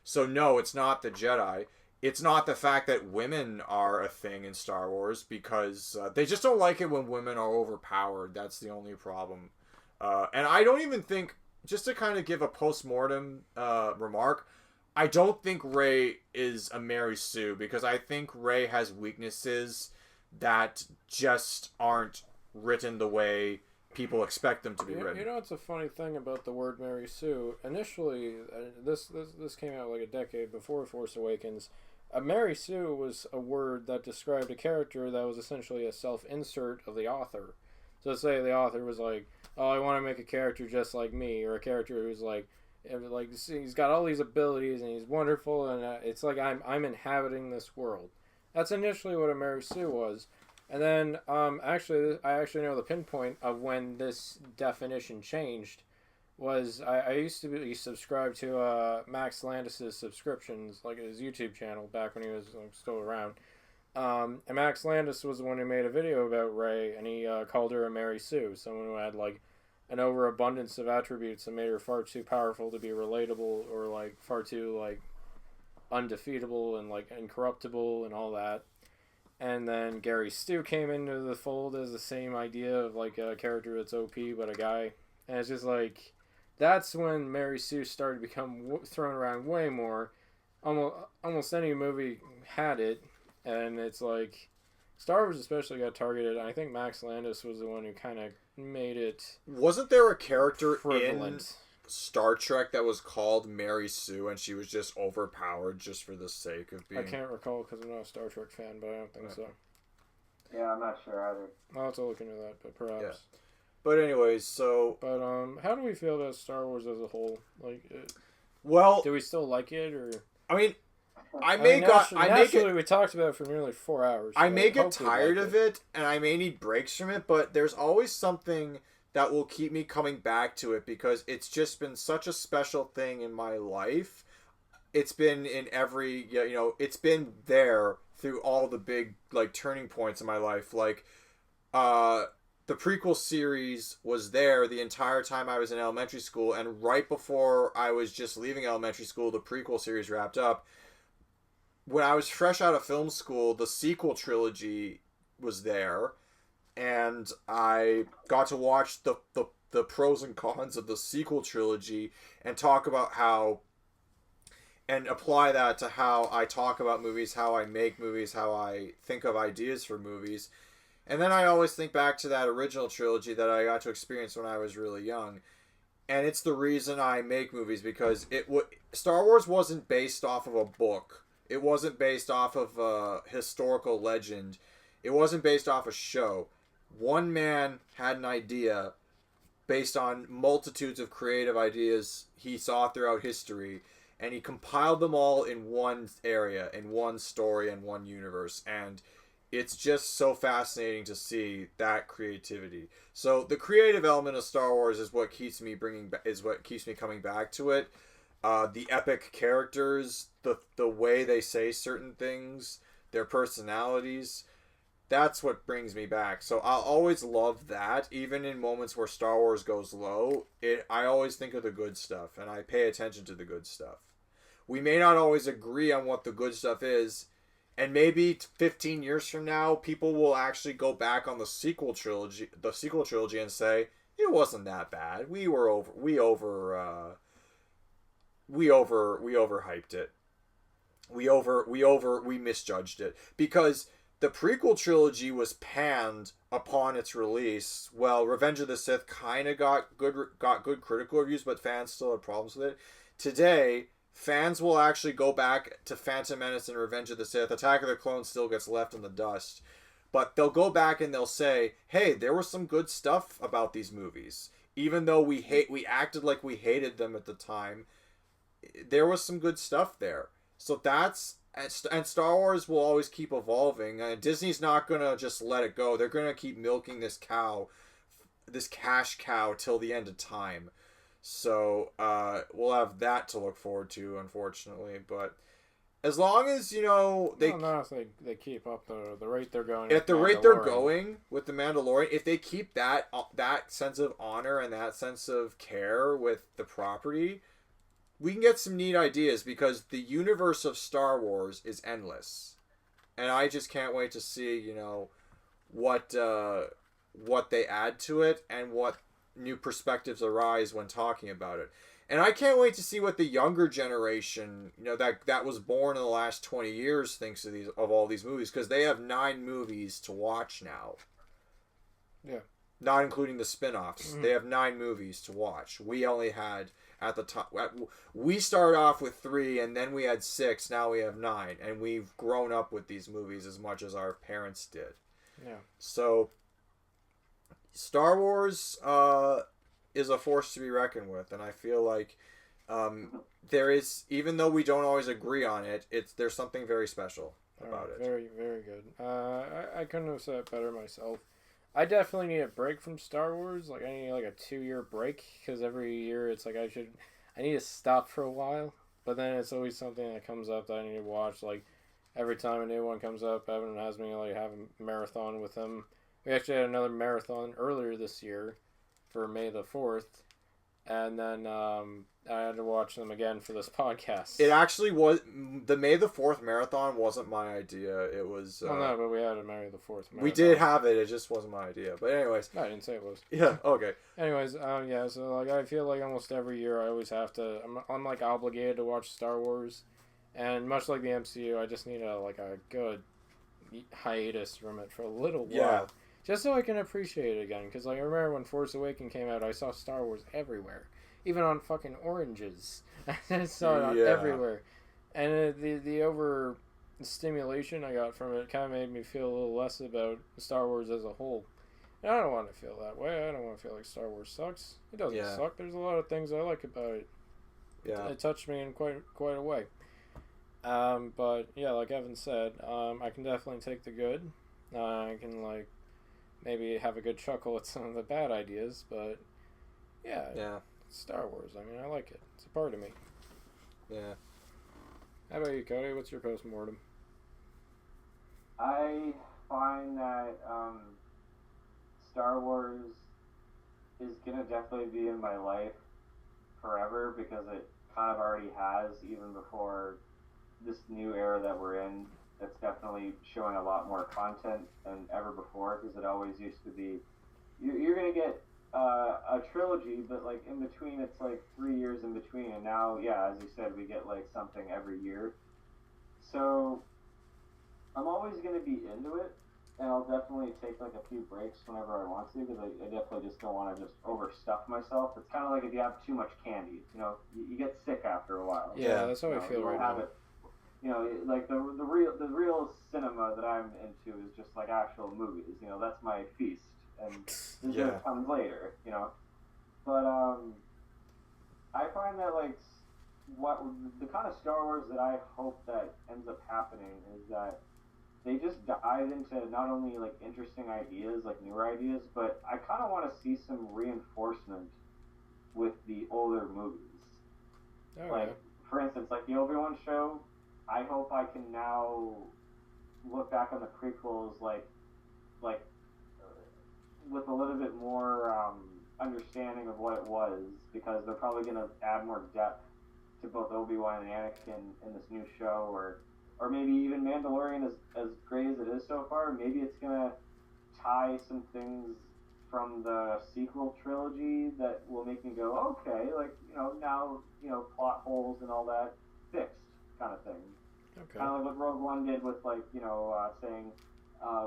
So no, it's not the Jedi. It's not the fact that women are a thing in Star Wars, because they just don't like it when women are overpowered. That's the only problem. And I don't even think, just to kind of give a post-mortem remark, I don't think Rey is a Mary Sue, because I think Rey has weaknesses that just aren't written the way people expect them to be written. You know, it's a funny thing about the word Mary Sue. Initially, this came out like a decade before Force Awakens. Mary Sue was a word that described a character that was essentially a self-insert of the author. So say the author was like, oh, I want to make a character just like me, or a character who's like he's got all these abilities and he's wonderful, and it's like I'm inhabiting this world. That's initially what a Mary Sue was. And then I actually know the pinpoint of when this definition changed. Was I used to be subscribed to Max Landis' subscriptions, like his YouTube channel, back when he was still around. And Max Landis was the one who made a video about Rey, and he called her a Mary Sue, someone who had like an overabundance of attributes that made her far too powerful to be relatable, or like far too like undefeatable and like incorruptible and all that. And then Gary Stu came into the fold as the same idea of like a character that's OP but a guy, and it's just like that's when Mary Sue started to become thrown around way more. Almost any movie had it, and it's like Star Wars especially got targeted. I think Max Landis was the one who kind of made it. Wasn't there a character prevalent in Star Trek that was called Mary Sue, and she was just overpowered just for the sake of being... I can't recall because I'm not a Star Trek fan, but I don't think so. Yeah, I'm not sure either. I'll have to look into that, but perhaps. Yeah. But anyways, so... But how do we feel about Star Wars as a whole? Like, well... do we still like it, or... I mean... Naturally, we talked about it for nearly 4 hours. So I may get tired of it, and I may need breaks from it, but there's always something that will keep me coming back to it, because it's just been such a special thing in my life. It's been in every, it's been there through all the big, like, turning points in my life. Like, the prequel series was there the entire time I was in elementary school, and right before I was just leaving elementary school, the prequel series wrapped up. When I was fresh out of film school, the sequel trilogy was there, and I got to watch the pros and cons of the sequel trilogy and talk about how, and apply that to how I talk about movies, how I make movies, how I think of ideas for movies. And then I always think back to that original trilogy that I got to experience when I was really young. And it's the reason I make movies, because Star Wars wasn't based off of a book. It wasn't based off of a historical legend. It wasn't based off a show. One man had an idea based on multitudes of creative ideas he saw throughout history, and he compiled them all in one area, in one story, and one universe. And it's just so fascinating to see that creativity. So the creative element of Star Wars is what keeps me coming back to it. The epic characters, the way they say certain things, their personalities, that's what brings me back. So I'll always love that, even in moments where Star Wars goes low. I always think of the good stuff, and I pay attention to the good stuff. We may not always agree on what the good stuff is, and maybe 15 years from now, people will actually go back on the sequel trilogy and say, it wasn't that bad. We overhyped it. We misjudged it, because the prequel trilogy was panned upon its release. Well, Revenge of the Sith kind of got good critical reviews, but fans still had problems with it. Today, fans will actually go back to Phantom Menace and Revenge of the Sith. Attack of the Clones still gets left in the dust, but they'll go back and they'll say, "Hey, there was some good stuff about these movies, even though we acted like we hated them at the time. There was some good stuff there." So and Star Wars will always keep evolving. Disney's not going to just let it go. They're going to keep milking this cash cow till the end of time. So we'll have that to look forward to, unfortunately. But as long as they no, if they keep up the rate they're going at the rate they're going with the Mandalorian, if they keep that sense of honor and that sense of care with the property, we can get some neat ideas because the universe of Star Wars is endless, and I just can't wait to see what they add to it and what new perspectives arise when talking about it. And I can't wait to see what the younger generation, that was born in the last 20 years, thinks of all these movies, because they have 9 movies to watch now. Yeah. Not including the spin-offs. Mm-hmm. They have 9 movies to watch. We only had at the top. We started off with 3, and then we had 6. Now we have 9, and we've grown up with these movies as much as our parents did. Yeah. So, Star Wars is a force to be reckoned with, and I feel like there is, even though we don't always agree on it, there's something very special about it. Very, very good. I couldn't have said it better myself. I definitely need a break from Star Wars. Like, I need a 2-year break, because every year it's like I need to stop for a while, but then it's always something that comes up that I need to watch. Like, every time a new one comes up, Evan has me have a marathon with him. We actually had another marathon earlier this year for May the 4th, and then I had to watch them again for this podcast. It actually was, the May the 4th marathon wasn't my idea. It was... no, but we had a May the 4th marathon. We did have it, it just wasn't my idea. But anyways... No, I didn't say it was. Yeah, okay. Anyways, yeah, so I feel like almost every year I always have to... I'm obligated to watch Star Wars, and much like the MCU, I just need a good hiatus from it for a little while. Yeah. Just so I can appreciate it again. Because I remember when Force Awakens came out, I saw Star Wars everywhere. Even on fucking oranges. I saw it everywhere. And the over-stimulation I got from it kind of made me feel a little less about Star Wars as a whole. And I don't want to feel that way. I don't want to feel like Star Wars sucks. It doesn't suck. There's a lot of things I like about it. Yeah. It touched me in quite a way. But, yeah, like Evan said, I can definitely take the good. I can, maybe have a good chuckle at some of the bad ideas, but yeah, Star Wars. I mean, I like it. It's a part of me. Yeah. How about you, Cody? What's your post-mortem? I find that Star Wars is gonna definitely be in my life forever because it kind of already has, even before this new era that we're in. It's definitely showing a lot more content than ever before, because it always used to be you're gonna get a trilogy, but in between it's 3 years in between, and now as you said, we get something every year. So I'm always gonna be into it, and I'll definitely take a few breaks whenever I want to, because I definitely just don't want to just overstuff myself. It's kind of like if you have too much candy, you get sick after a while. Yeah, that's how I feel right now. The real cinema that I'm into is just actual movies. That's my feast, and dessert comes later. But I find that what the kind of Star Wars that I hope that ends up happening is that they just dive into not only interesting ideas, newer ideas, but I kind of want to see some reinforcement with the older movies. Okay. For instance, the Obi-Wan show. I hope I can now look back on the prequels with a little bit more understanding of what it was, because they're probably going to add more depth to both Obi-Wan and Anakin in this new show, or maybe even Mandalorian, as great as it is so far, maybe it's going to tie some things from the sequel trilogy that will make me go, okay, now, plot holes and all that fixed, kind of thing. Okay. Kind of what Rogue One did with saying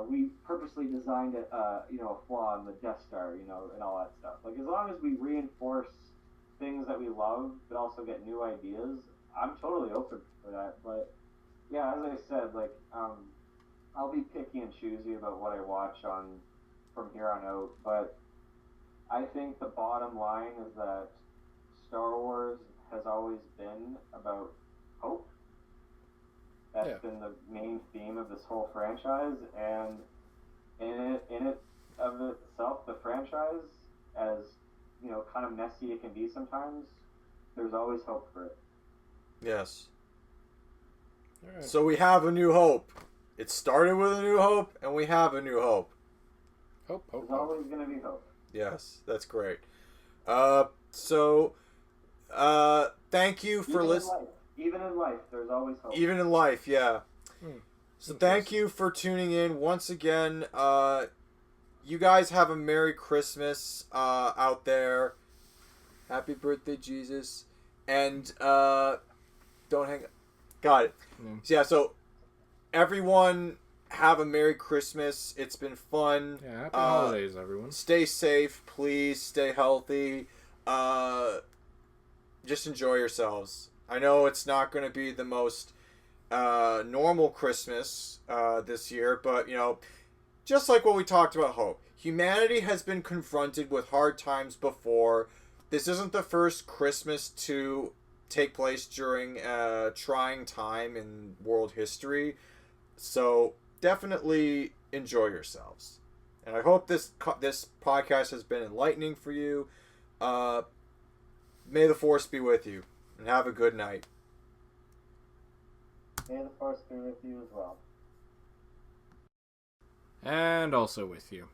we purposely designed a flaw in the Death Star, and all that stuff. As long as we reinforce things that we love, but also get new ideas, I'm totally open for that. But yeah, as I said, I'll be picky and choosy about what I watch from here on out. But I think the bottom line is that Star Wars has always been about hope. That's been the main theme of this whole franchise, and in it of itself, the franchise, as kind of messy it can be sometimes, there's always hope for it. Yes. All right. So we have a new hope. It started with a new hope, and we have a new hope. Hope. There's always going to be hope. Yes, that's great. Thank you for listening. Even in life, there's always hope. Even in life, yeah. So Interesting. thank you for tuning in once again. You guys have a Merry Christmas out there. Happy birthday, Jesus. And don't hang up. Got it. So everyone have a Merry Christmas. It's been fun. Yeah, happy holidays, everyone. Stay safe, please. Stay healthy. Just enjoy yourselves. I know it's not going to be the most normal Christmas this year, but, you know, just like what we talked about hope. Humanity has been confronted with hard times before. This isn't the first Christmas to take place during a trying time in world history. So definitely enjoy yourselves. And I hope this podcast has been enlightening for you. May the Force be with you. And have a good night. May the Force be with you as well. And also with you.